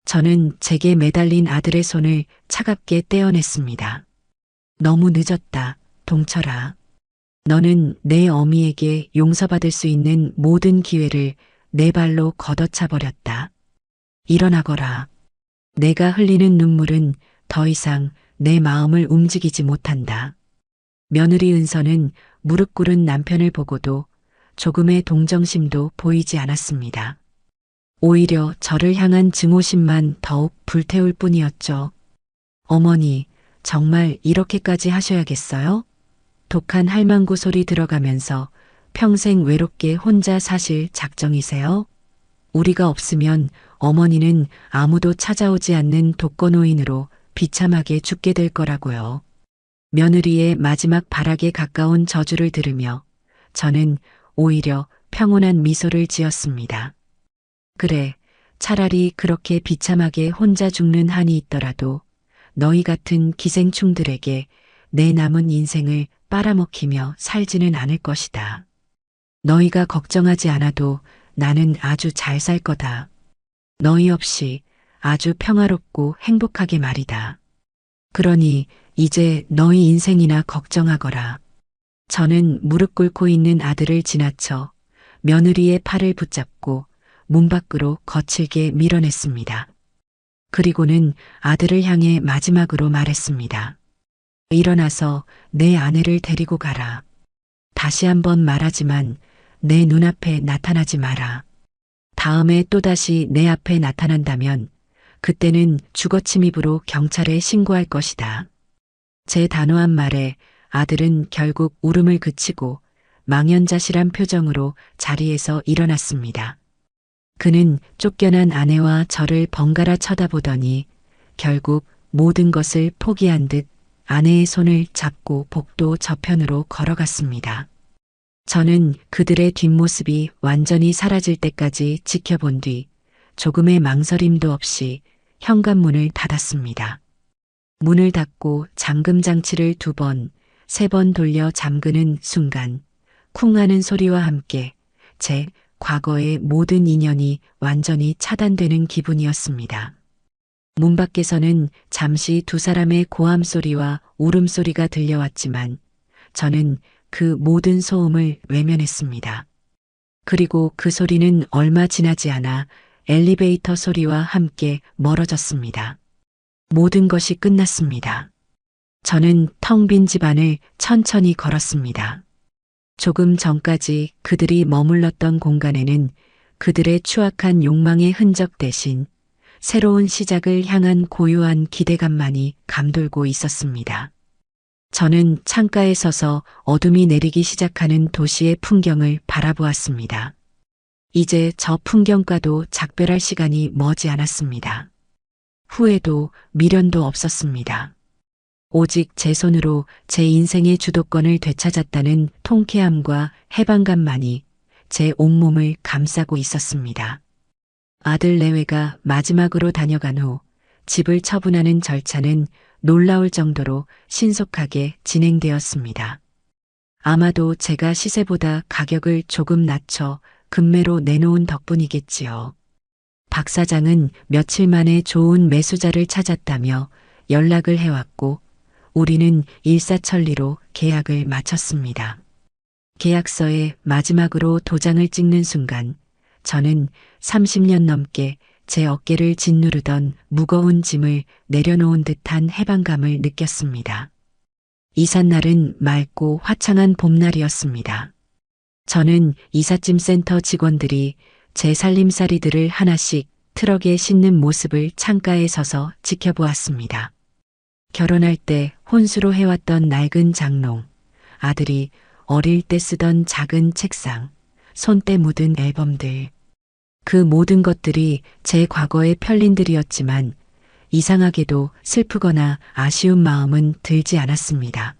저는 제게 매달린 아들의 손을 차갑게 떼어냈습니다. 너무 늦었다, 동철아. 너는 내 어미에게 용서받을 수 있는 모든 기회를 내 발로 걷어차 버렸다. 일어나거라. 내가 흘리는 눈물은 더 이상 내 마음을 움직이지 못한다. 며느리 은서는 무릎 꿇은 남편을 보고도 조금의 동정심도 보이지 않았습니다. 오히려 저를 향한 증오심만 더욱 불태울 뿐이었죠. 어머니, 정말 이렇게까지 하셔야겠어요? 독한 할망구 소리 들어가면서 평생 외롭게 혼자 사실 작정이세요? 우리가 없으면 어머니는 아무도 찾아오지 않는 독거노인으로 비참하게 죽게 될 거라고요. 며느리의 마지막 발악에 가까운 저주를 들으며 저는 오히려 평온한 미소를 지었습니다. 그래, 차라리 그렇게 비참하게 혼자 죽는 한이 있더라도 너희 같은 기생충들에게 내 남은 인생을 빨아먹히며 살지는 않을 것이다. 너희가 걱정하지 않아도 나는 아주 잘 살 거다. 너희 없이 아주 평화롭고 행복하게 말이다. 그러니 이제 너희 인생이나 걱정하거라. 저는 무릎 꿇고 있는 아들을 지나쳐 며느리의 팔을 붙잡고 문 밖으로 거칠게 밀어냈습니다. 그리고는 아들을 향해 마지막으로 말했습니다. 일어나서 내 아내를 데리고 가라. 다시 한번 말하지만 내 눈앞에 나타나지 마라. 다음에 또다시 내 앞에 나타난다면 그때는 주거침입으로 경찰에 신고할 것이다. 제 단호한 말에 아들은 결국 울음을 그치고 망연자실한 표정으로 자리에서 일어났습니다. 그는 쫓겨난 아내와 저를 번갈아 쳐다보더니 결국 모든 것을 포기한 듯 아내의 손을 잡고 복도 저편으로 걸어갔습니다. 저는 그들의 뒷모습이 완전히 사라질 때까지 지켜본 뒤 조금의 망설임도 없이 현관문을 닫았습니다. 문을 닫고 잠금 장치를 2번, 3번 돌려 잠그는 순간 쿵 하는 소리와 함께 제 과거의 모든 인연이 완전히 차단되는 기분이었습니다. 문 밖에서는 잠시 2사람의 고함 소리와 울음소리가 들려왔지만 저는 그 모든 소음을 외면했습니다. 그리고 그 소리는 얼마 지나지 않아 엘리베이터 소리와 함께 멀어졌습니다. 모든 것이 끝났습니다. 저는 텅 빈 집안을 천천히 걸었습니다. 조금 전까지 그들이 머물렀던 공간에는 그들의 추악한 욕망의 흔적 대신 새로운 시작을 향한 고요한 기대감만이 감돌고 있었습니다. 저는 창가에 서서 어둠이 내리기 시작하는 도시의 풍경을 바라보았습니다. 이제 저 풍경과도 작별할 시간이 머지 않았습니다. 후회도 미련도 없었습니다. 오직 제 손으로 제 인생의 주도권을 되찾았다는 통쾌함과 해방감만이 제 온몸을 감싸고 있었습니다. 아들 내외가 마지막으로 다녀간 후 집을 처분하는 절차는 놀라울 정도로 신속하게 진행되었습니다. 아마도 제가 시세보다 가격을 조금 낮춰 금매로 내놓은 덕분이겠지요. 박 사장은 며칠 만에 좋은 매수자를 찾았다며 연락을 해왔고 우리는 일사천리로 계약을 마쳤습니다. 계약서에 마지막으로 도장을 찍는 순간 저는 30년 넘게 제 어깨를 짓누르던 무거운 짐을 내려놓은 듯한 해방감을 느꼈습니다. 이삿날은 맑고 화창한 봄날이었습니다. 저는 이삿짐 센터 직원들이 제 살림살이들을 하나씩 트럭에 싣는 모습을 창가에 서서 지켜보았습니다. 결혼할 때 혼수로 해왔던 낡은 장롱, 아들이 어릴 때 쓰던 작은 책상, 손때 묻은 앨범들. 그 모든 것들이 제 과거의 편린들이었지만 이상하게도 슬프거나 아쉬운 마음은 들지 않았습니다.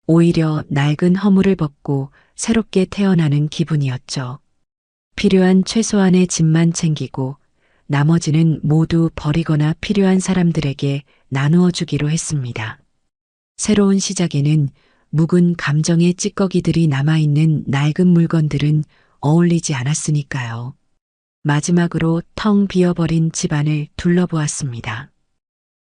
오히려 낡은 허물을 벗고 새롭게 태어나는 기분이었죠. 필요한 최소한의 짐만 챙기고 나머지는 모두 버리거나 필요한 사람들에게 나누어 주기로 했습니다. 새로운 시작에는 묵은 감정의 찌꺼기들이 남아있는 낡은 물건들은 어울리지 않았으니까요. 마지막으로 텅 비어버린 집안을 둘러보았습니다.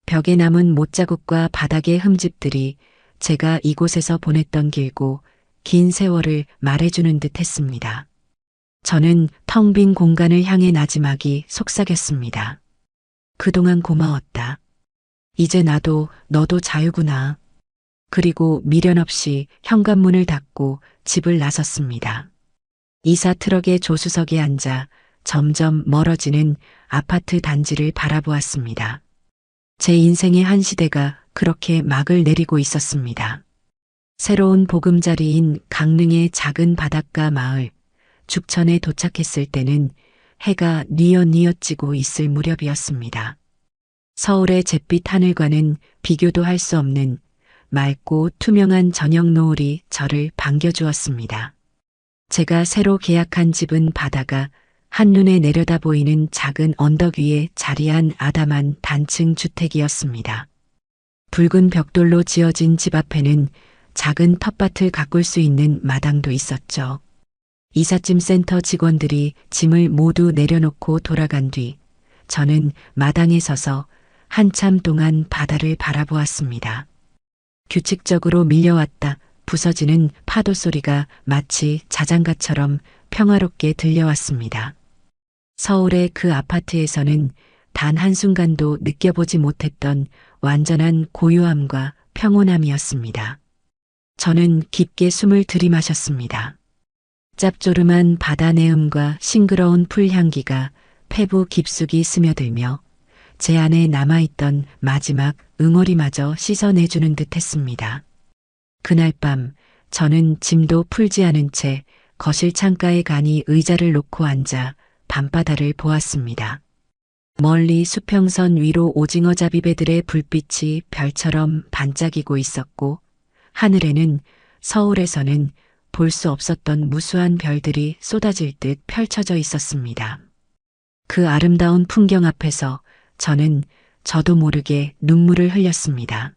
벽에 남은 못자국과 바닥의 흠집들이 제가 이곳에서 보냈던 길고 긴 세월을 말해주는 듯 했습니다. 저는 텅 빈 공간을 향해 나지막이 속삭였습니다. 그동안 고마웠다. 이제 나도 너도 자유구나. 그리고 미련 없이 현관문을 닫고 집을 나섰습니다. 이사 트럭의 조수석에 앉아 점점 멀어지는 아파트 단지를 바라보았습니다. 제 인생의 한 시대가 그렇게 막을 내리고 있었습니다. 새로운 보금자리인 강릉의 작은 바닷가 마을 죽천에 도착했을 때는 해가 뉘엿뉘엿 지고 있을 무렵이었습니다. 서울의 잿빛 하늘과는 비교도 할 수 없는 맑고 투명한 저녁 노을이 저를 반겨주었습니다. 제가 새로 계약한 집은 바다가 한눈에 내려다 보이는 작은 언덕 위에 자리한 아담한 단층 주택이었습니다. 붉은 벽돌로 지어진 집 앞에는 작은 텃밭을 가꿀 수 있는 마당도 있었죠. 이삿짐 센터 직원들이 짐을 모두 내려놓고 돌아간 뒤 저는 마당에 서서 한참 동안 바다를 바라보았습니다. 규칙적으로 밀려왔다 부서지는 파도 소리가 마치 자장가처럼 평화롭게 들려왔습니다. 서울의 그 아파트에서는 단 한순간도 느껴보지 못했던 완전한 고요함과 평온함이었습니다. 저는 깊게 숨을 들이마셨습니다. 짭조름한 바다 내음과 싱그러운 풀향기가 폐부 깊숙이 스며들며 제 안에 남아있던 마지막 응어리마저 씻어내주는 듯 했습니다. 그날 밤 저는 짐도 풀지 않은 채 거실 창가에 가니 의자를 놓고 앉아 밤바다를 보았습니다. 멀리 수평선 위로 오징어잡이배들의 불빛이 별처럼 반짝이고 있었고 하늘에는 서울에서는 볼 수 없었던 무수한 별들이 쏟아질 듯 펼쳐져 있었습니다. 그 아름다운 풍경 앞에서 저는 저도 모르게 눈물을 흘렸습니다.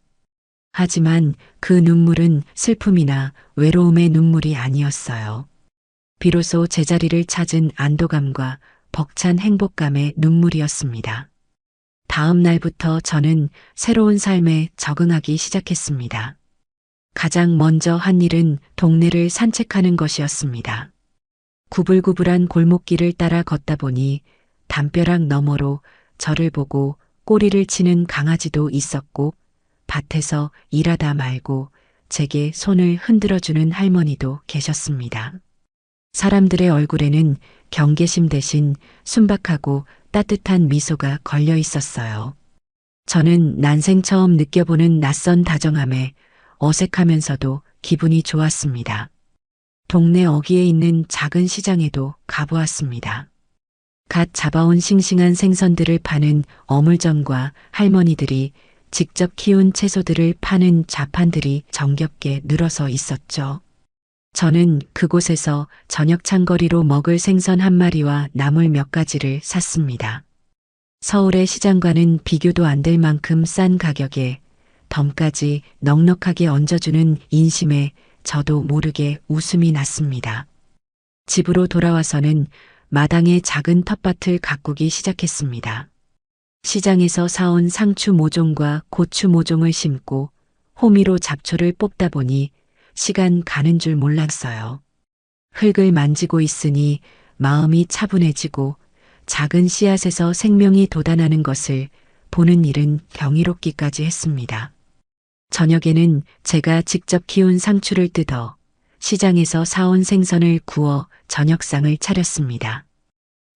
하지만 그 눈물은 슬픔이나 외로움의 눈물이 아니었어요. 비로소 제자리를 찾은 안도감과 벅찬 행복감의 눈물이었습니다. 다음 날부터 저는 새로운 삶에 적응하기 시작했습니다. 가장 먼저 한 일은 동네를 산책하는 것이었습니다. 구불구불한 골목길을 따라 걷다 보니 담벼락 너머로 저를 보고 꼬리를 치는 강아지도 있었고 밭에서 일하다 말고 제게 손을 흔들어주는 할머니도 계셨습니다. 사람들의 얼굴에는 경계심 대신 순박하고 따뜻한 미소가 걸려 있었어요. 저는 난생 처음 느껴보는 낯선 다정함에 어색하면서도 기분이 좋았습니다. 동네 어귀에 있는 작은 시장에도 가보았습니다. 갓 잡아온 싱싱한 생선들을 파는 어물점과 할머니들이 직접 키운 채소들을 파는 좌판들이 정겹게 늘어서 있었죠. 저는 그곳에서 저녁 창거리로 먹을 생선 한 마리와 나물 몇 가지를 샀습니다. 서울의 시장과는 비교도 안 될 만큼 싼 가격에 덤까지 넉넉하게 얹어주는 인심에 저도 모르게 웃음이 났습니다. 집으로 돌아와서는 마당에 작은 텃밭을 가꾸기 시작했습니다. 시장에서 사온 상추 모종과 고추 모종을 심고 호미로 잡초를 뽑다 보니 시간 가는 줄 몰랐어요. 흙을 만지고 있으니 마음이 차분해지고 작은 씨앗에서 생명이 돋아나는 것을 보는 일은 경이롭기까지 했습니다. 저녁에는 제가 직접 키운 상추를 뜯어 시장에서 사온 생선을 구워 저녁상을 차렸습니다.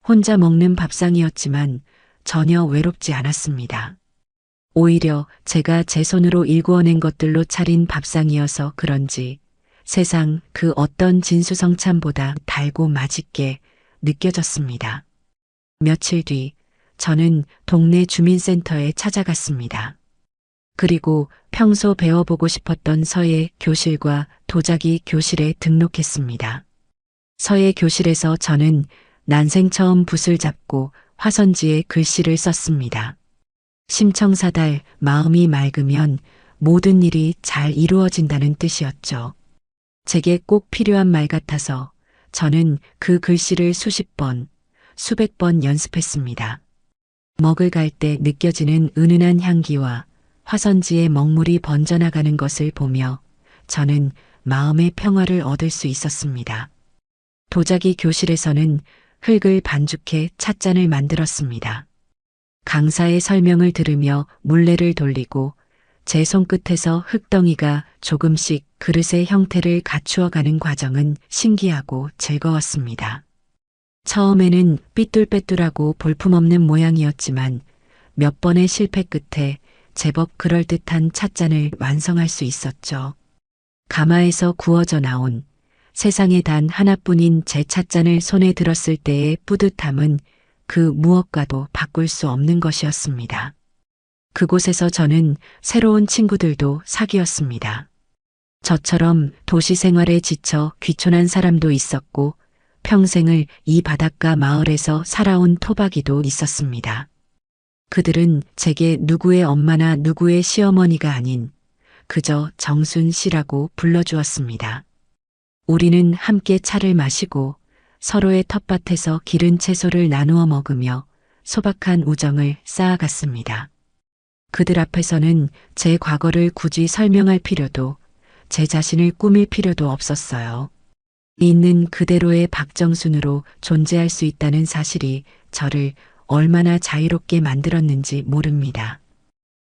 혼자 먹는 밥상이었지만 전혀 외롭지 않았습니다. 오히려 제가 제 손으로 일구어낸 것들로 차린 밥상이어서 그런지 세상 그 어떤 진수성찬보다 달고 맛있게 느껴졌습니다. 며칠 뒤 저는 동네 주민센터에 찾아갔습니다. 그리고 평소 배워보고 싶었던 서예 교실과 도자기 교실에 등록했습니다. 서예 교실에서 저는 난생 처음 붓을 잡고 화선지에 글씨를 썼습니다. 심청사달 마음이 맑으면 모든 일이 잘 이루어진다는 뜻이었죠. 제게 꼭 필요한 말 같아서 저는 그 글씨를 수십 번, 수백 번 연습했습니다. 먹을 갈 때 느껴지는 은은한 향기와 화선지에 먹물이 번져나가는 것을 보며 저는 마음의 평화를 얻을 수 있었습니다. 도자기 교실에서는 흙을 반죽해 찻잔을 만들었습니다. 강사의 설명을 들으며 물레를 돌리고 제 손끝에서 흙덩이가 조금씩 그릇의 형태를 갖추어가는 과정은 신기하고 즐거웠습니다. 처음에는 삐뚤빼뚤하고 볼품없는 모양이었지만 몇 번의 실패 끝에 제법 그럴듯한 찻잔을 완성할 수 있었죠. 가마에서 구워져 나온 세상에 단 하나뿐인 제 찻잔을 손에 들었을 때의 뿌듯함은 그 무엇과도 바꿀 수 없는 것이었습니다. 그곳에서 저는 새로운 친구들도 사귀었습니다. 저처럼 도시 생활에 지쳐 귀촌한 사람도 있었고 평생을 이 바닷가 마을에서 살아온 토박이도 있었습니다. 그들은 제게 누구의 엄마나 누구의 시어머니가 아닌 그저 정순 씨라고 불러주었습니다. 우리는 함께 차를 마시고 서로의 텃밭에서 기른 채소를 나누어 먹으며 소박한 우정을 쌓아갔습니다. 그들 앞에서는 제 과거를 굳이 설명할 필요도 제 자신을 꾸밀 필요도 없었어요. 있는 그대로의 박정순으로 존재할 수 있다는 사실이 저를 얼마나 자유롭게 만들었는지 모릅니다.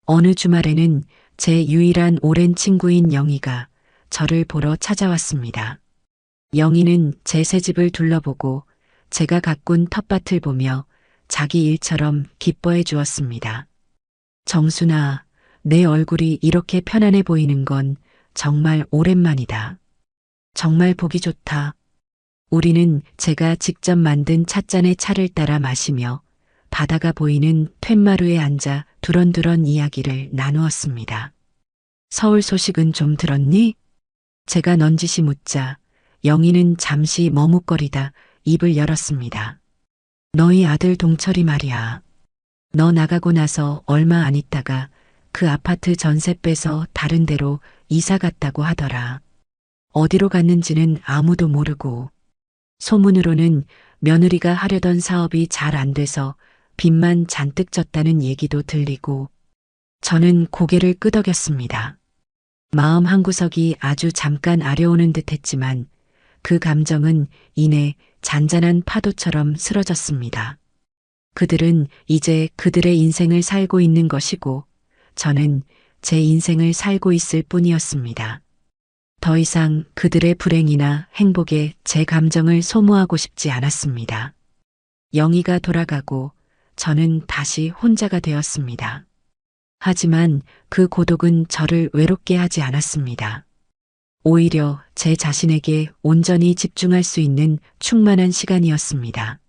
어느 주말에는 제 유일한 오랜 친구인 영희가 저를 보러 찾아왔습니다. 영희는 제 새집을 둘러보고 제가 가꾼 텃밭을 보며 자기 일처럼 기뻐해 주었습니다. 정순아, 내 얼굴이 이렇게 편안해 보이는 건 정말 오랜만이다. 정말 보기 좋다. 우리는 제가 직접 만든 찻잔의 차를 따라 마시며 바다가 보이는 툇마루에 앉아 두런두런 이야기를 나누었습니다. 서울 소식은 좀 들었니? 제가 넌지시 묻자 영희는 잠시 머뭇거리다 입을 열었습니다. 너희 아들 동철이 말이야. 너 나가고 나서 얼마 안 있다가 그 아파트 전세 빼서 다른 데로 이사 갔다고 하더라. 어디로 갔는지는 아무도 모르고 소문으로는 며느리가 하려던 사업이 잘 안 돼서 빚만 잔뜩 졌다는 얘기도 들리고 저는 고개를 끄덕였습니다. 마음 한구석이 아주 잠깐 아려오는 듯 했지만 그 감정은 이내 잔잔한 파도처럼 쓰러졌습니다. 그들은 이제 그들의 인생을 살고 있는 것이고 저는 제 인생을 살고 있을 뿐이었습니다. 더 이상 그들의 불행이나 행복에 제 감정을 소모하고 싶지 않았습니다. 영희가 돌아가고 저는 다시 혼자가 되었습니다. 하지만 그 고독은 저를 외롭게 하지 않았습니다. 오히려 제 자신에게 온전히 집중할 수 있는 충만한 시간이었습니다.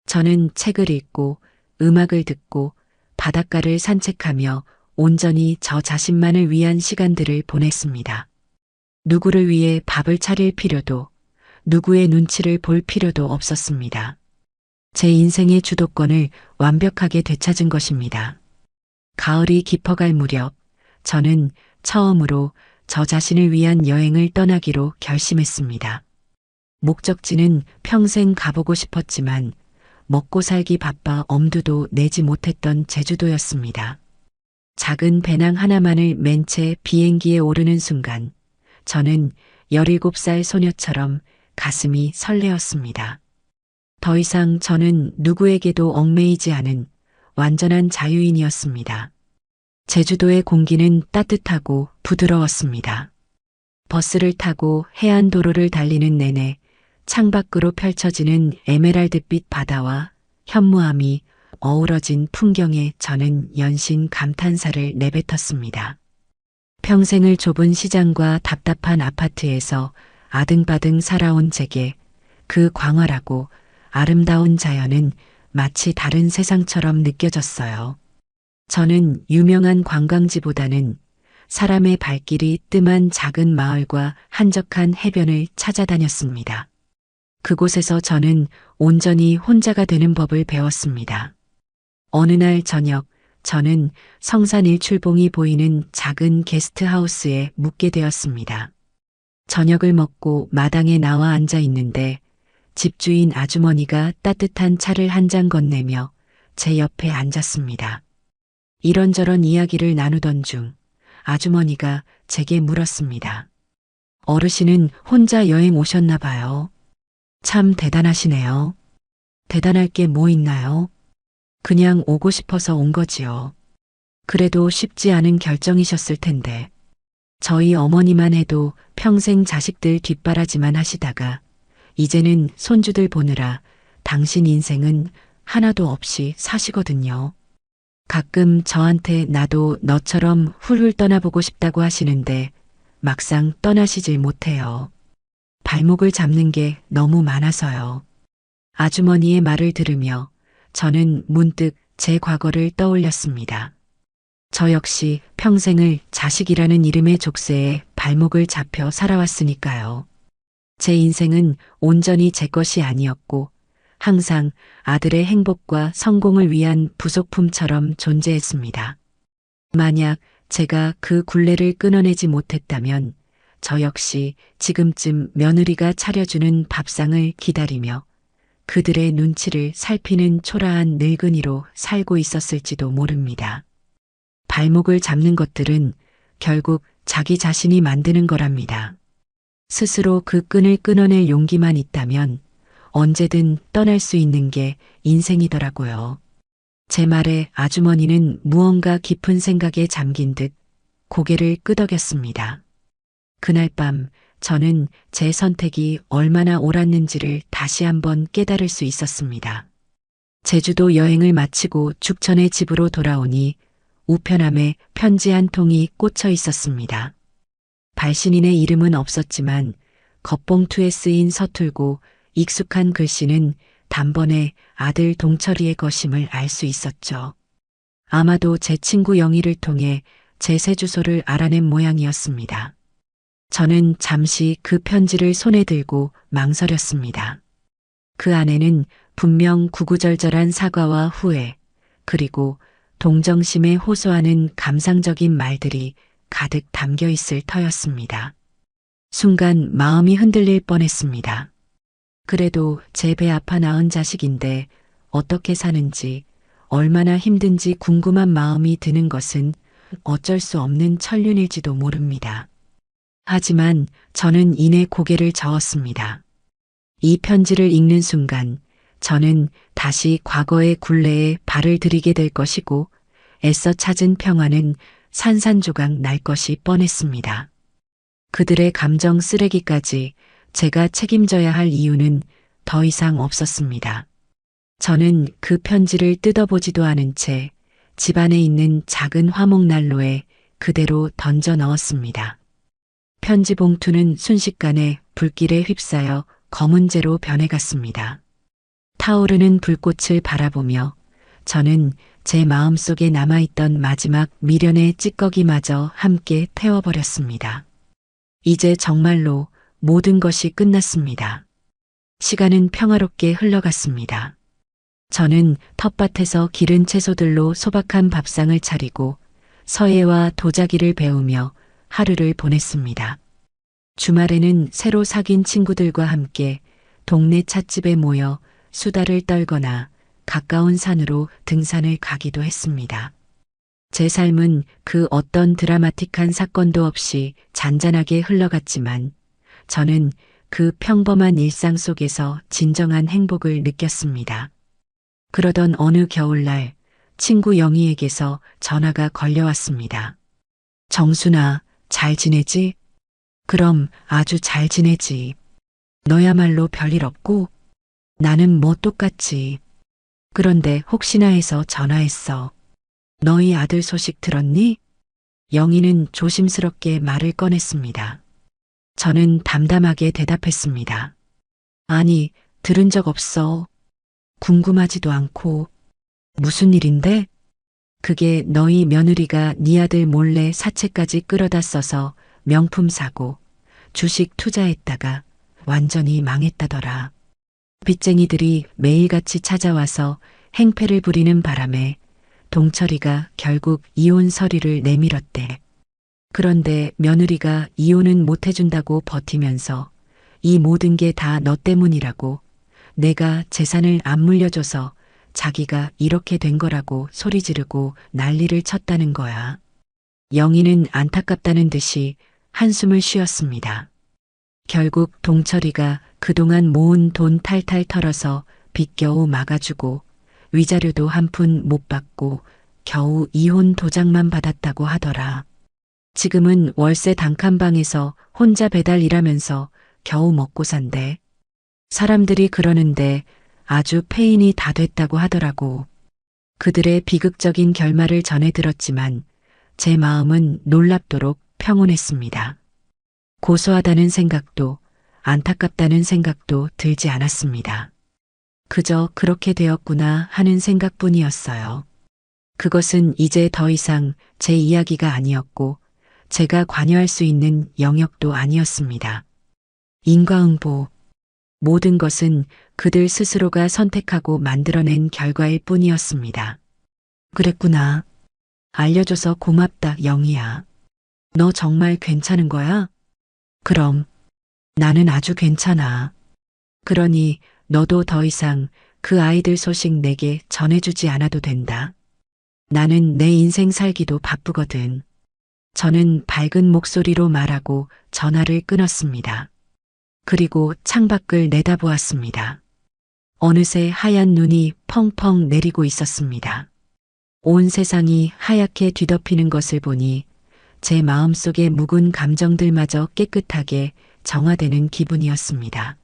저는 책을 읽고 음악을 듣고 바닷가를 산책하며 온전히 저 자신만을 위한 시간들을 보냈습니다. 누구를 위해 밥을 차릴 필요도 누구의 눈치를 볼 필요도 없었습니다. 제 인생의 주도권을 완벽하게 되찾은 것입니다. 가을이 깊어갈 무렵 저는 처음으로 저 자신을 위한 여행을 떠나기로 결심했습니다. 목적지는 평생 가보고 싶었지만 먹고 살기 바빠 엄두도 내지 못했던 제주도였습니다. 작은 배낭 하나만을 맨 채 비행기에 오르는 순간 저는 17살 소녀처럼 가슴이 설레었습니다. 더 이상 저는 누구에게도 얽매이지 않은 완전한 자유인이었습니다. 제주도의 공기는 따뜻하고 부드러웠습니다. 버스를 타고 해안도로를 달리는 내내 창밖으로 펼쳐지는 에메랄드빛 바다와 현무암이 어우러진 풍경에 저는 연신 감탄사를 내뱉었습니다. 평생을 좁은 시장과 답답한 아파트에서 아등바등 살아온 제게 그 광활하고 아름다운 자연은 마치 다른 세상처럼 느껴졌어요. 저는 유명한 관광지보다는 사람의 발길이 뜸한 작은 마을과 한적한 해변을 찾아다녔습니다. 그곳에서 저는 온전히 혼자가 되는 법을 배웠습니다. 어느 날 저녁 저는 성산 일출봉이 보이는 작은 게스트하우스에 묵게 되었습니다. 저녁을 먹고 마당에 나와 앉아 있는데 집주인 아주머니가 따뜻한 차를 한 잔 건네며 제 옆에 앉았습니다. 이런저런 이야기를 나누던 중 아주머니가 제게 물었습니다. 어르신은 혼자 여행 오셨나 봐요. 참 대단하시네요. 대단할 게 뭐 있나요? 그냥 오고 싶어서 온 거지요. 그래도 쉽지 않은 결정이셨을 텐데. 저희 어머니만 해도 평생 자식들 뒷바라지만 하시다가 이제는 손주들 보느라 당신 인생은 하나도 없이 사시거든요. 가끔 저한테 나도 너처럼 훌훌 떠나보고 싶다고 하시는데 막상 떠나시질 못해요. 발목을 잡는 게 너무 많아서요. 아주머니의 말을 들으며 저는 문득 제 과거를 떠올렸습니다. 저 역시 평생을 자식이라는 이름의 족쇄에 발목을 잡혀 살아왔으니까요. 제 인생은 온전히 제 것이 아니었고 항상 아들의 행복과 성공을 위한 부속품처럼 존재했습니다. 만약 제가 그 굴레를 끊어내지 못했다면 저 역시 지금쯤 며느리가 차려주는 밥상을 기다리며 그들의 눈치를 살피는 초라한 늙은이로 살고 있었을지도 모릅니다. 발목을 잡는 것들은 결국 자기 자신이 만드는 거랍니다. 스스로 그 끈을 끊어낼 용기만 있다면 언제든 떠날 수 있는 게 인생이더라고요. 제 말에 아주머니는 무언가 깊은 생각에 잠긴 듯 고개를 끄덕였습니다. 그날 밤 저는 제 선택이 얼마나 옳았는지를 다시 한번 깨달을 수 있었습니다. 제주도 여행을 마치고 죽전에 집으로 돌아오니 우편함에 편지 한 통이 꽂혀 있었습니다. 발신인의 이름은 없었지만 겉봉투에 쓰인 서툴고 익숙한 글씨는 단번에 아들 동철이의 것임을 알 수 있었죠. 아마도 제 친구 영희를 통해 제 새 주소를 알아낸 모양이었습니다. 저는 잠시 그 편지를 손에 들고 망설였습니다. 그 안에는 분명 구구절절한 사과와 후회, 그리고 동정심에 호소하는 감상적인 말들이 가득 담겨 있을 터였습니다. 순간 마음이 흔들릴 뻔했습니다. 그래도 제 배 아파 낳은 자식인데 어떻게 사는지, 얼마나 힘든지 궁금한 마음이 드는 것은 어쩔 수 없는 천륜일지도 모릅니다. 하지만 저는 이내 고개를 저었습니다. 이 편지를 읽는 순간 저는 다시 과거의 굴레에 발을 들이게 될 것이고 애써 찾은 평화는 산산조각 날 것이 뻔했습니다. 그들의 감정 쓰레기까지 제가 책임져야 할 이유는 더 이상 없었습니다. 저는 그 편지를 뜯어보지도 않은 채 집안에 있는 작은 화목난로에 그대로 던져 넣었습니다. 편지 봉투는 순식간에 불길에 휩싸여 검은재로 변해갔습니다. 타오르는 불꽃을 바라보며 저는 제 마음속에 남아있던 마지막 미련의 찌꺼기마저 함께 태워버렸습니다. 이제 정말로 모든 것이 끝났습니다. 시간은 평화롭게 흘러갔습니다. 저는 텃밭에서 기른 채소들로 소박한 밥상을 차리고 서예와 도자기를 배우며 하루를 보냈습니다. 주말에는 새로 사귄 친구들과 함께 동네 찻집에 모여 수다를 떨거나 가까운 산으로 등산을 가기도 했습니다. 제 삶은 그 어떤 드라마틱한 사건도 없이 잔잔하게 흘러갔지만 저는 그 평범한 일상 속에서 진정한 행복을 느꼈습니다. 그러던 어느 겨울날 친구 영희에게서 전화가 걸려왔습니다. 정순아, 잘 지내지? 그럼 아주 잘 지내지. 너야말로 별일 없고? 나는 뭐 똑같지. 그런데 혹시나 해서 전화했어. 너희 아들 소식 들었니? 영희는 조심스럽게 말을 꺼냈습니다. 저는 담담하게 대답했습니다. 아니, 들은 적 없어. 궁금하지도 않고. 무슨 일인데? 그게 너희 며느리가 네 아들 몰래 사채까지 끌어다 써서 명품 사고 주식 투자했다가 완전히 망했다더라. 빚쟁이들이 매일같이 찾아와서 행패를 부리는 바람에 동철이가 결국 이혼 서류를 내밀었대. 그런데 며느리가 이혼은 못 해준다고 버티면서 이 모든 게 다 너 때문이라고, 내가 재산을 안 물려줘서 자기가 이렇게 된 거라고 소리 지르고 난리를 쳤다는 거야. 영희는 안타깝다는 듯이 한숨을 쉬었습니다. 결국 동철이가 그동안 모은 돈 탈탈 털어서 빚 겨우 막아주고 위자료도 한 푼 못 받고 겨우 이혼 도장만 받았다고 하더라. 지금은 월세 단칸방에서 혼자 배달 일하면서 겨우 먹고 산대. 사람들이 그러는데 아주 폐인이 다 됐다고 하더라고. 그들의 비극적인 결말을 전해 들었지만 제 마음은 놀랍도록 평온했습니다. 고소하다는 생각도 안타깝다는 생각도 들지 않았습니다. 그저 그렇게 되었구나 하는 생각뿐이었어요. 그것은 이제 더 이상 제 이야기가 아니었고 제가 관여할 수 있는 영역도 아니었습니다. 인과응보. 모든 것은 그들 스스로가 선택하고 만들어낸 결과일 뿐이었습니다. 그랬구나. 알려줘서 고맙다, 영희야. 너 정말 괜찮은 거야? 그럼. 나는 아주 괜찮아. 그러니 너도 더 이상 그 아이들 소식 내게 전해주지 않아도 된다. 나는 내 인생 살기도 바쁘거든. 저는 밝은 목소리로 말하고 전화를 끊었습니다. 그리고 창밖을 내다보았습니다. 어느새 하얀 눈이 펑펑 내리고 있었습니다. 온 세상이 하얗게 뒤덮이는 것을 보니 제 마음속의 묵은 감정들마저 깨끗하게 정화되는 기분이었습니다.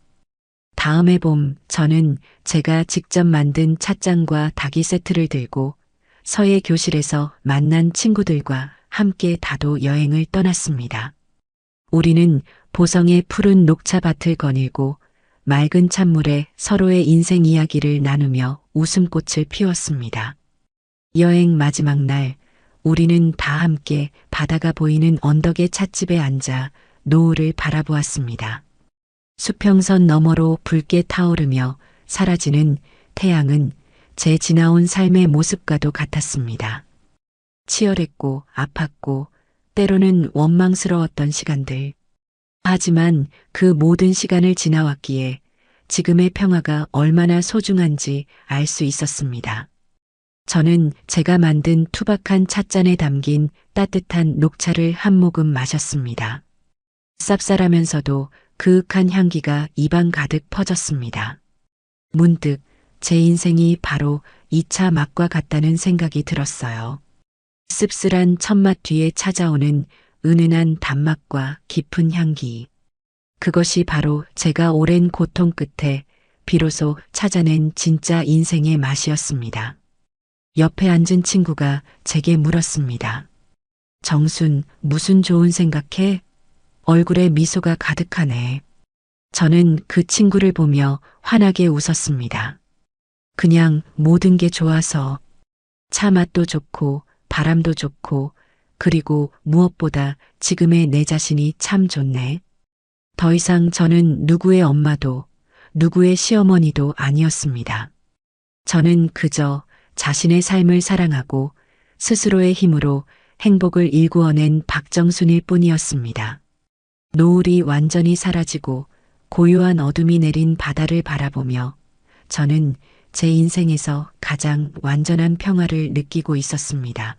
다음해 봄 저는 제가 직접 만든 찻잔과 닭이 세트를 들고 서예 교실에서 만난 친구들과 함께 다도 여행을 떠났습니다. 우리는 보성의 푸른 녹차밭을 거닐고 맑은 찬물에 서로의 인생 이야기를 나누며 웃음꽃을 피웠습니다. 여행 마지막 날 우리는 다 함께 바다가 보이는 언덕의 찻집에 앉아 노을을 바라보았습니다. 수평선 너머로 붉게 타오르며 사라지는 태양은 제 지나온 삶의 모습과도 같았습니다. 치열했고 아팠고 때로는 원망스러웠던 시간들. 하지만 그 모든 시간을 지나왔기에 지금의 평화가 얼마나 소중한지 알 수 있었습니다. 저는 제가 만든 투박한 찻잔에 담긴 따뜻한 녹차를 한 모금 마셨습니다. 쌉쌀하면서도 그윽한 향기가 입안 가득 퍼졌습니다. 문득 제 인생이 바로 이 차 맛과 같다는 생각이 들었어요. 씁쓸한 첫맛 뒤에 찾아오는 은은한 단맛과 깊은 향기. 그것이 바로 제가 오랜 고통 끝에 비로소 찾아낸 진짜 인생의 맛이었습니다. 옆에 앉은 친구가 제게 물었습니다. 정순, 무슨 좋은 생각해? 얼굴에 미소가 가득하네. 저는 그 친구를 보며 환하게 웃었습니다. 그냥 모든 게 좋아서. 차 맛도 좋고 바람도 좋고 그리고 무엇보다 지금의 내 자신이 참 좋네. 더 이상 저는 누구의 엄마도 누구의 시어머니도 아니었습니다. 저는 그저 자신의 삶을 사랑하고 스스로의 힘으로 행복을 일구어낸 박정순일 뿐이었습니다. 노을이 완전히 사라지고 고요한 어둠이 내린 바다를 바라보며 저는 제 인생에서 가장 완전한 평화를 느끼고 있었습니다.